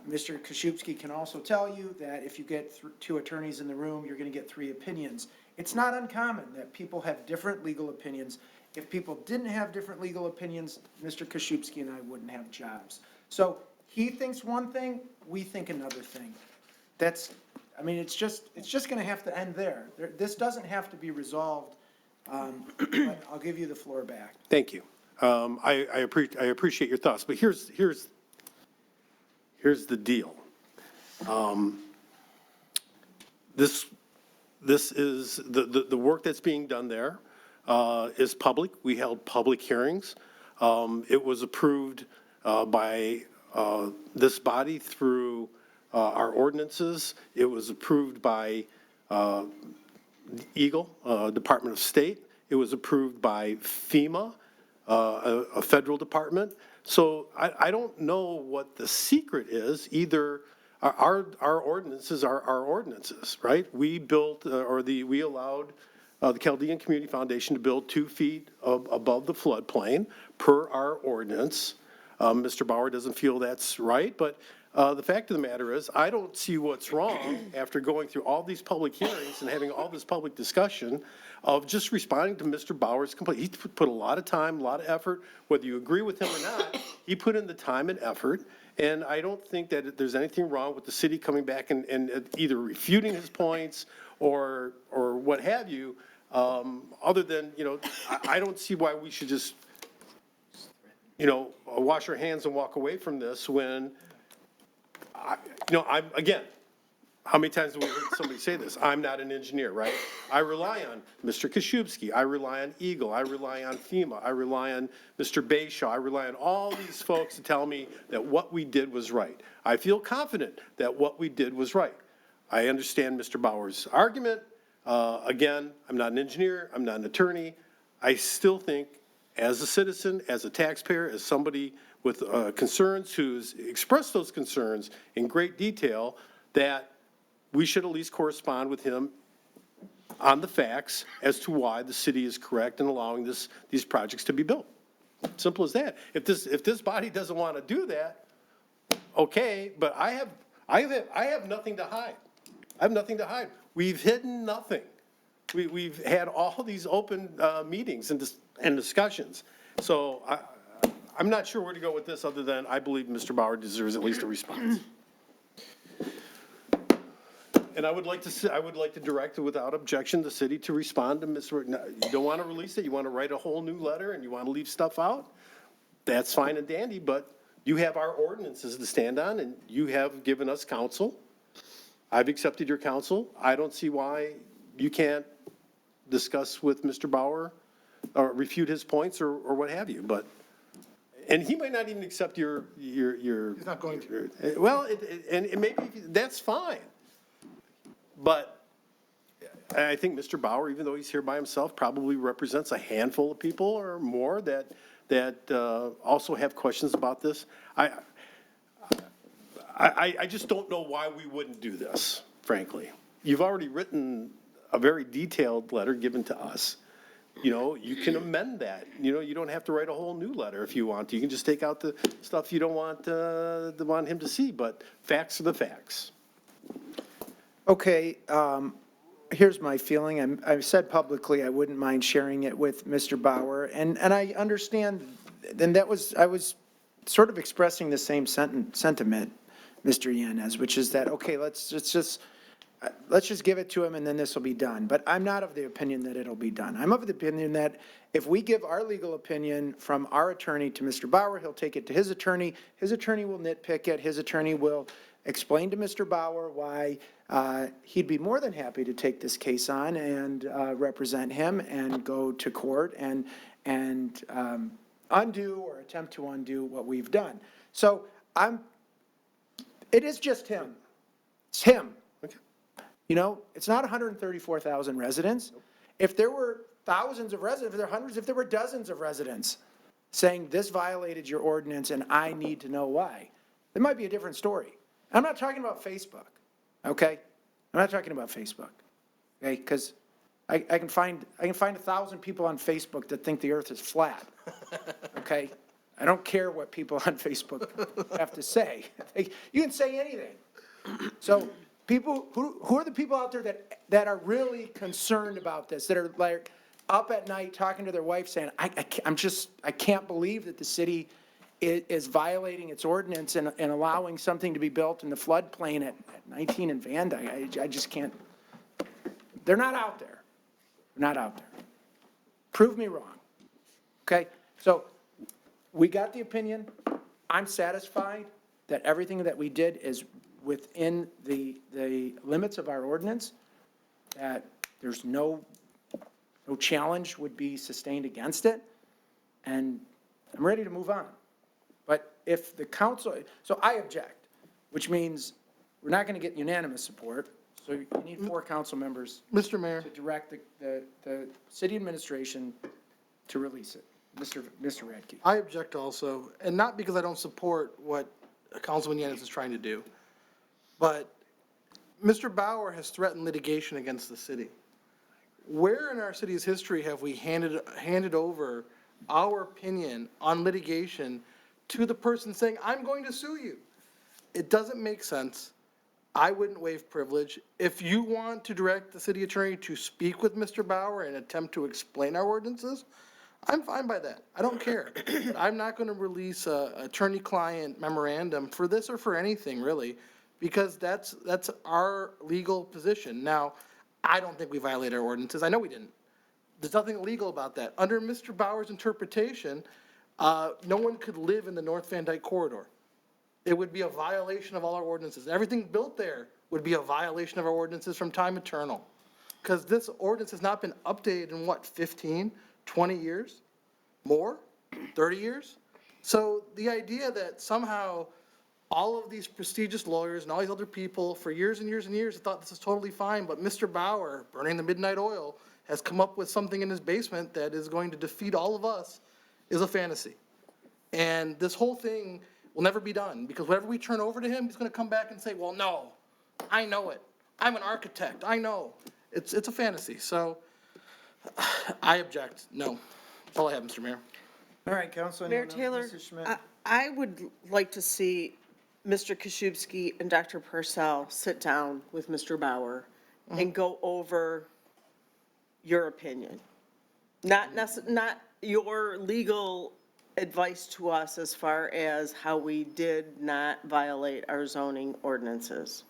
Mr. Koszybski can also tell you that if you get two attorneys in the room, you're going to get three opinions. It's not uncommon that people have different legal opinions. If people didn't have different legal opinions, Mr. Koszybski and I wouldn't have jobs. So he thinks one thing, we think another thing. It's just going to have to end there. This doesn't have to be resolved. But I'll give you the floor back. Thank you. I appreciate your thoughts, but here's the deal. This is, the work that's being done there is public. We held public hearings. It was approved by this body through our ordinances. It was approved by Eagle, Department of State. It was approved by FEMA, a federal department. So I don't know what the secret is. Either our ordinances are our ordinances, right? We built, we allowed the Chaldean Community Foundation to build 2 feet above the floodplain per our ordinance. Mr. Bauer doesn't feel that's right, but the fact of the matter is, I don't see what's wrong after going through all these public hearings and having all this public discussion of just responding to Mr. Bauer's complaint. He put a lot of time, a lot of effort, whether you agree with him or not, he put in the time and effort. And I don't think that there's anything wrong with the city coming back and either refuting his points or what have you, other than, I don't see why we should just, wash our hands and walk away from this when, again, how many times have we heard somebody say this? I'm not an engineer, right? I rely on Mr. Koszybski. I rely on Eagle. I rely on FEMA. I rely on Mr. Bayshaw. I rely on all these folks to tell me that what we did was right. I feel confident that what we did was right. I understand Mr. Bauer's argument. Again, I'm not an engineer. I'm not an attorney. I still think, as a citizen, as a taxpayer, as somebody with concerns who's expressed those concerns in great detail, that we should at least correspond with him on the facts as to why the city is correct in allowing these projects to be built. Simple as that. If this body doesn't want to do that, okay, but I have nothing to hide. I have nothing to hide. We've hidden nothing. We've had all these open meetings and discussions. So I'm not sure where to go with this, other than I believe Mr. Bauer deserves at least a response. And I would like to direct, without objection, the city to respond to Mr. You don't want to release it, you want to write a whole new letter and you want to leave stuff out, that's fine and dandy, but you have our ordinances to stand on and you have given us counsel. I've accepted your counsel. I don't see why you can't discuss with Mr. Bauer or refute his points or what have you, but, and he might not even accept your. He's not going to. Well, and maybe that's fine. But I think Mr. Bauer, even though he's here by himself, probably represents a handful of people or more that also have questions about this. I just don't know why we wouldn't do this, frankly. You've already written a very detailed letter given to us. You can amend that. You don't have to write a whole new letter if you want to. You can just take out the stuff you don't want him to see, but facts are the facts. Okay, here's my feeling. I've said publicly I wouldn't mind sharing it with Mr. Bauer, and I understand, and I was sort of expressing the same sentiment, Mr. Yanez, which is that, okay, let's just give it to him and then this will be done. But I'm not of the opinion that it'll be done. I'm of the opinion that if we give our legal opinion from our attorney to Mr. Bauer, he'll take it to his attorney will nitpick it, his attorney will explain to Mr. Bauer why he'd be more than happy to take this case on and represent him and go to court and undo or attempt to undo what we've done. So it is just him. It's him. Okay. It's not 134,000 residents. If there were thousands of residents, if there were hundreds, if there were dozens of residents, saying this violated your ordinance and I need to know why, it might be a different story. I'm not talking about Facebook, okay? I'm not talking about Facebook, okay? Because I can find 1,000 people on Facebook that think the earth is flat, okay? I don't care what people on Facebook have to say. You can say anything. So people, who are the people out there that are really concerned about this, that are like up at night talking to their wife saying, I can't believe that the city is violating its ordinance and allowing something to be built in the floodplain at 19 and Van Dyke. I just can't. They're not out there. They're not out there. Prove me wrong. Okay? So we got the opinion. I'm satisfied that everything that we did is within the limits of our ordinance, that there's no challenge would be sustained against it, and I'm ready to move on. But if the council, so I object, which means we're not going to get unanimous support, so you need 4 council members. Mr. Mayor. To direct the city administration to release it. Mr. Radke. I object also, and not because I don't support what Councilman Yanis is trying to do, but Mr. Bauer has threatened litigation against the city. Where in our city's history have we handed over our opinion on litigation to the person saying, I'm going to sue you? It doesn't make sense. I wouldn't waive privilege. If you want to direct the city attorney to speak with Mr. Bauer and attempt to explain our ordinances, I'm fine by that. I don't care. But I'm not going to release a attorney-client memorandum for this or for anything, really, because that's our legal position. Now, I don't think we violated our ordinances. I know we didn't. There's nothing illegal about that. Under Mr. Bauer's interpretation, no one could live in the North Van Dyke corridor. It would be a violation of all our ordinances. Everything built there would be a violation of our ordinances from time eternal. Because this ordinance has not been updated in what, 15, 20 years? More? 30 years? So the idea that somehow all of these prestigious lawyers and all these other people for years and years and years thought this is totally fine, but Mr. Bauer, burning the midnight oil, has come up with something in his basement that is going to defeat all of us is a fantasy. And this whole thing will never be done, because whatever we turn over to him, he's going to come back and say, well, no, I know it. I'm an architect. I know. It's a fantasy. So I object. No. That's all I have, Mr. Mayor. All right, Council. Mayor Taylor, I would like to see Mr. Koszybski and Dr. Purcell sit down with Mr. Bauer and go over your opinion. Not your legal advice to us as far as how we did not violate our zoning ordinances.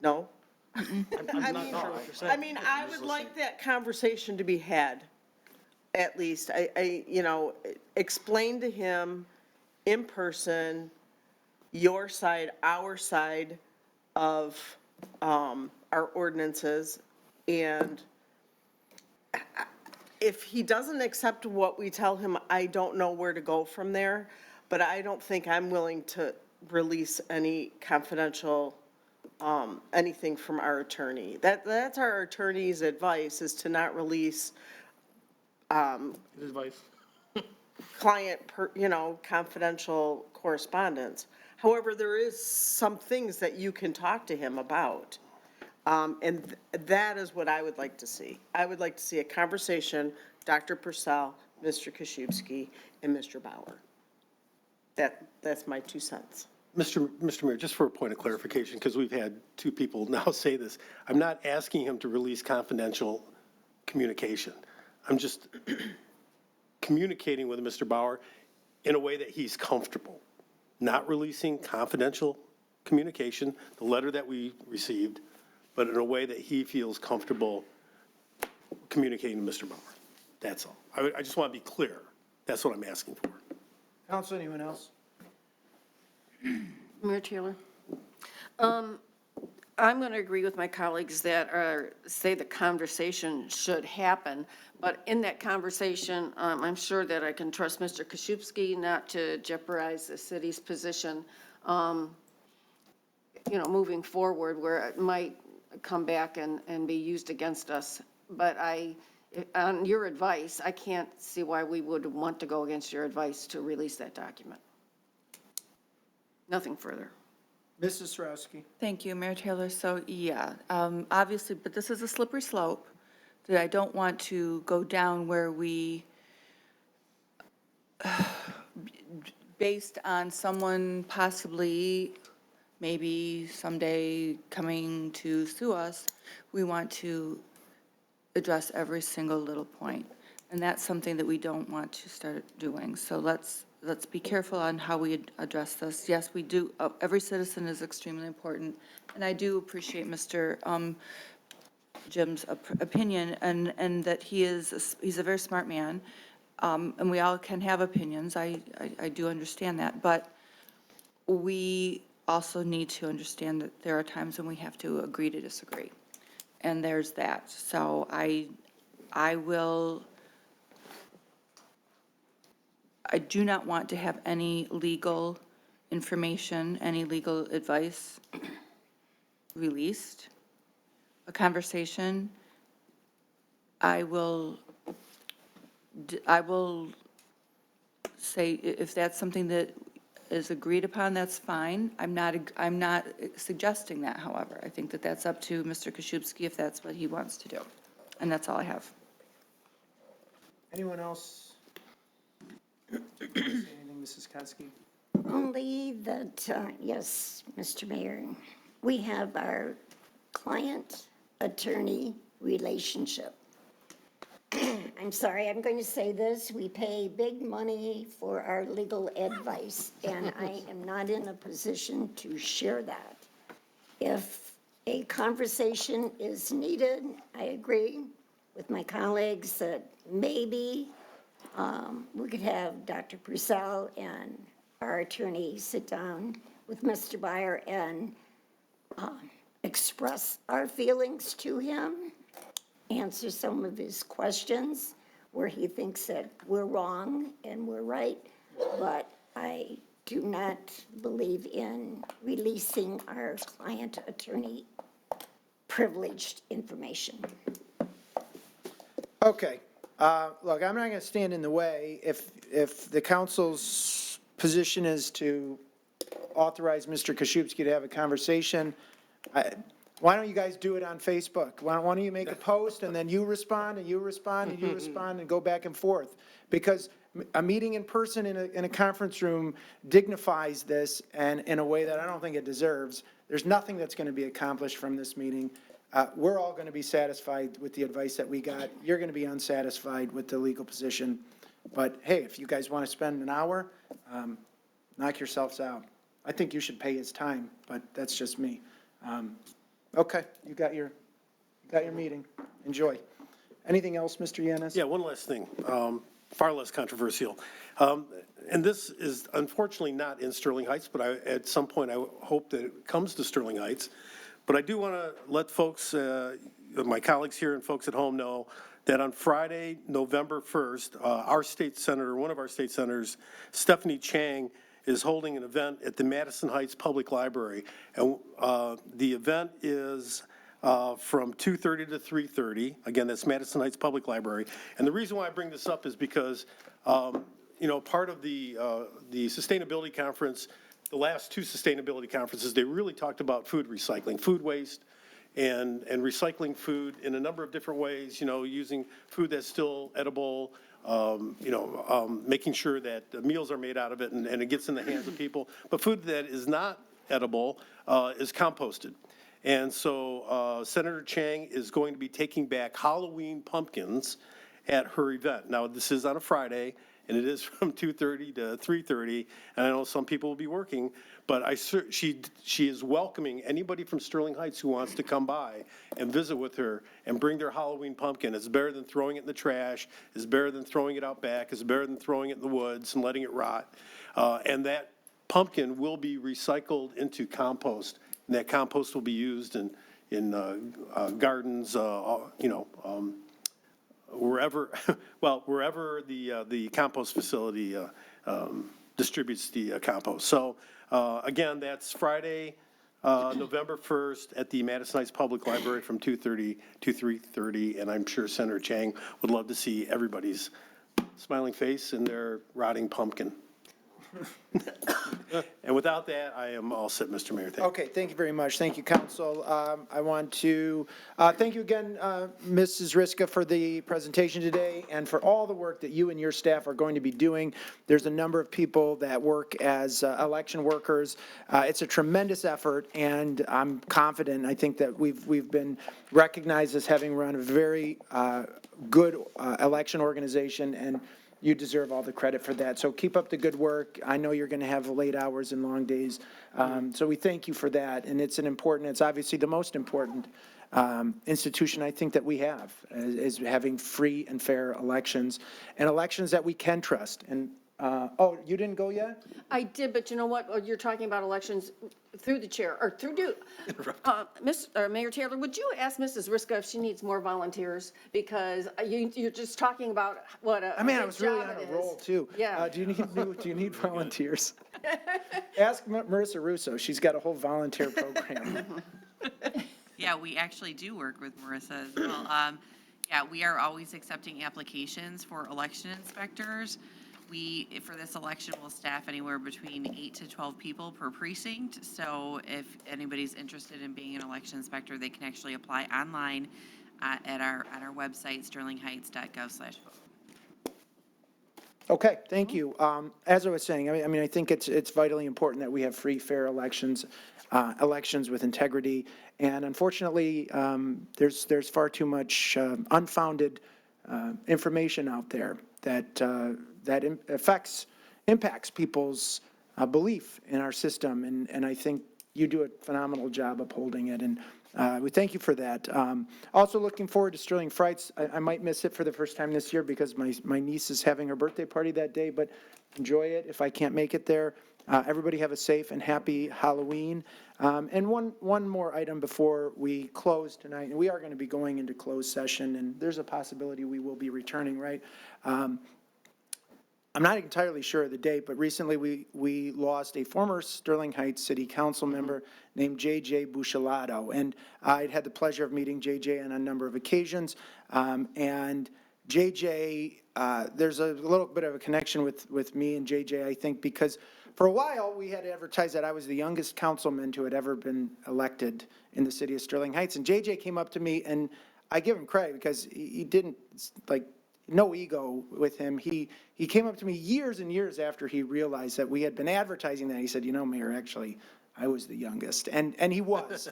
No? I mean, I would like that conversation to be had, at least. Explain to him in person, your side, our side of our ordinances, and if he doesn't accept what we tell him, I don't know where to go from there, but I don't think I'm willing to release any confidential, anything from our attorney. That's our attorney's advice, is to not release, Advice. client, confidential correspondence. However, there is some things that you can talk to him about. And that is what I would like to see. I would like to see a conversation, Dr. Purcell, Mr. Koszybski, and Mr. Bauer. That's my 2 cents. Mr. Mayor, just for a point of clarification, because we've had 2 people now say this, I'm not asking him to release confidential communication. I'm just communicating with Mr. Bauer in a way that he's comfortable, not releasing confidential communication, the letter that we received, but in a way that he feels comfortable communicating to Mr. Bauer. That's all. I just want to be clear. That's what I'm asking for. Council, anyone else? Mayor Taylor? I'm going to agree with my colleagues that say the conversation should happen, but in that conversation, I'm sure that I can trust Mr. Koszybski not to jeopardize the city's position, moving forward, where it might come back and be used against us. But On your advice, I can't see why we would want to go against your advice to release that document. Nothing further. Mrs. Sarowski. Thank you, Mayor Taylor. So, yeah, obviously, but this is a slippery slope that I don't want to go down where we, based on someone possibly, maybe someday coming to sue us, we want to address every single little point. And that's something that we don't want to start doing. So let's be careful on how we address this. Yes, we do, every citizen is extremely important. And I do appreciate Mr. Jim's opinion and that he's a very smart man. And we all can have opinions. I do understand that. But we also need to understand that there are times when we have to agree to disagree. And there's that. So I do not want to have any legal information, any legal advice released. A conversation, I will say if that's something that is agreed upon, that's fine. I'm not suggesting that, however. I think that that's up to Mr. Koszybski if that's what he wants to do. And that's all I have. Anyone else? Anything, Mrs. Koski? Only that, yes, Mr. Mayor, we have our client-attorney relationship. I'm sorry, I'm going to say this, we pay big money for our legal advice, and I am not in a position to share that. If a conversation is needed, I agree with my colleagues that maybe we could have Dr. Purcell and our attorney sit down with Mr. Byer and express our feelings to him, answer some of his questions where he thinks that we're wrong and we're right, but I do not believe in releasing our client attorney privileged information. Okay, look, I'm not going to stand in the way. If the council's position is to authorize Mr. Koszybski to have a conversation, why don't you guys do it on Facebook? Why don't you make a post and then you respond and you respond and you respond and go back and forth? Because a meeting in person in a conference room dignifies this and in a way that I don't think it deserves. There's nothing that's going to be accomplished from this meeting. We're all going to be satisfied with the advice that we got. You're going to be unsatisfied with the legal position. But hey, if you guys want to spend an hour, knock yourselves out. I think you should pay his time, but that's just me. Okay, you got your meeting. Enjoy. Anything else, Mr. Yanis? Yeah, one last thing, far less controversial. And this is unfortunately not in Sterling Heights, but at some point I hope that it comes to Sterling Heights. But I do want to let folks, my colleagues here and folks at home know that on Friday, November 1st, our state senator, one of our state senators, Stephanie Chang, is holding an event at the Madison Heights Public Library. And the event is from 2:30 to 3:30. Again, that's Madison Heights Public Library. And the reason why I bring this up is because, part of the sustainability conference, the last two sustainability conferences, they really talked about food recycling, food waste, and recycling food in a number of different ways, using food that's still edible, making sure that meals are made out of it and it gets in the hands of people. But food that is not edible is composted. And so Senator Chang is going to be taking back Halloween pumpkins at her event. Now, this is on a Friday, and it is from 2:30 to 3:30, and I know some people will be working, but she is welcoming anybody from Sterling Heights who wants to come by and visit with her and bring their Halloween pumpkin. It's better than throwing it in the trash, it's better than throwing it out back, it's better than throwing it in the woods and letting it rot. And that pumpkin will be recycled into compost, and that compost will be used in gardens, wherever the compost facility distributes the compost. So again, that's Friday, November 1st at the Madison Heights Public Library from 2:30 to 3:30, and I'm sure Senator Chang would love to see everybody's smiling face and their rotting pumpkin. And without that, I am all set, Mr. Mayor. Thank you. Okay, thank you very much. Thank you, Council. I want to thank you again, Mrs. Riska, for the presentation today and for all the work that you and your staff are going to be doing. There's a number of people that work as election workers. It's a tremendous effort, and I'm confident. I think that we've been recognized as having run a very good election organization, and you deserve all the credit for that. So keep up the good work. I know you're going to have late hours and long days. So we thank you for that. And it's it's obviously the most important institution I think that we have is having free and fair elections and elections that we can trust. And oh, you didn't go yet? I did, but you know what? You're talking about elections through the chair, or through, Mayor Taylor, would you ask Mrs. Riska if she needs more volunteers? Because you're just talking about what a I big was really job on a it roll is. too. Yeah. Do you need volunteers? Ask Marissa Russo. She's got a whole volunteer program. Yeah, we actually do work with Marissa as well. Yeah, we are always accepting applications for election inspectors. For this election, will staff anywhere between 8 to 12 people per precinct. So if anybody's interested in being an election inspector, they can actually apply online at our website, sterlingheights.gov/vote. Okay, thank you. As I was saying, I think it's vitally important that we have free, fair elections, elections with integrity. And unfortunately, there's far too much unfounded information out there that impacts people's belief in our system. And I think you do a phenomenal job upholding it. And we thank you for that. Also looking forward to Sterling Frights. I might miss it for the first time this year because my niece is having her birthday party that day, but enjoy it if I can't make it there. Everybody have a safe and happy Halloween. And one more item before we close tonight. And we are going to be going into closed session, and there's a possibility we will be returning, right? I'm not entirely sure of the date, but recently we lost a former Sterling Heights City Council member named J.J. Bushalato. And I'd had the pleasure of meeting J.J. on a number of occasions. And J.J., there's a little bit of a connection with me and J.J., I think, because for a while we had advertised that I was the youngest councilman who had ever been elected in the city of Sterling Heights. And J.J. came up to me, and I give him credit because he didn't, no ego with him. He came up to me years and years after he realized that we had been advertising that. He said, Mayor, actually, I was the youngest. And he was.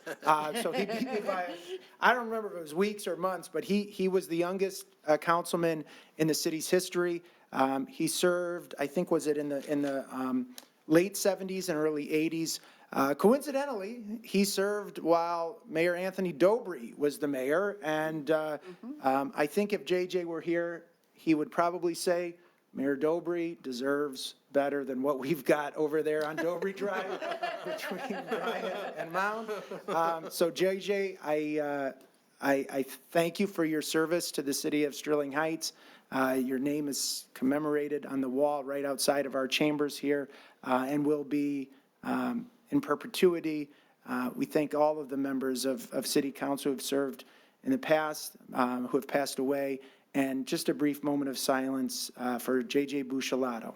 So he beat me by, I don't remember if it was weeks or months, but he was the youngest councilman in the city's history. He served, I think, was it in the late 70s and early 80s. Coincidentally, he served while Mayor Anthony Dobry was the mayor, and I think if JJ were here, he would probably say, Mayor Dobry deserves better than what we've got over there on Dobry Drive between Bryan and Mound. So JJ, I thank you for your service to the city of Sterling Heights. Your name is commemorated on the wall right outside of our chambers here, and will be in perpetuity. We thank all of the members of City Council who have served in the past, who have passed away, and just a brief moment of silence for J.J. Bushalato.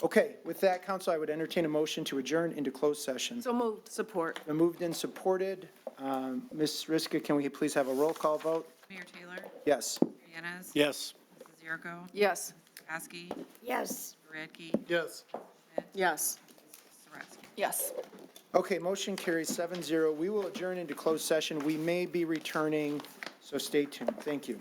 Okay, with that, Council, I would entertain a motion to adjourn into closed session. So moved. Support. Been moved and supported. Ms. Riska, can we please have a roll call vote? Mayor Taylor? Yes. Yanez? Yes. Mrs. Yurko? Yes. Kosky? Yes. Radke? Yes. Yes. Saretsky? Yes. Okay, motion carries 7-0. We will adjourn into closed session. We may be returning, so stay tuned. Thank you.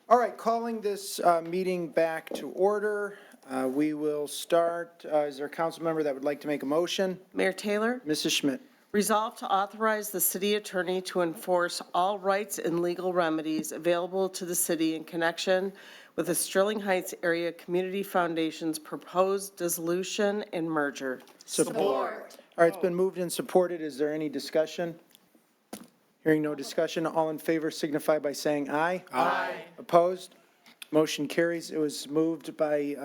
All right, calling this meeting back to order. We will start, is there a council member that would like to make a motion? Mayor Taylor? Mrs. Schmidt. Resolve to authorize the city attorney to enforce all rights and legal remedies available to the city in connection with the Sterling Heights Area Community Foundation's proposed dissolution and merger. Support. All right, it's been moved and supported. Is there any discussion? Hearing no discussion, all in favor signify by saying aye. Aye. Opposed? Motion carries. It was moved by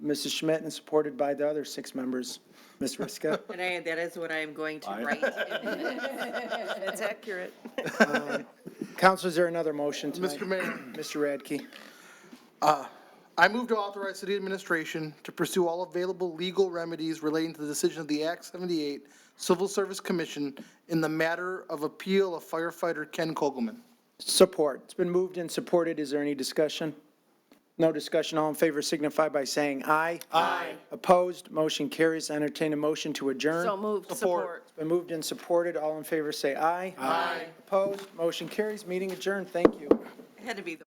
Mrs. Schmidt and supported by the other 6 members. Ms. Riska. And that is what I am going to write. That's accurate. Council, is there another motion tonight? Mr. Mayor. Mr. Radke. I move to authorize city administration to pursue all available legal remedies relating to the decision of the Act 78 Civil Service Commission in the matter of appeal of firefighter Ken Kogelman. Support. It's been moved and supported. Is there any discussion? No discussion. All in favor signify by saying aye. Aye. Opposed? Motion carries. Entertain a motion to adjourn. So moved. Support. It's been moved and supported. All in favor say aye. Aye. Opposed? Motion carries. Meeting adjourned. Thank you. It had to be the